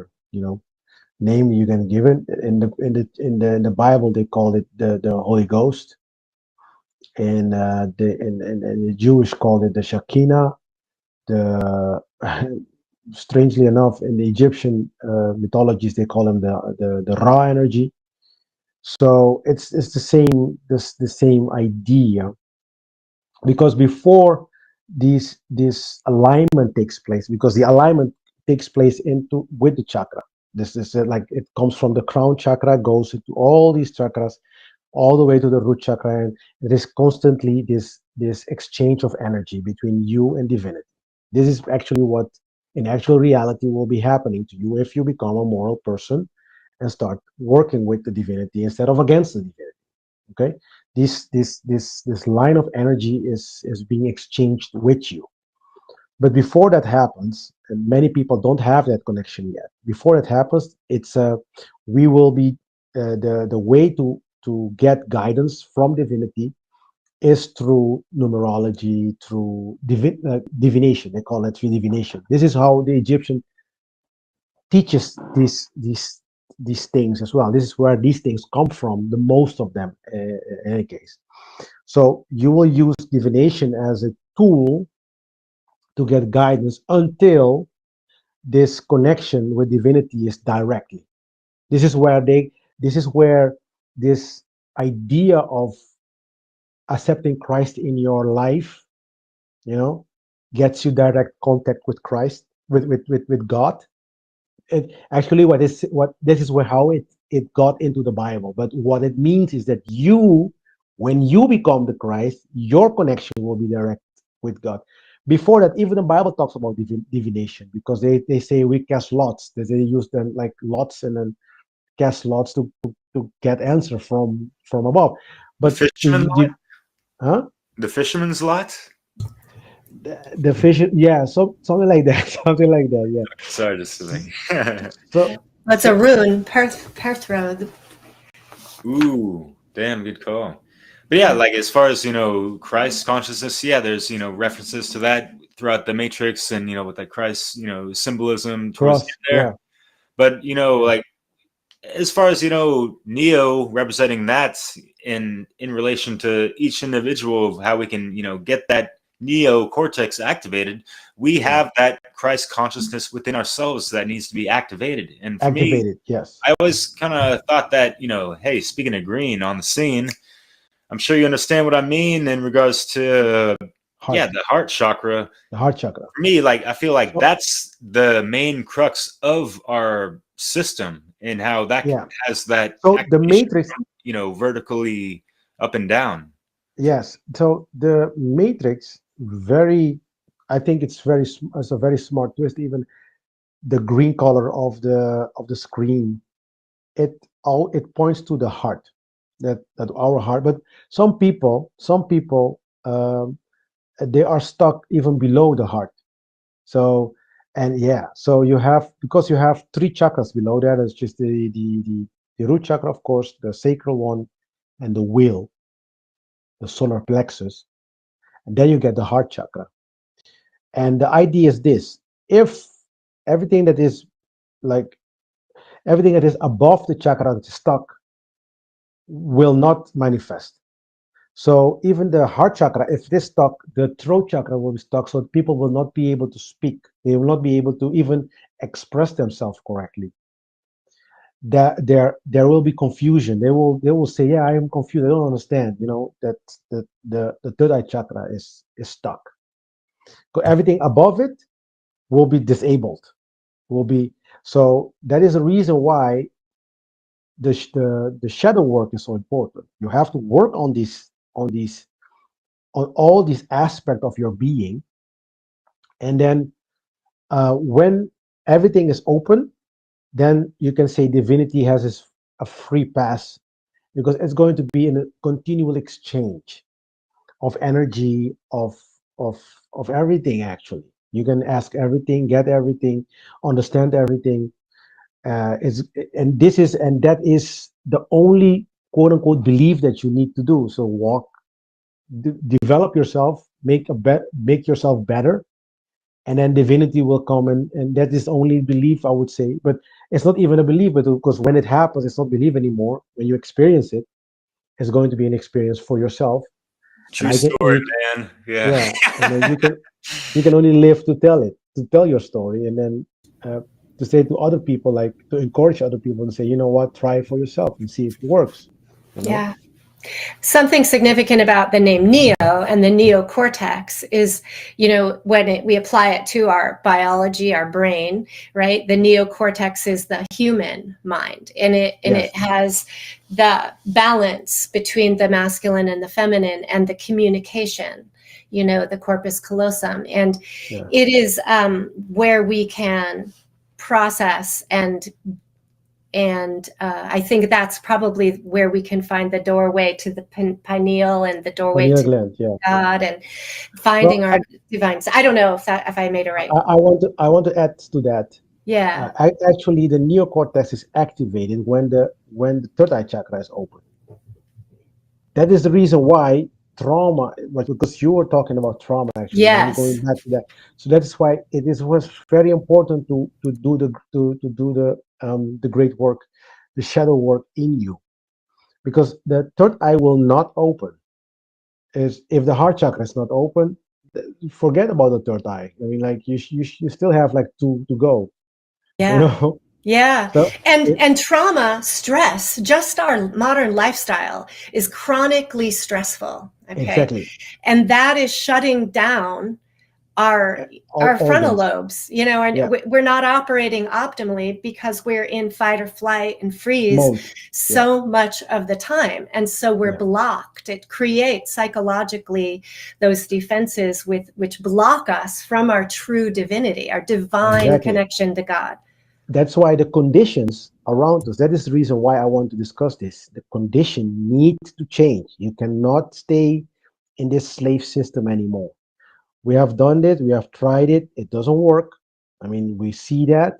name you can give it. In the Bible, they call it the Holy Ghost, and the Jewish called it the Shekinah. The strangely enough, in the Egyptian mythologies, they call them the raw energy. So it's the same idea, because before this alignment takes place, because the alignment takes place with the chakra. This is like, it comes from the crown chakra, goes into all these chakras, all the way to the root chakra, and it is constantly this exchange of energy between you and divinity. This is actually what in actual reality will be happening to you if you become a moral person and start working with the divinity instead of against the divinity. Okay, this line of energy is being exchanged with you. But before that happens, and many people don't have that connection yet. Before it happens, it's we will be the way to get guidance from divinity is through numerology, through divination. They call it divination. This is how the Egyptian teaches these things as well. This is where these things come from, the most of them in any case. So you will use divination as a tool to get guidance until this connection with divinity is directly. This is where this idea of accepting Christ in your life, gets you direct contact with Christ, with God. It actually this is where how it got into the Bible. But what it means is that when you become the Christ, your connection will be direct with God. Before that, even the Bible talks about divination, because they say we cast lots. They use them like lots and then cast lots to get answer from above. But the fisherman's lot? Huh? The fisherman's lot? The fish, yeah, something like that, something like that, yeah. Sorry, just kidding. So that's a rune, Perthro. Ooh, damn, good call. But yeah, like as far as Christ consciousness, yeah, there's references to that throughout the Matrix, and with that Christ symbolism towards Cross, there. yeah. But like as far as Neo representing that in relation to each individual, how we can get that Neo cortex activated, we have that Christ consciousness within ourselves that needs to be activated. And for me, yes, I always kind of thought that hey, speaking of green on the scene, I'm sure you understand what I mean in regards to the heart chakra. The heart chakra. For me, like I feel like that's the main crux of our system, and how that has that. So the Matrix, vertically up and down. Yes. So the Matrix, I think it's a very smart twist. Even the green color of the screen, it points to the heart, that our heart. But some people, they are stuck even below the heart. So so because you have three chakras below that. It's just the root chakra, of course, the sacral one, and the will, the solar plexus, and then you get the heart chakra. And the idea is this: if everything that is above the chakra that is stuck will not manifest. So even the heart chakra, if it is stuck, the throat chakra will be stuck. So people will not be able to speak. They will not be able to even express themselves correctly. That there will be confusion. They will say, "Yeah, I am confused. I don't understand." That the third eye chakra is stuck. So everything above it will be disabled. So that is the reason why the shadow work is so important. You have to work on all these aspects of your being, and then when everything is open, then you can say divinity has a free pass, because it's going to be in a continual exchange of energy, of everything. Actually, you can ask everything, get everything, understand everything. That is the only quote unquote belief that you need to do. So develop yourself, make yourself better, and then divinity will come, and that is only belief, I would say. But it's not even a belief, because when it happens, it's not belief anymore. When you experience it, it's going to be an experience for yourself. True story, man. Yeah. And then you can only live to tell your story, and then to say to other people, to encourage other people and say, you know what, try it for yourself and see if it works. Yeah. Something significant about the name Neo and the neocortex is, when we apply it to our biology, our brain, right? The neocortex is the human mind, and it has the balance between the masculine and the feminine, and the communication the corpus callosum. And Yeah. it is where we can process and I think that's probably where we can find the doorway to the pineal and the doorway Pineal to gland, yeah. God and finding Well, our divine. I don't know if I made it right. I want to add to that. Yeah. Actually, the neocortex is activated when the third eye chakra is open. That is the reason why trauma, because you were talking about trauma actually. Yes. I'm going back to that. So that is why was very important to do the great work, the shadow work in you, because the third eye will not open. If the heart chakra is not open, forget about the third eye. I mean, like you still have like two to go. Yeah. Yeah. So, and trauma, stress, just our modern lifestyle is chronically stressful. Okay. Exactly. And that is shutting down our frontal lobes, and we're not operating optimally because we're in fight or flight and freeze so much of the time. And so we're blocked. It creates psychologically those defenses which block us from our true divinity, our divine connection to God. That's why the conditions around us, that is the reason why I want to discuss this. The condition needs to change. You cannot stay in this slave system anymore. We have done it. We have tried it. It doesn't work. I mean, we see that.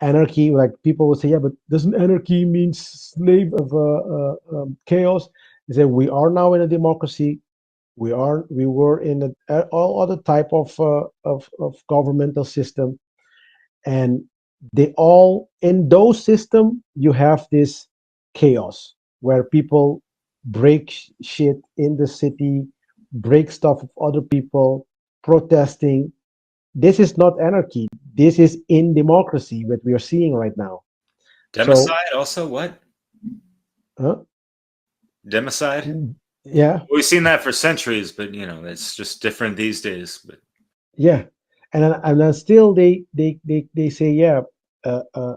Anarchy, like people will say, yeah, but doesn't anarchy mean slave of chaos? They say, we are now in a democracy. We were in all other type of governmental system. And they all, in those systems, you have this chaos where people break shit in the city, break stuff of other people, protesting. This is not anarchy. This is in democracy, what we are seeing right now. Democide also what? Huh? Democide? Yeah. We've seen that for centuries, but it's just different these days. But yeah, and then still they say, yeah,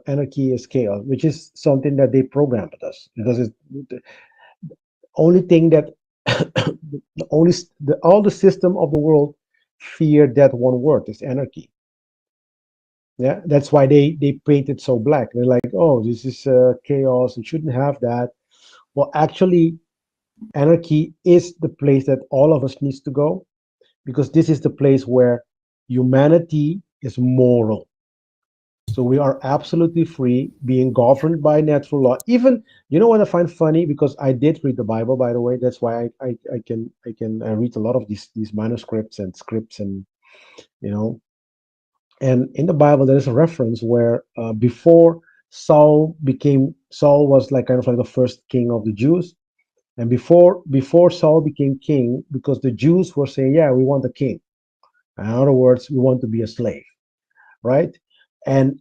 anarchy is chaos, which is something that they programmed us, because it's the only thing that all the system of the world fear that one word is anarchy. Yeah, that's why they paint it so black. They're like, oh, this is chaos. It shouldn't have that. Well, actually, anarchy is the place that all of us needs to go, because this is the place where humanity is moral. So we are absolutely free, being governed by natural law. Even, what I find funny, because I did read the Bible, by the way. That's why I can read a lot of these manuscripts and scripts, and and in the Bible there is a reference where before Saul was like kind of like the first king of the Jews, and before Saul became king, because the Jews were saying, yeah, we want a king. In other words, we want to be a slave, right? And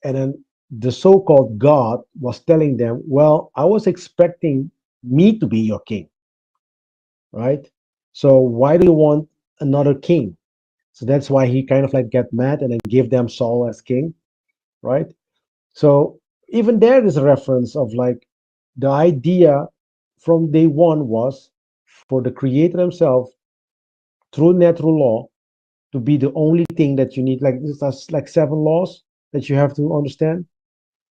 then the so-called God was telling them, well, I was expecting me to be your king, right? So why do you want another king? So that's why he kind of like get mad and then give them Saul as king, right? So even there is a reference of like the idea from day one was for the creator himself, through natural law, to be the only thing that you need. Like there's like 7 laws that you have to understand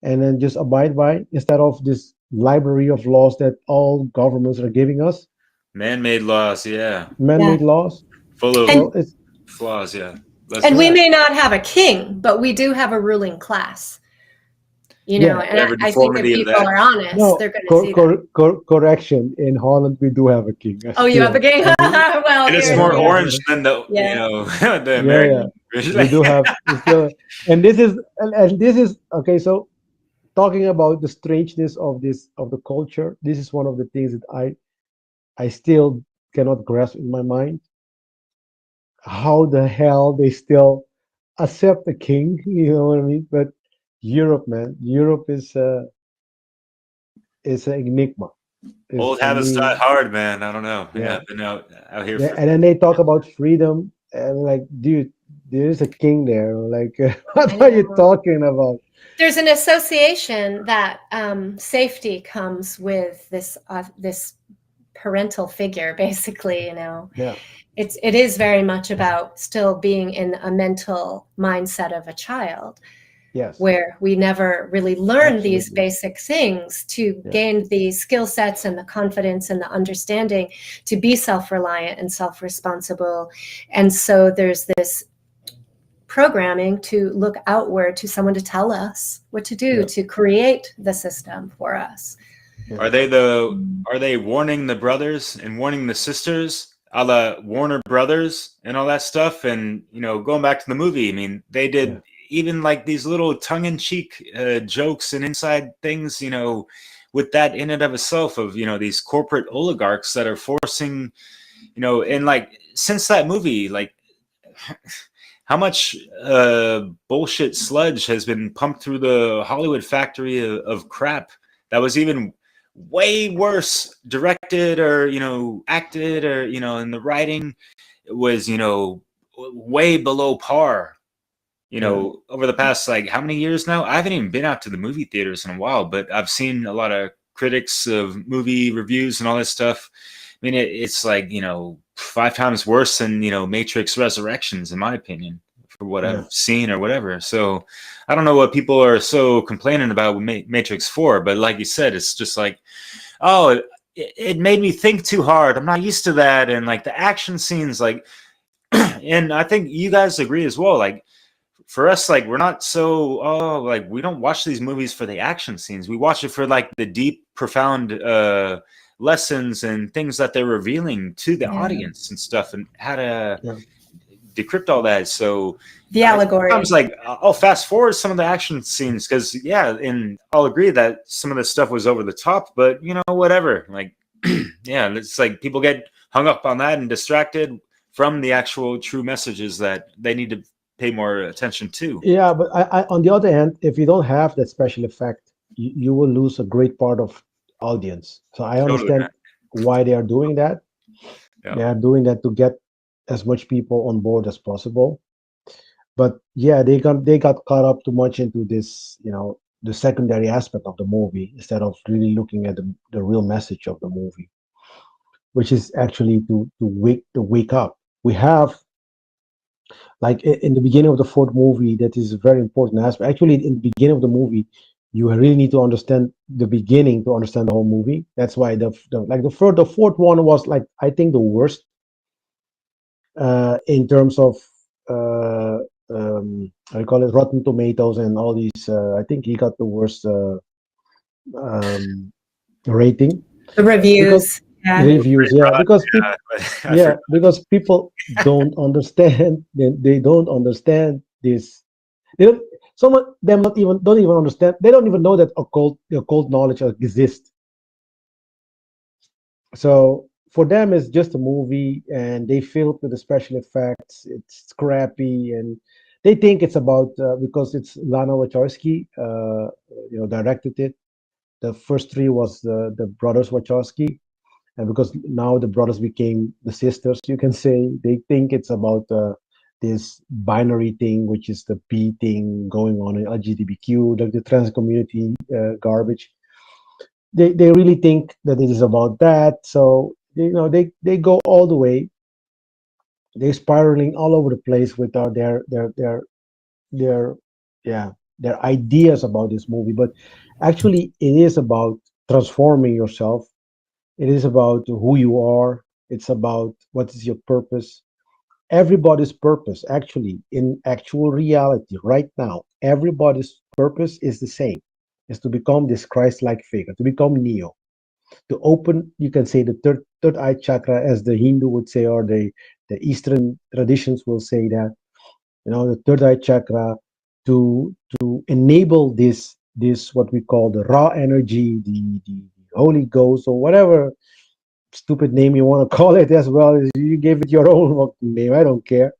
and then just abide by, instead of this library of laws that all governments are giving us. Man-made laws, yeah. Man-made laws. Full of flaws, yeah. And we may not have a king, but we do have a ruling class. And I think if people are honest, they're going to see that. Correction. In Holland, we do have a king. Oh, you have a king? Well, and it's more orange than the the American. We do have still, and this is okay. So, talking about the strangeness of the culture, this is one of the things that I still cannot grasp in my mind. How the hell they still accept a king? You know what I mean? But Europe, man, Europe is an enigma. Old habits die hard, man. I don't know. Yeah, been out here. And then they talk about freedom, and like, dude, there's a king there. Like, what are you talking about? There's an association that safety comes with this parental figure, basically, Yeah. it is very much about still being in a mental mindset of a child, Yes. where we never really learn these Absolutely. basic things to Yeah. gain the skill sets and the confidence and the understanding to be self-reliant and self-responsible. And so there's this programming to look outward to someone to tell us what to do, Yeah. to create the system for us. Yeah. Are they warning the brothers and warning the sisters, a la Warner Brothers and all that stuff? And going back to the movie, I mean, they did Yeah. even like these little tongue-in-cheek jokes and inside things, with that in and of itself of these corporate oligarchs that are forcing, and like since that movie, like how much bullshit sludge has been pumped through the Hollywood factory of crap that was even way worse directed or acted or and the writing was way below par over the past, like, how many years now? I haven't even been out to the movie theaters in a while, but I've seen a lot of critics of movie reviews and all this stuff. I mean, it's like 5 times worse than Matrix Resurrections, in my opinion, for what Yeah. I've seen or whatever. So I don't know what people are so complaining about with Matrix 4, but like you said, it's just like, oh, it made me think too hard. I'm not used to that. And like the action scenes, like, and I think you guys agree as well. Like for us, like we're not so, like we don't watch these movies for the action scenes. We watch it for like the deep, profound lessons and things that they're revealing to the audience and stuff, and how to decrypt all that. So The allegory. Sometimes, like, I'll fast forward some of the action scenes because, and I'll agree that some of the stuff was over the top, but whatever. Like, yeah, it's like people get hung up on that and distracted from the actual true messages that they need to pay more attention to. Yeah, but I on the other hand, if you don't have that special effect, you will lose a great part of audience. So I Totally, understand man. why they are doing that. Yeah. They are doing that to get as much people on board as possible. But yeah, they got caught up too much into this, the secondary aspect of the movie instead of really looking at the real message of the movie, which is actually to wake up. We have, like, in the beginning of the fourth movie, that is a very important aspect. Actually, in the beginning of the movie, you really need to understand the beginning to understand the whole movie. That's why the fourth one was, like, I think the worst in terms of I call it Rotten Tomatoes and all these. I think he got the worst rating. The reviews. Yeah. Reviews, yeah, because people, I yeah, forgot. because people don't understand. They don't understand this. They don't. Some of them don't even understand. They don't even know that occult knowledge exists. So for them, it's just a movie, and they feel it with the special effects. It's scrappy, and they think it's about because it's Lana Wachowski, directed it. The first three was the brothers Wachowski, and because now the brothers became the sisters, you can say, they think it's about this binary thing, which is the B thing going on in LGBTQ, like the trans community garbage. They really think that it is about that. So they go all the way. They're spiraling all over the place with their yeah their ideas about this movie. But actually, it is about transforming yourself. It is about who you are. It's about what is your purpose. Everybody's purpose, actually, in actual reality, right now, everybody's purpose is the same: is to become this Christ-like figure, to become Neo, to open, you can say, the third eye chakra, as the Hindu would say, or the Eastern traditions will say that, the third eye chakra, to enable this what we call the raw energy, the Holy Ghost, or whatever stupid name you want to call it, as well as you gave it your own name. I don't care.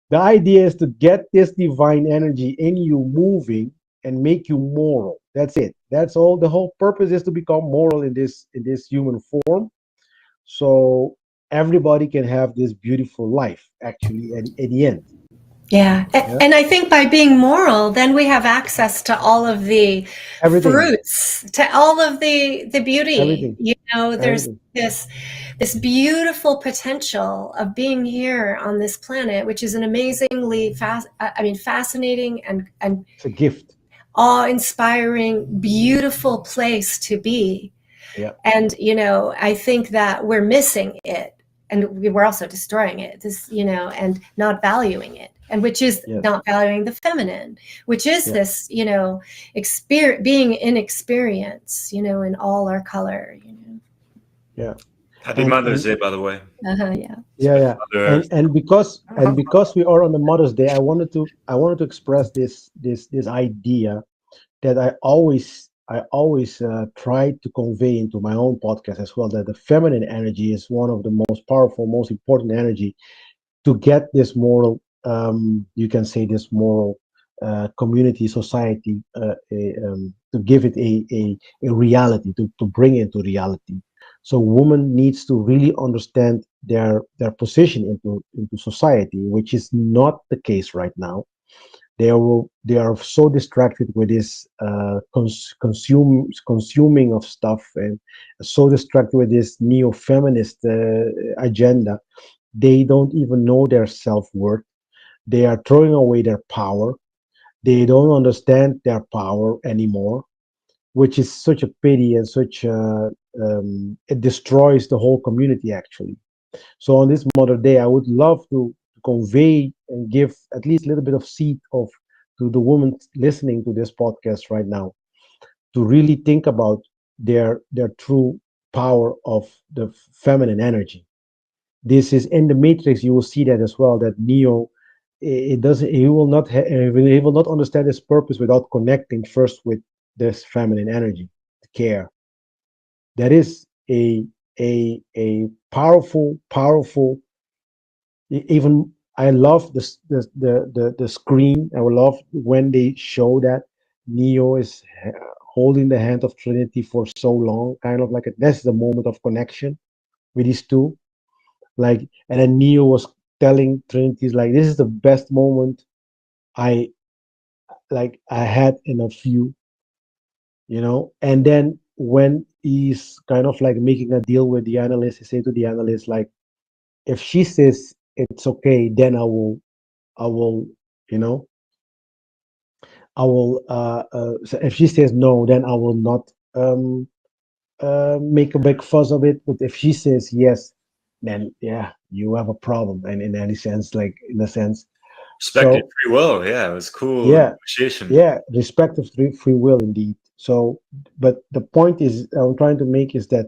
The idea is to get this divine energy in you moving and make you moral. That's it. That's all. The whole purpose is to become moral in this human form, so everybody can have this beautiful life, actually, at the end. Yeah. And I think by being moral, then we have access to all of the Everything. fruits, to all of the beauty. Everything. You know, there's Everything. this beautiful potential of being here on this planet, which is an amazingly fascinating and It's a gift. awe-inspiring, beautiful place to be. Yeah. And, you know, I think that we're missing it, and we're also destroying it, this, you know, and not valuing it, and which is not valuing the feminine, which is this, you know, being in experience, you know, in all our color, you know. Yeah. Happy Mother's Day, by the way. Yeah. And because we are on the Mother's Day, I wanted to express this idea that I always try to convey into my own podcast as well, that the feminine energy is one of the most powerful, most important energy to get this moral, you can say this moral community, society, to give it a reality, to bring it to reality. So woman needs to really understand their position into society, which is not the case right now. They are so distracted with this consuming of stuff, and so distracted with this neo-feminist agenda. They don't even know their self-worth. They are throwing away their power. They don't understand their power anymore, which is such a pity, and it destroys the whole community actually. So on this Mother Day, I would love to convey and give at least a little bit of seed to the women listening to this podcast right now, to really think about their true power of the feminine energy. This is in the Matrix. You will see that as well. That Neo, it doesn't. He will not. He will not understand his purpose without connecting first with this feminine energy, the care. That is a powerful. Even I love the screen. I would love when they show that Neo is holding the hand of Trinity for so long, kind of like that's the moment of connection with these two. Like, and then Neo was telling Trinity, like, this is the best moment I had in a few, you know. And then when he's kind of like making a deal with the analyst, he say to the analyst, like, if she says it's okay, then I will, you know, so if she says no, then I will not make a big fuss of it. But if she says yes, then yeah, you have a problem. And in any sense, like in a sense, Respected free will. Yeah, it was cool. Yeah, Negotiation. yeah, respect of free will indeed. So, but the point is, I'm trying to make is that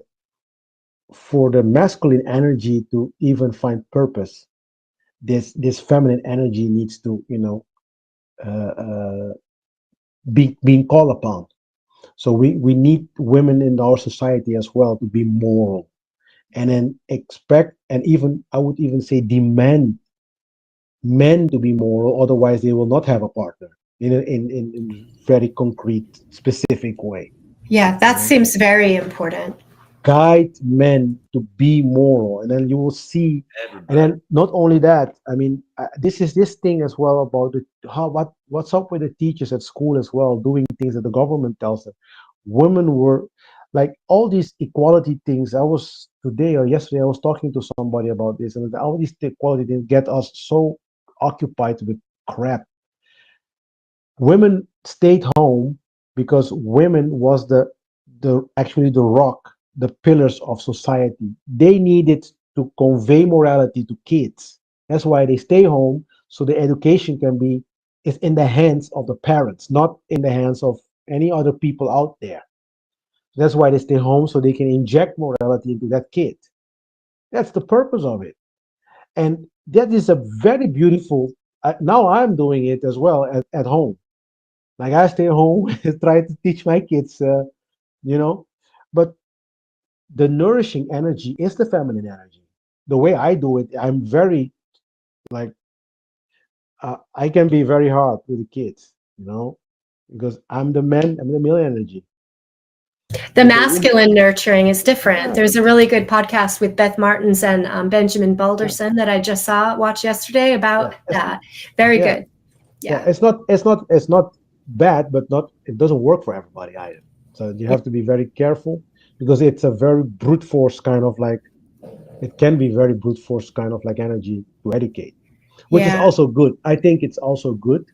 for the masculine energy to even find purpose, this feminine energy needs to, you know, being called upon. So we need women in our society as well to be moral, and then expect, and even I would even say demand men to be moral. Otherwise, they will not have a partner in very concrete, specific way. Yeah, that seems very important. Guide men to be moral, and then you will see. And then not only that, I mean, this is this thing as well about what's up with the teachers at school as well, doing things that the government tells them. Women were like all these equality things. I was today or yesterday I was talking to somebody about this, and all these equality things get us so occupied with crap. Women stayed home because women was the actually the rock, the pillars of society. They needed to convey morality to kids. That's why they stay home, so the education can be is in the hands of the parents, not in the hands of any other people out there. That's why they stay home, so they can inject morality into that kid. That's the purpose of it. And that is a very beautiful. Now I'm doing it as well at home. Like I stay home and try to teach my kids, you know. But the nourishing energy is the feminine energy. The way I do it, I'm very like I can be very hard with the kids, you know, because I'm the man, I'm the male energy. The masculine nurturing is different. There's a really good podcast with Beth Martins and Benjamin Balderson that I just watched yesterday about that. Very good. Yeah, it's not bad, but it doesn't work for everybody either. So you have to be very careful, because it's a very brute force kind of like, it can be very brute force kind of like energy to educate, which is also good. I think it's also good,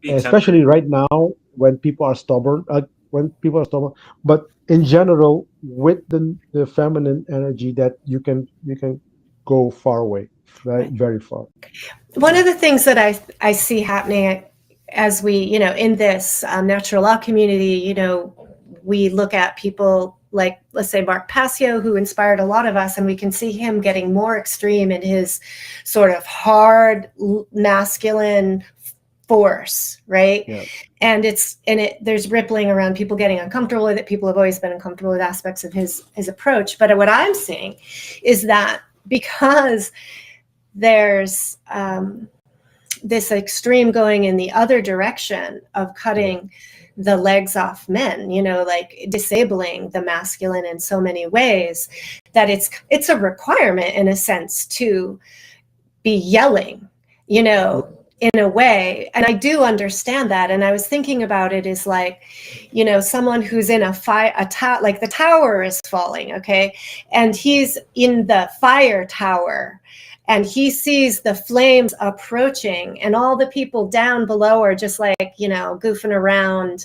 especially right now when people are stubborn. But in general, with the feminine energy, that you can go far away, right? Very far. One of the things that I see happening as we, in this natural law community, we look at people like, let's say, Mark Passio, who inspired a lot of us, and we can see him getting more extreme in his sort of hard masculine force, right? Yeah. And there's rippling around, people getting uncomfortable with it. People have always been uncomfortable with aspects of his approach. But what I'm seeing is that because there's this extreme going in the other direction of cutting the legs off men, like disabling the masculine in so many ways, that it's a requirement in a sense to be yelling, in a way. And I do understand that. And I was thinking about it as like, someone who's in like the tower is falling, okay? And he's in the fire tower, and he sees the flames approaching, and all the people down below are just like, goofing around,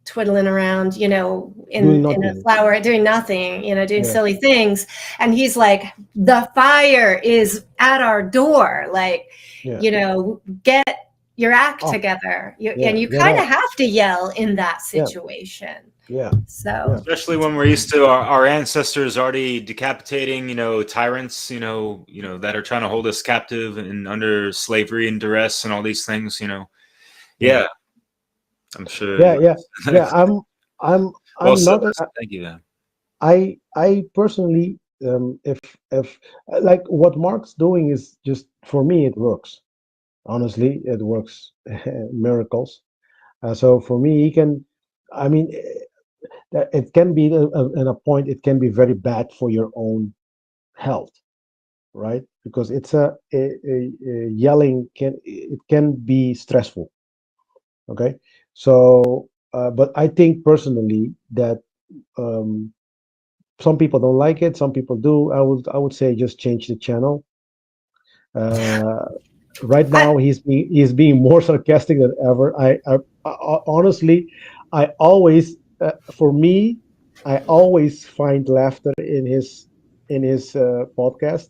twiddling around, in a flower, doing nothing, doing silly things. And he's like, the fire is at our door. Like, get your act together. And you kind of have to yell in that situation. Yeah. So especially when we're used to our ancestors already decapitating, tyrants, that are trying to hold us captive and under slavery and duress and all these things, Yeah. I'm sure. Yeah. I'm not. Thank you. I personally, if like what Mark's doing is just, for me, it works. Honestly, it works miracles. So for me, he can. I mean, it can be in a point. It can be very bad for your own health, right? Because it's a yelling can be stressful. Okay, so but I think personally that some people don't like it, some people do. I would say just change the channel. Right now he's being more sarcastic than ever. I honestly, I always for me, I always find laughter in his podcast.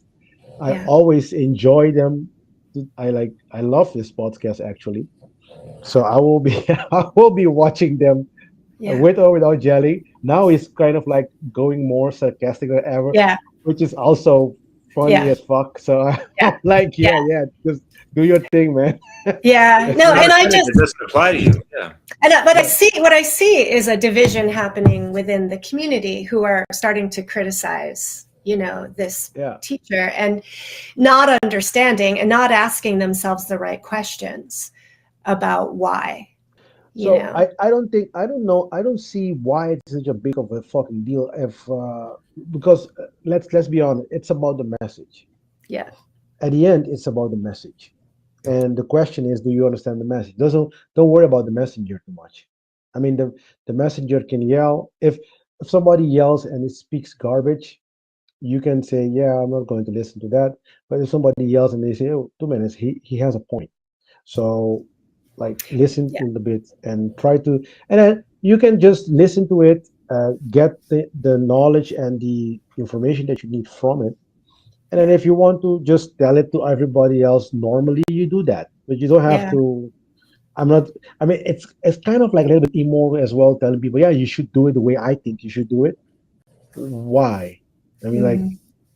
I always enjoy them. I love this podcast actually. So I will be watching them with or without Jelly. Now he's kind of like going more sarcastic than ever. Yeah. Which is also funny as fuck. So I'm like, just do your thing, man. Yeah. No, and it doesn't apply to you. Yeah. But what I see is a division happening within the community who are starting to criticize, this teacher, and not understanding and not asking themselves the right questions about why. So I don't see why it's such a big of a fucking deal because let's be honest, it's about the message. Yeah. At the end, it's about the message. And the question is, do you understand the message? Don't worry about the messenger too much. I mean, the messenger can yell. If somebody yells and it speaks garbage, you can say, yeah, I'm not going to listen to that. But if somebody yells and they say, oh, 2 minutes, he has a point. So like listen in the bit and try to, and then you can just listen to it, get the knowledge and the information that you need from it. And then if you want to just tell it to everybody else normally, you do that. But you don't have to. I mean, it's kind of like a little bit immoral as well, telling people, yeah, you should do it the way I think you should do it. Why? I mean, like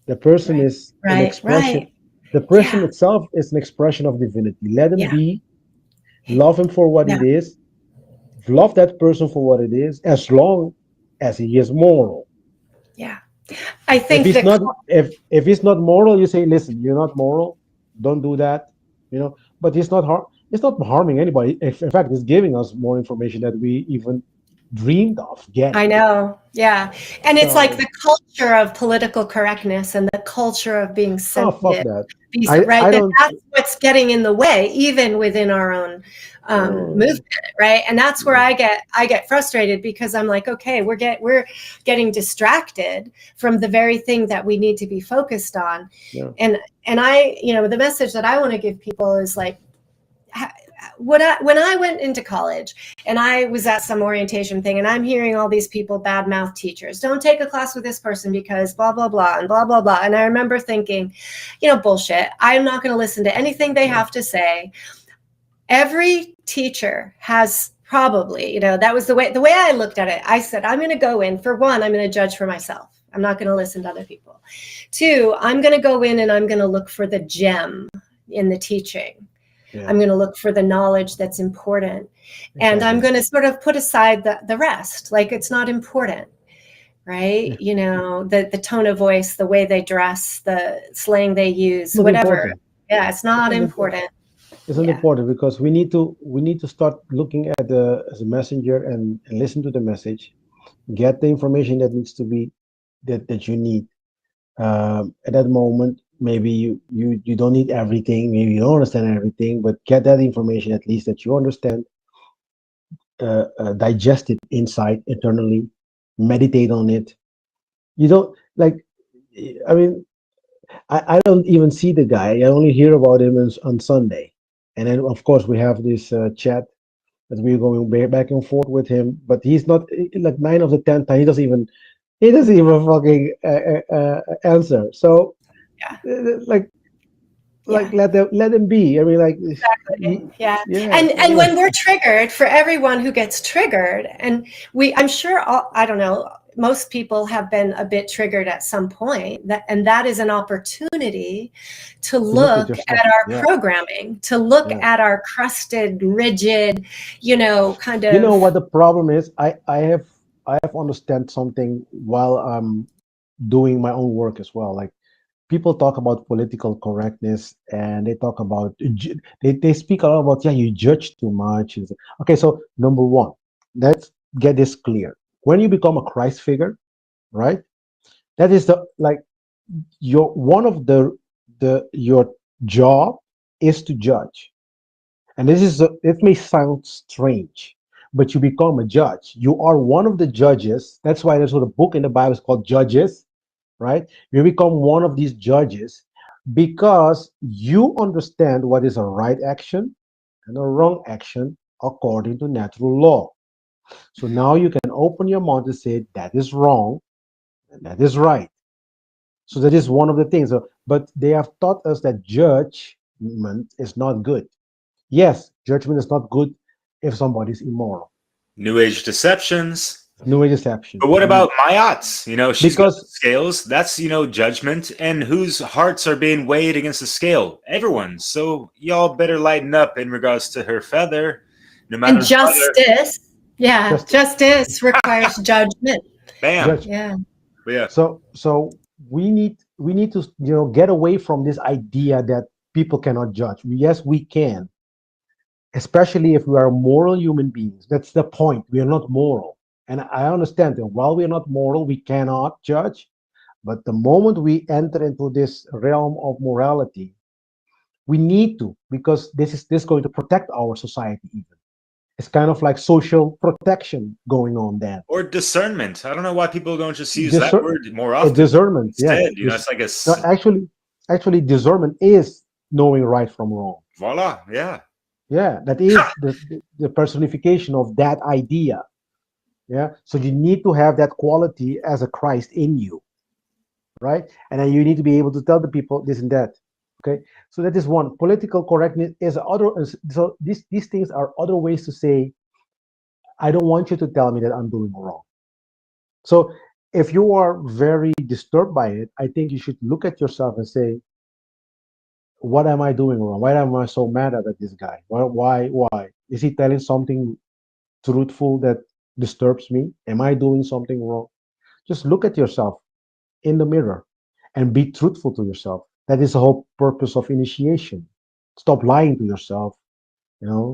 the person is an expression. Right. The person itself is an expression of divinity. Let him be. Love him for what it is. Love that person for what it is, as long as he is moral. Yeah. I think if he's not moral, you say, listen, you're not moral, don't do that, but he's not It's not harming anybody. In fact, it's giving us more information that we even dreamed of getting. I know. Yeah. And it's like So, the culture of political correctness and the culture of being oh, fuck sensitive. that. Right? I don't. That's what's getting in the way, even within our own movement, right? And that's where I get frustrated, because I'm like, okay, we're getting distracted from the very thing that we need to be focused on. Yeah. And I, the message that I want to give people is like, when I went into college and I was at some orientation thing, and I'm hearing all these people badmouth teachers, don't take a class with this person because blah, blah, blah, and blah, blah, blah. And I remember thinking, bullshit. I'm not going to listen to anything they have to say. Every teacher has probably, that was the way I looked at it. I said, I'm going to go in, for one, I'm going to judge for myself. I'm not going to listen to other people. Two, I'm going to go in and I'm going to look for the gem in the teaching. Yeah. I'm going to look for the knowledge that's important. Exactly. And I'm going to sort of put aside the rest. Like, it's not important, right? Yeah. The tone of voice, the way they dress, the slang they use, not whatever. Important. Yeah, it's not important. It's not important, because we need to start looking at as a messenger and listen to the message, get the information that needs to be that you need at that moment. Maybe you don't need everything, maybe you don't understand everything, but get that information at least that you understand, digest it inside, internally, meditate on it. You don't, like, I mean, I don't even see the guy. I only hear about him on Sunday. And then, of course, we have this chat that we're going back and forth with him, but he's not, like, 9 of the 10 times, he doesn't even fucking answer. So, like let them be. I mean, like, exactly. Yeah. And when we're triggered, for everyone who gets triggered, and I'm sure I don't know, most people have been a bit triggered at some point, and that is an opportunity to look at our programming, to look at our crusted, rigid, kind of. You know what the problem is? I have understand something while I'm doing my own work as well. Like, people talk about political correctness, and they talk about, they speak a lot about, you judge too much. Okay, so number one, let's get this clear. When you become a Christ figure, right? That is your job is to judge. And it may sound strange, but you become a judge. You are one of the judges. That's why there's a book in the Bible is called Judges, right? You become one of these judges because you understand what is a right action and a wrong action according to natural law. So now you can open your mouth and say that is wrong and that is right. So that is one of the things. But they have taught us that judgment is not good. Yes, judgment is not good if somebody is immoral. New Age deceptions. New Age deception. But what about Mayat's? She's got the scales. That's, judgment. And whose hearts are being weighed against the scale? Everyone's. So y'all better lighten up in regards to her feather. No matter. And justice. Yeah, justice requires judgment. Bam. Yeah. So we need to get away from this idea that people cannot judge. Yes, we can, especially if we are moral human beings. That's the point. We are not moral, and I understand that while we are not moral, we cannot judge. But the moment we enter into this realm of morality, we need to, because this is going to protect our society even. It's kind of like social protection going on there. Or discernment. I don't know why people don't just use that word more often. Discernment, instead, yeah. It's like actually, discernment is knowing right from wrong. Voila, yeah. Yeah, that is the personification of that idea. Yeah, so you need to have that quality as a Christ in you, right? And then you need to be able to tell the people this and that. Okay, so that is one. Political correctness is other. So these things are other ways to say, I don't want you to tell me that I'm doing wrong. So if you are very disturbed by it, I think you should look at yourself and say, what am I doing wrong? Why am I so mad at this guy? Why? Is he telling something truthful that disturbs me? Am I doing something wrong? Just look at yourself in the mirror and be truthful to yourself. That is the whole purpose of initiation. Stop lying to yourself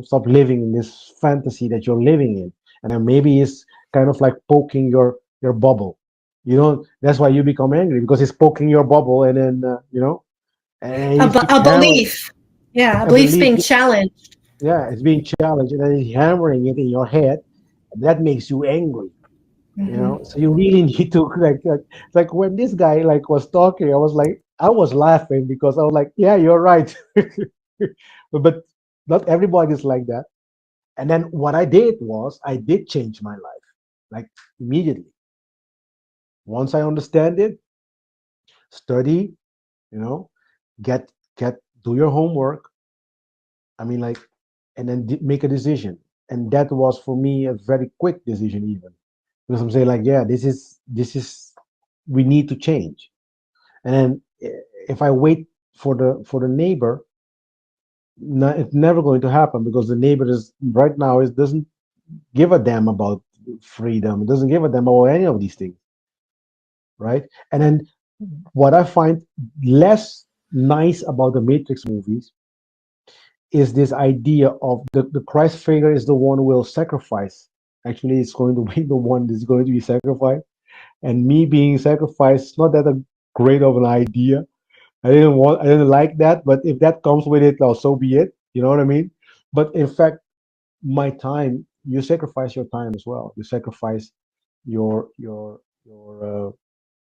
Stop living in this fantasy that you're living in. And then maybe it's kind of like poking your bubble. That's why you become angry, because it's poking your bubble, and then and it keeps A hammering belief. Yeah, a a belief's belief. being challenged. Yeah, it's being challenged, and then it's hammering it in your head, and that makes you angry. Mhm. So you really need to like when this guy like was talking, I was laughing because I was like, yeah, you're right. But not everybody is like that. And then what I did was I did change my life, like immediately. Once I understand it, study, you know, get do your homework. I mean, like, and then make a decision. And that was for me a very quick decision, even because I'm saying like, yeah, this is we need to change. And then if I wait for the neighbor, it's never going to happen, because the neighbor is right now is doesn't give a damn about freedom. It doesn't give a damn about any of these things, right? And then what I find less nice about the Matrix movies is this idea of the Christ figure is the one who will sacrifice. Actually, it's going to be the one that's going to be sacrificed. And me being sacrificed is not that a great of an idea. I didn't like that, but if that comes with it, well, so be it. You know what I mean? But in fact, my time, you sacrifice your time as well. You sacrifice your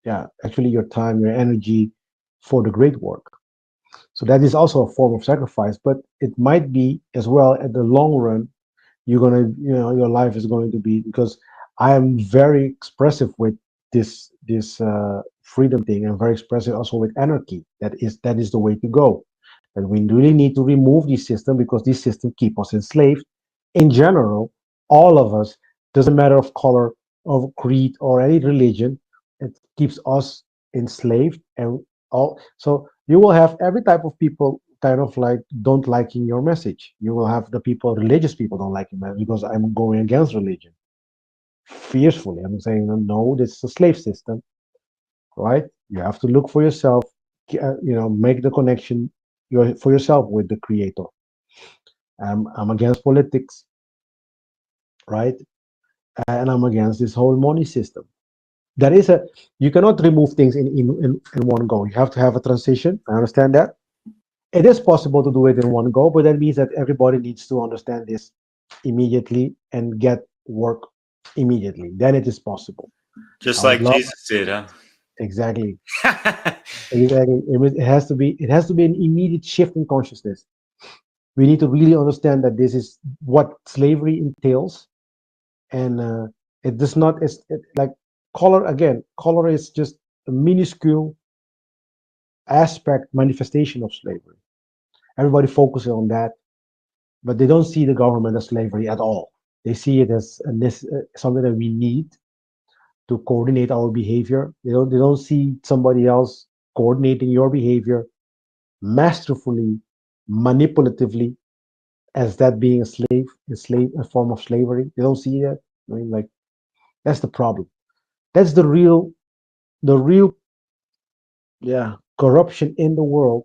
yeah, actually your time, your energy for the great work. So that is also a form of sacrifice, but it might be as well at the long run, your life is going to be, because I am very expressive with this freedom thing. I'm very expressive also with anarchy. That is the way to go. And we really need to remove this system, because this system keep us enslaved. In general, all of us, doesn't matter of color, of creed, or any religion, it keeps us enslaved. And all, so you will have every type of people kind of like don't liking your message. You will have the people, religious people, don't like your message, because I'm going against religion fiercely. I'm saying, no, this is a slave system, right? You have to look for yourself, make the connection for yourself with the creator. I'm against politics, right? And I'm against this whole money system. That is you cannot remove things in one go. You have to have a transition. I understand that. It is possible to do it in one go, but that means that everybody needs to understand this immediately and get work immediately. Then it is possible. Just I would like love Jesus did, huh? exactly. Exactly. It has to be an immediate shift in consciousness. We need to really understand that this is what slavery entails, and it does not. Like color again. Color is just a minuscule aspect manifestation of slavery. Everybody focuses on that, but they don't see the government as slavery at all. They see it as something that we need to coordinate our behavior. They don't see somebody else coordinating your behavior masterfully, manipulatively, as that being a form of slavery. They don't see that. I mean, like, that's the problem. That's the real, yeah, corruption in the world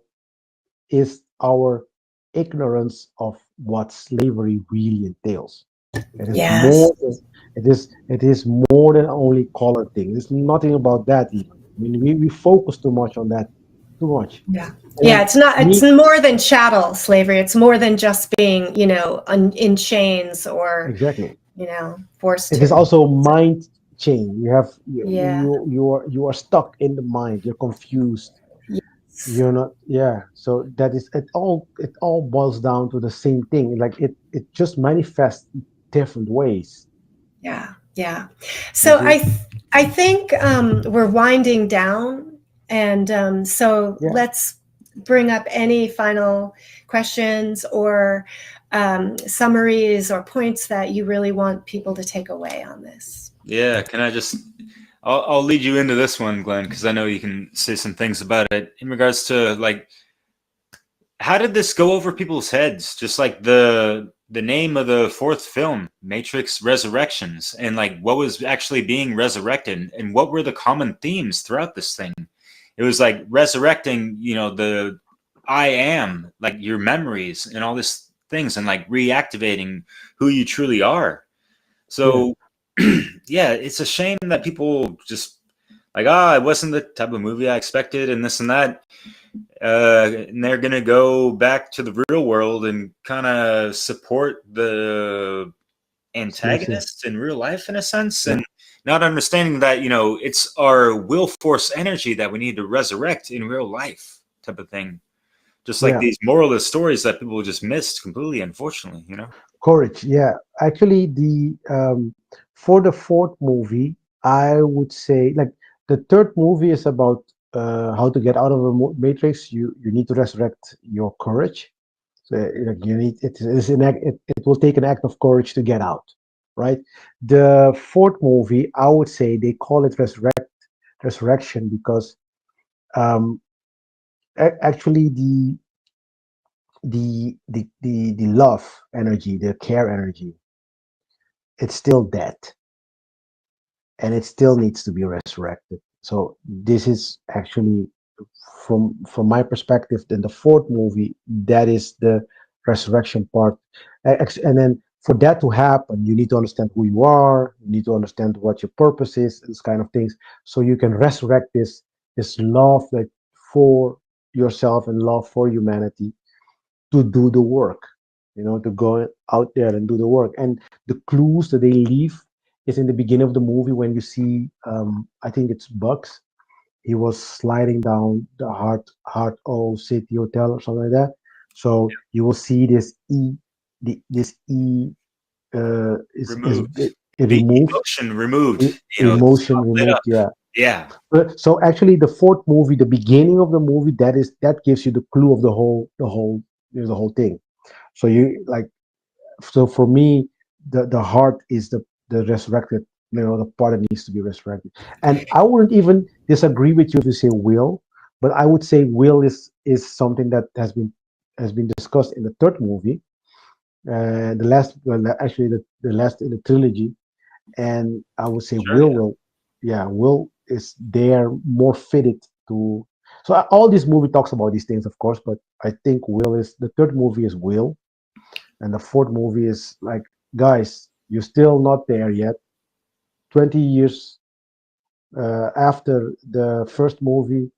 is our ignorance of what slavery really entails. It is Yes. more than it is more than only color thing. It's nothing about that even. I mean, we focus too much on that, too much. Yeah. And Yeah, then it's me, more than chattel slavery. It's more than just being, in chains or, exactly. forced It is to. also mind chain. You have Yeah. you are stuck in the mind. You're confused. Yes. You're not. Yeah. So that is it. All boils down to the same thing. Like it just manifests different ways. Yeah. Yeah. You So see? I think we're winding down, and so Yeah. let's bring up any final questions or summaries or points that you really want people to take away on this. Yeah, can I just? I'll lead you into this one, Glenn, because I know you can say some things about it in regards to like how did this go over people's heads? Just like the name of the fourth film, Matrix Resurrections, and like what was actually being resurrected, and what were the common themes throughout this thing. It was like resurrecting, the I am, like your memories and all this things and like reactivating who you truly are. So yeah, it's a shame that people just like, it wasn't the type of movie I expected and this and that. And they're going to go back to the real world and kind of support the antagonists in real life in a sense, and not understanding that, it's our will force energy that we need to resurrect in real life type of thing. Just like these moralist stories that people just missed completely, unfortunately, Courage, yeah. Actually, for the fourth movie, I would say, like, the third movie is about how to get out of the matrix. You need to resurrect your courage. So like, you need it's an act, it will take an act of courage to get out, right? The fourth movie, I would say they call it resurrection because um, actually the love energy, the care energy, it's still dead, and it still needs to be resurrected. So this is actually, from my perspective, then the fourth movie, that is the resurrection part. And then for that to happen, you need to understand who you are, you need to understand what your purpose is, this kind of things, so you can resurrect this love, like, for yourself and love for humanity, to do the work, to go out there and do the work. And the clues that they leave is in the beginning of the movie when you see, I think it's Bugs. He was sliding down the Heart O City Hotel or something like that. So you will see this this E is removed. removed. Emotion removed. Emotion removed. Yeah. Yeah. So actually, the fourth movie, the beginning of the movie, that gives you the clue of the whole thing. So you like, so for me, the heart is the resurrected, the part that needs to be resurrected. And I wouldn't even disagree with you if you say will, but I would say will is something that has been discussed in the third movie, actually the last in the trilogy. And I would say will is there more fitted to. So all this movie talks about these things, of course, but I think will is the third movie is will, and the fourth movie is like, guys, you're still not there yet. 20 years after the first movie,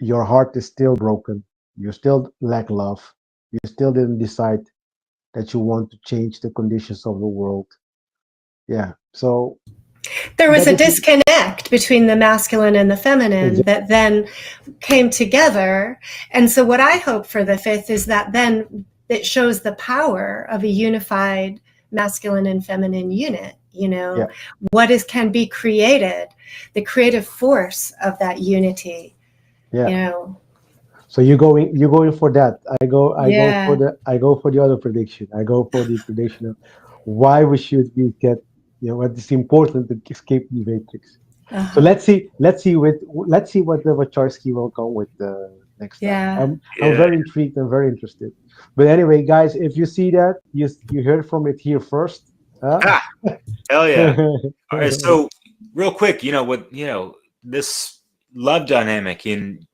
your heart is still broken. You still lack love. You still didn't decide that you want to change the conditions of the world. Yeah. So there was a disconnect between the masculine and the feminine that then came together. And so what I hope for the fifth is that then it shows the power of a unified masculine and feminine unit. What can be created, the creative force of that unity. So you're going for that. I go for the other prediction. I go for the prediction of why we should get, what is important to escape the matrix. So let's see what Wachowski will come with next time. I'm very intrigued and very interested. But anyway, guys, if you see that, you heard from it here first. Hell yeah! All right, so real quick, this love dynamic, and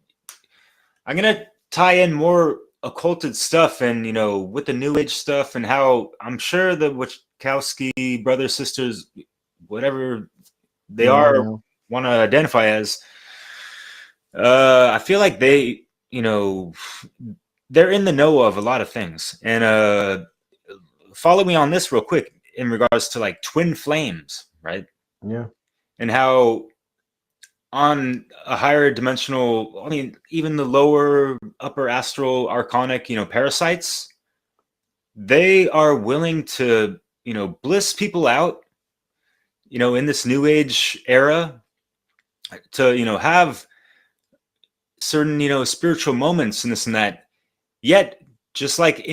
I'm gonna tie in more occulted stuff, and with the New Age stuff, and how I'm sure the Wachowski brothers, sisters, whatever they want to identify as, I feel like they, they're in the know of a lot of things. And follow me on this real quick in regards to like twin flames, right? Yeah. And how on a higher dimensional, I mean, even the lower upper astral archonic, parasites, they are willing to, bliss people out, in this New Age era, to, have certain, spiritual moments and this and that. Yet, just like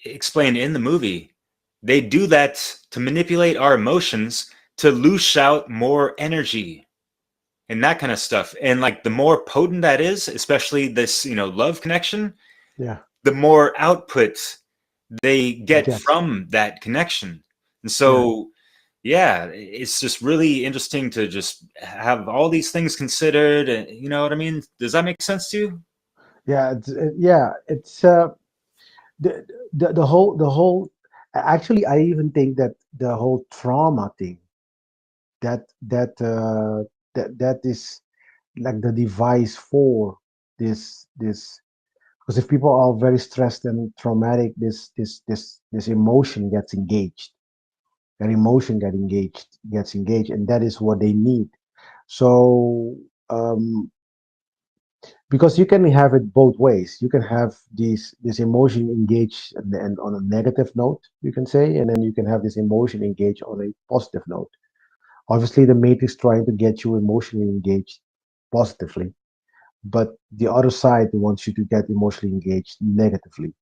explained in the movie, they do that to manipulate our emotions, to loose out more energy and that kind of stuff. And like the more potent that is, especially this, love connection, the more output they get from that connection. And so, it's just really interesting to just have all these things considered. And you know what I mean? Does that make sense to you? Yeah, it's the whole actually, I even think that the whole trauma thing, that is like the device for this, because if people are very stressed and traumatic, this emotion gets engaged. Their emotion gets engaged, and that is what they need. So because you can have it both ways. You can have this emotion engaged and on a negative note, you can say, and then you can have this emotion engaged on a positive note. Obviously, the matrix trying to get you emotionally engaged positively, but the other side wants you to get emotionally engaged negatively.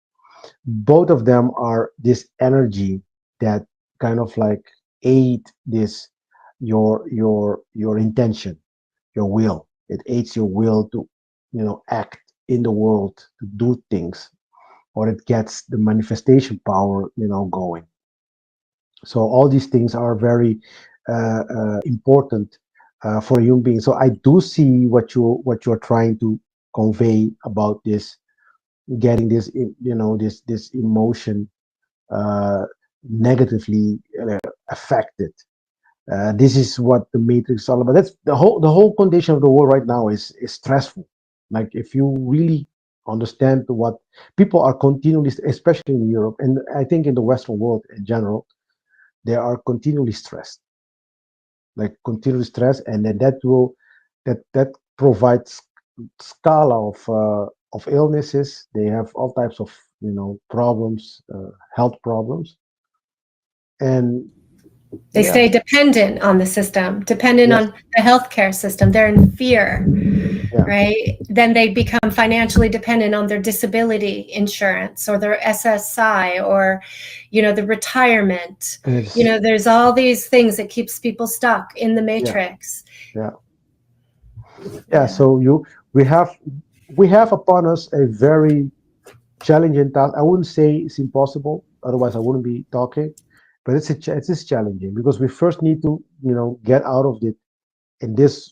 Both of them are this energy that kind of like aid this your intention, your will. It aids your will to act in the world, to do things, or it gets the manifestation power going. So all these things are very important for a human being. So I do see what you're trying to convey about this, getting this this emotion uh, negatively affected. This is what the matrix is all about. That's the whole condition of the world right now is stressful. Like if you really understand what people are continually, especially in Europe, and I think in the Western world in general, they are continually stressed, like continually stressed, and then that provides scala of illnesses. They have all types of problems, health problems, and They yeah, stay dependent on the system, dependent yes, on the healthcare system. They're in fear, yeah, right? Then they become financially dependent on their disability insurance or their SSI or, the retirement. and it's There's all these things that keeps people stuck in the yeah, matrix. yeah, yeah. Yeah. So we have upon us a very challenging task. I wouldn't say it's impossible, otherwise I wouldn't be talking. But it is challenging because we first need to get out of it in this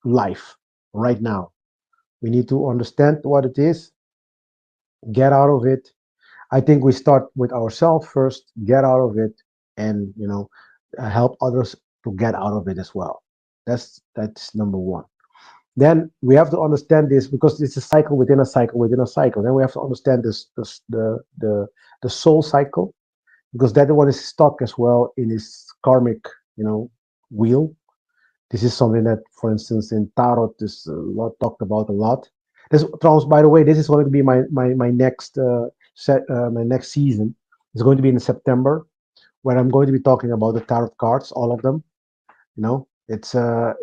life right now. We need to understand what it is, get out of it. I think we start with ourselves first, get out of it, and help others to get out of it as well. That's number one. Then we have to understand this because it's a cycle within a cycle within a cycle. Then we have to understand this the soul cycle, because that one is stuck as well in his karmic wheel. This is something that, for instance, in tarot is a lot talked about a lot. This, by the way, this is going to be my next my next season. It's going to be in September, where I'm going to be talking about the tarot cards, all of them. It's a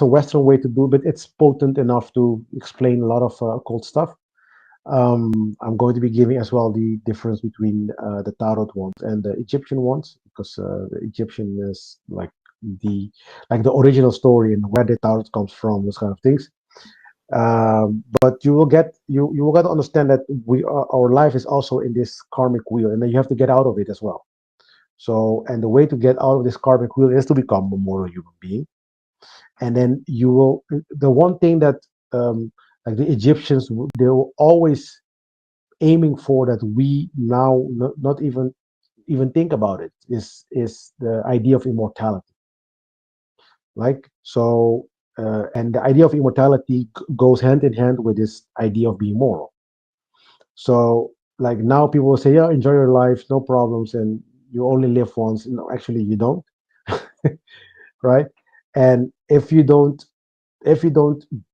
Western way to do, but it's potent enough to explain a lot of occult stuff. I'm going to be giving as well the difference between the tarot ones and the Egyptian ones, because the Egyptian is like the original story and where the tarot comes from, those kind of things. But you will get to understand that our life is also in this karmic wheel, and then you have to get out of it as well. So, and the way to get out of this karmic wheel is to become a moral human being, and then you will. The one thing that like the Egyptians, they were always aiming for, that we now not even think about it, is the idea of immortality. Like so, and the idea of immortality goes hand in hand with this idea of being moral. So, like now, people will say, "Yeah, enjoy your life, no problems, and you only live once." No, actually, you don't, right? And if you don't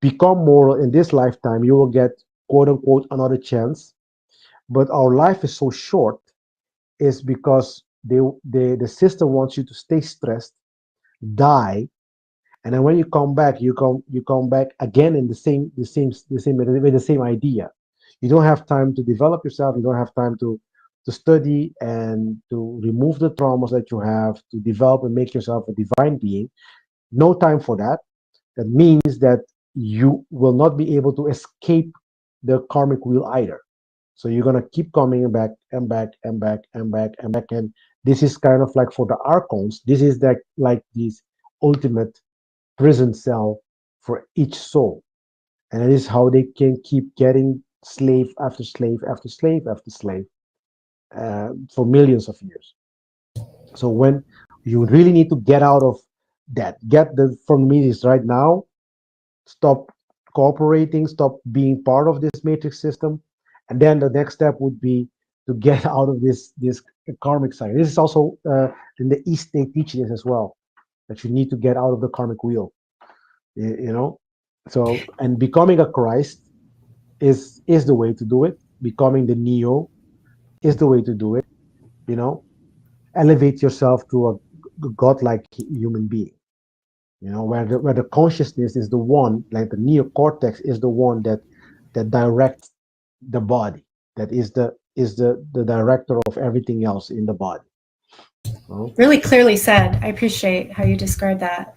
become moral in this lifetime, you will get quote unquote another chance. But our life is so short, is because the system wants you to stay stressed, die, and then when you come back, you come back again in the same with the same idea. You don't have time to develop yourself. You don't have time to study and to remove the traumas that you have, to develop and make yourself a divine being. No time for that. That means that you will not be able to escape the karmic wheel either. So you're gonna keep coming back and back and back and back and back. And this is kind of like for the archons. This is like this ultimate prison cell for each soul. and it is how they can keep getting slave after slave after slave after slave for millions of years. So when you really need to get out of that, get the from me is right now, stop cooperating, stop being part of this matrix system, and then the next step would be to get out of this karmic cycle. This is also in the East they teach this as well, that you need to get out of the karmic wheel. You know, so and becoming a Christ is the way to do it. Becoming the Neo is the way to do it. You know, elevate yourself to a godlike human being. You know, where the consciousness is the one, like the neocortex is the one that directs the body, that is the director of everything else in the body. Really clearly said. I appreciate how you describe that.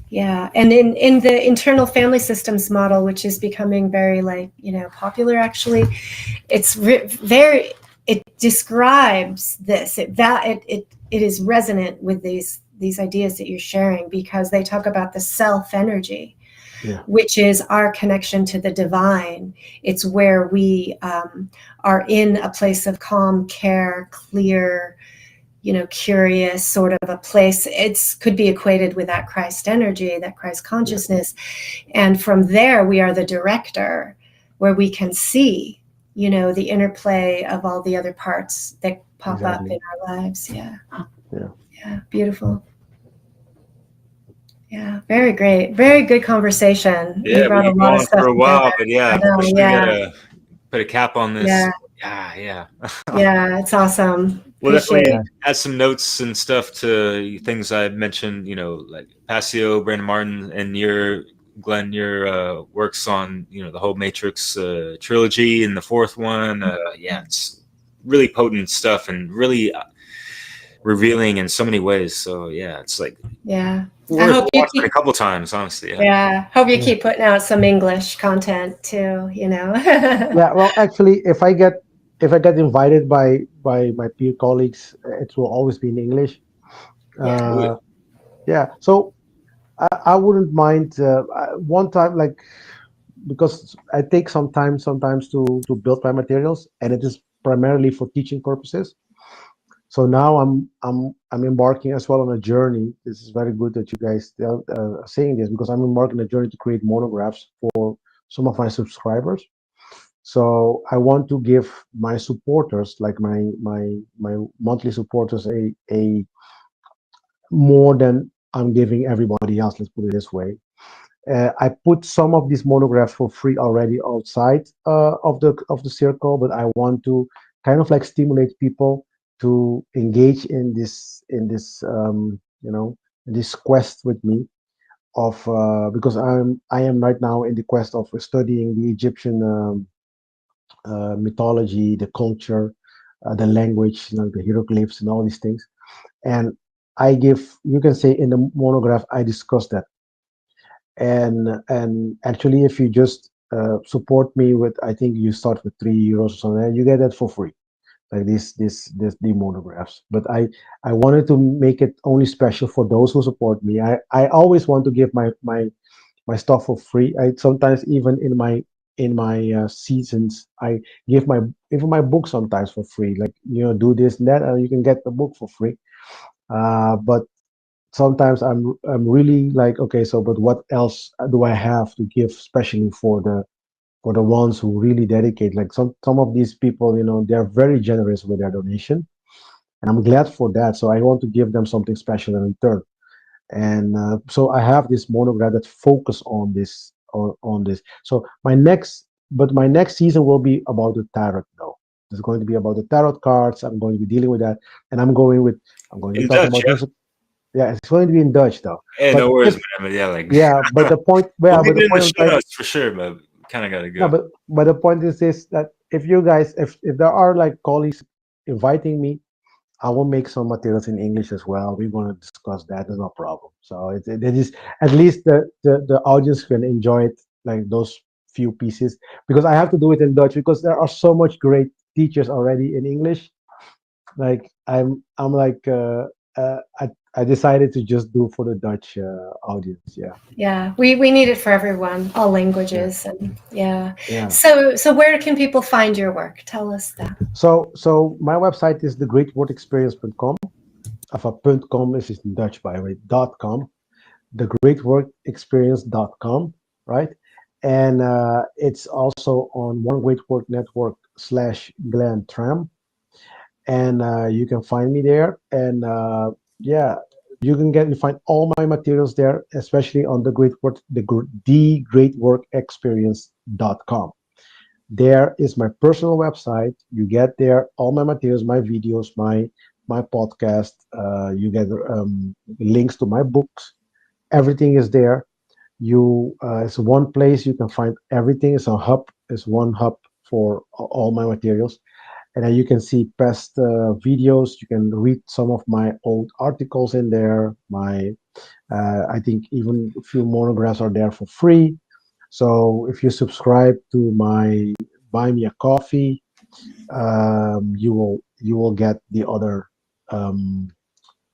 Yeah, and in the internal family systems model, which is becoming very popular, actually, it's very, it describes this. It is resonant with these ideas that you're sharing, because they talk about the self energy, which is our connection to the divine. It's where we are in a place of calm, care, clear, curious sort of a place. It's could be equated with that Christ energy, that Christ consciousness. And from there, we are the director, where we can see, the interplay of all the other parts that pop up in our lives. Yeah. Beautiful. Yeah, very great. Very good conversation. Yeah, You brought a we've been lot of going stuff for a while, together. but yeah, I know, we gotta put a cap on this. Yeah. Yeah. Yeah, it's awesome. We'll Appreciate definitely add some notes and stuff to things I mentioned, like Passio, Brandon Martin, and Glenn, your works on, the whole Matrix trilogy and the fourth one. It's really potent stuff and really revealing in so many ways. So yeah, it's like I hope you watched it a couple times, honestly. Hope you keep putting out some English content too. Yeah, well, actually, if I get invited by my peer colleagues, it will always be in English. So I wouldn't mind one time, because I take some time sometimes to build my materials, and it is primarily for teaching purposes. So now I'm embarking as well on a journey. This is very good that you guys are saying this, because I'm embarking on a journey to create monographs for some of my subscribers. So I want to give my supporters, like my monthly supporters, a more than I'm giving everybody else. Let's put it this way. I put some of these monographs for free already outside of the circle, but I want to kind of stimulate people to engage in this in this quest with me of because I am right now in the quest of studying the Egyptian mythology, the culture, the language, the hieroglyphs and all these things. And you can say in the monograph, I discuss that. And actually, if you just support me with, I think you start with €3 or something, and you get that for free, like the monographs. But I wanted to make it only special for those who support me. I always want to give my stuff for free. I sometimes even in my seasons, I give my book sometimes for free. Like, do this and that, and you can get the book for free. But sometimes I'm really like, okay, so but what else do I have to give, especially for the ones who really dedicate? Like some of these people, they're very generous with their donation, and I'm glad for that. So I want to give them something special in return. And so I have this monograph that focus on this on this. So my next season will be about the tarot, though. It's going to be about the tarot cards. I'm going to be dealing with that, and I'm going to talk Dutch, about yeah, it's going to be in Dutch, though. Hey, no worries, man. Yeah, but the point, we'll get in the show notes for sure, but kind of got to go. No, but the point is this: that if you guys, if there are colleagues inviting me, I will make some materials in English as well. We're going to discuss that. There's no problem. So it is at least the audience can enjoy it, like those few pieces, because I have to do it in Dutch because there are so much great teachers already in English. Like I'm like I decided to just do for the Dutch audience. Yeah. Yeah, we need it for everyone, all languages, and yeah. Yeah. So where can people find your work? Tell us that. So my website is thegreatworkexperience.com. Of a .com is in Dutch, by the way, .com. Thegreatworkexperience.com, right? And it's also on One Great Work Network /Glenn Tram. And you can find me there. And yeah, you can find all my materials there, especially on thegreatworkexperience.com. There is my personal website. You get there all my materials, my videos, my podcast. You get links to my books. Everything is there. It's one place you can find everything. It's a hub. It's one hub for all my materials, and then you can see past videos. You can read some of my old articles in there. I think even a few monographs are there for free. So if you subscribe to my Buy Me a Coffee, you will get the other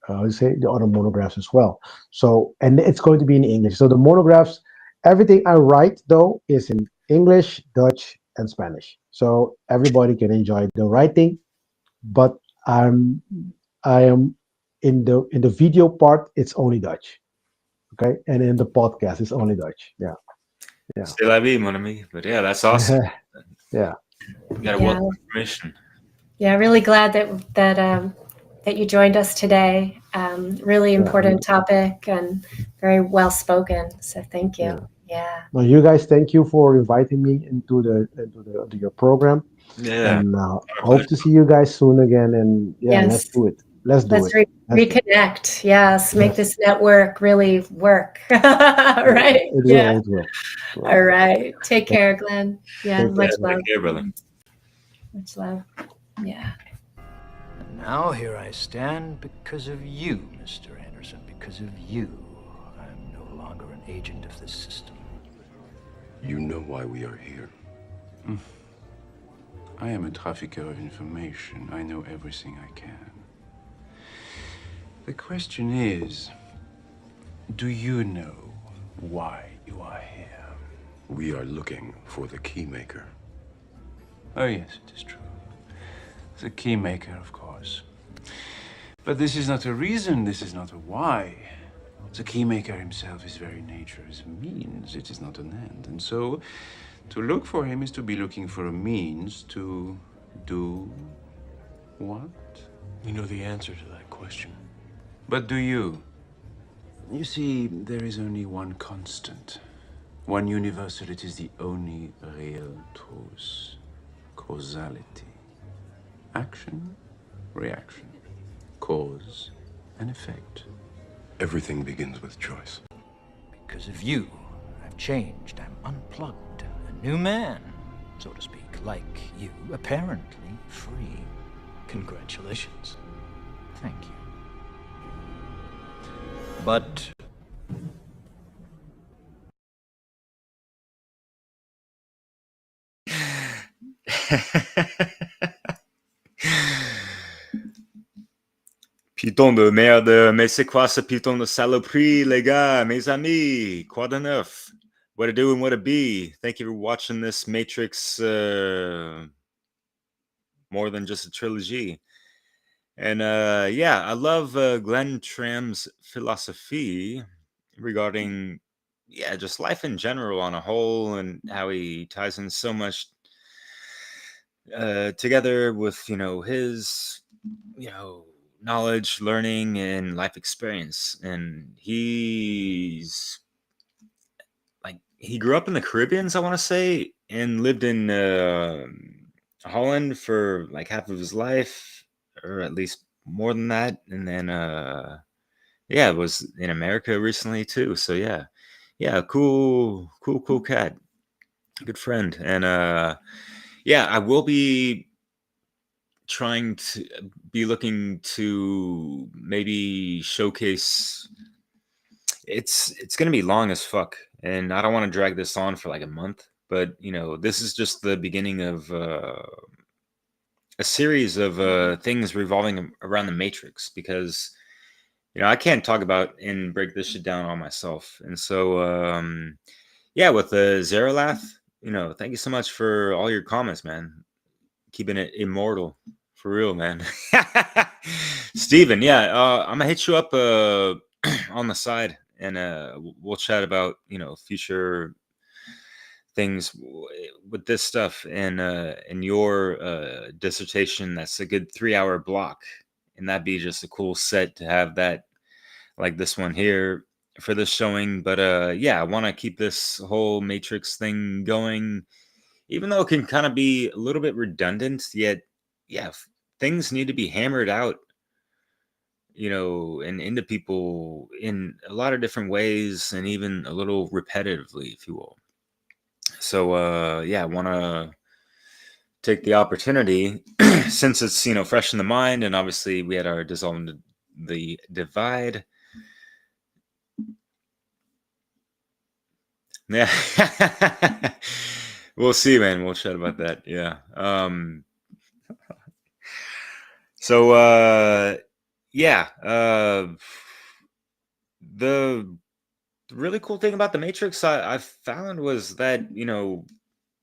the other monographs as well. So, and it's going to be in English. So the monographs, everything I write though is in English, Dutch, and Spanish. So everybody can enjoy the writing, but I am in the video part. It's only Dutch, okay, and in the podcast it's only Dutch. Yeah. C'est la vie, mon ami. But yeah, that's awesome. Yeah. You got a Yeah. wealth of information. Yeah, really glad that you joined us today. Really important topic and very well spoken. So thank you. Yeah. Well, you guys, thank you for inviting me into your program. Yeah. And hope to see you guys soon again. And yeah, Yes. let's do it. Let's reconnect. Yes, make this network really work. Right? It will. All right. Take care, Glenn. Yeah, much love. Take care, brother. Much love. Yeah. Now here I stand because of you, Mr. Anderson. Because of you, I'm no longer an agent of this system. You know why we are here. I am a trafficker of information. I know everything I can. The question is, do you know why you are here? We are looking for the keymaker. Oh, yes, it is true. The keymaker, of course. But this is not a reason, this is not a why. The keymaker himself, his very nature is a means, it is not an end. And so, to look for him is to be looking for a means to do what? We know the answer to that question. But do you? You see, there is only one constant, one universal. It is the only real truth. Causality. Action, reaction, cause and effect. Everything begins with choice. Because of you, I've changed. I'm unplugged. A new man, so to speak. Like you, apparently free. Congratulations. Thank you. But Putain de merde, mais c'est quoi ce putain de saloperie, les gars, mes amis? Quoi de neuf? What to do and what to be? Thank you for watching this Matrix more than just a trilogy. And yeah, I love Glenn Tram's philosophy regarding, just life in general on a whole, and how he ties in so much together with, his, knowledge, learning, and life experience. And he's like, he grew up in the Caribbeans, I want to say, and lived in Holland for like half of his life, or at least more than that. And then was in America recently too. So yeah, cool cat, good friend. And I will be trying to be looking to maybe showcase. It's gonna be long as fuck, and I don't want to drag this on for like a month, but this is just the beginning of a series of things revolving around the Matrix, because I can't talk about and break this shit down all myself. And so, yeah, with the Zeralath, thank you so much for all your comments, man. Keeping it immortal for real, man. Steven, yeah, I'm gonna hit you up on the side, and we'll chat about future things with this stuff and your dissertation. That's a good 3-hour block, and that'd be just a cool set to have that, like this one here, for this showing. But yeah, I want to keep this whole Matrix thing going, even though it can kind of be a little bit redundant. Yet, yeah, things need to be hammered out, and into people in a lot of different ways, and even a little repetitively, if you will. So yeah, I want to take the opportunity since it's fresh in the mind, and obviously we had our Dissolving the Divide. Yeah. We'll see, man. We'll chat about that. Yeah. So yeah, the really cool thing about the Matrix I found was that,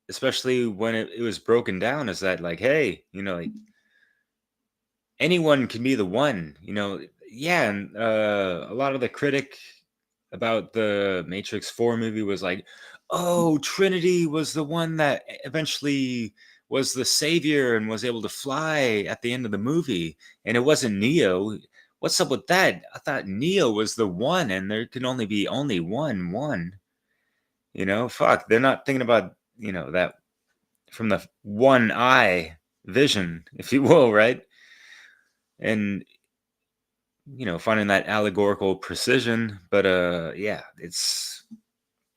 especially when it was broken down, is that, like, hey, like, anyone can be the one, yeah. And a lot of the critic about the Matrix 4 movie was like, oh, Trinity was the one that eventually was the savior and was able to fly at the end of the movie, and it wasn't Neo. What's up with that? I thought Neo was the one, and there can only be one. Fuck, they're not thinking about, that from the one eye vision, if you will, right? And finding that allegorical precision. But yeah, it's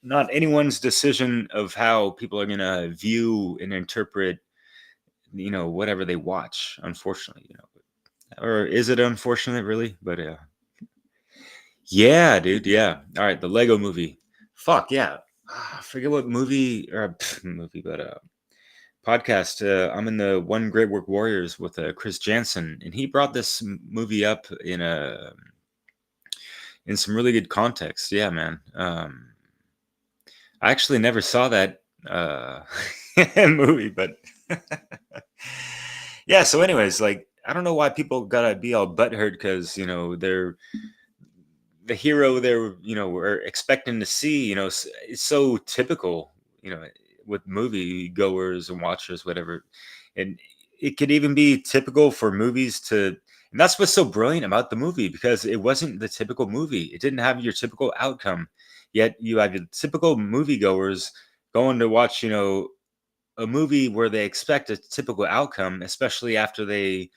not anyone's decision of how people are gonna view and interpret, whatever they watch, unfortunately. Or is it unfortunate, really? But yeah, dude, yeah. All right, the Lego movie. Fuck yeah. I forget what movie, or movie, but podcast. I'm in the One Great Work Warriors with Chris Jansen, and he brought this movie up in some really good context. Yeah, man. I actually never saw that movie, but yeah. So, anyways, like, I don't know why people gotta be all butthurt because they're the hero they're we're expecting to see. It's so typical. With movie goers and watchers, whatever, and it could even be typical for movies to. And that's what's so brilliant about the movie, because it wasn't the typical movie. It didn't have your typical outcome. Yet you have your typical moviegoers going to watch, a movie where they expect a typical outcome, especially after they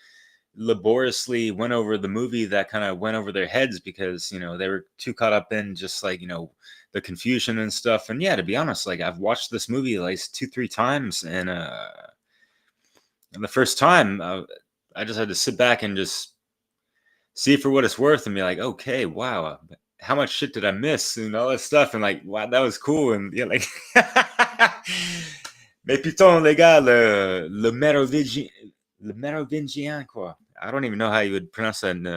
laboriously went over the movie that kind of went over their heads because, they were too caught up in just, like, the confusion and stuff. And yeah, to be honest, like, I've watched this movie like 2-3 times, and the first time I just had to sit back and just see it for what it's worth and be like, okay, wow, how much shit did I miss and all that stuff, and like, wow, that was cool. And yeah, like, mais putain, les gars, le Merovingien, quoi. I don't even know how you would pronounce that in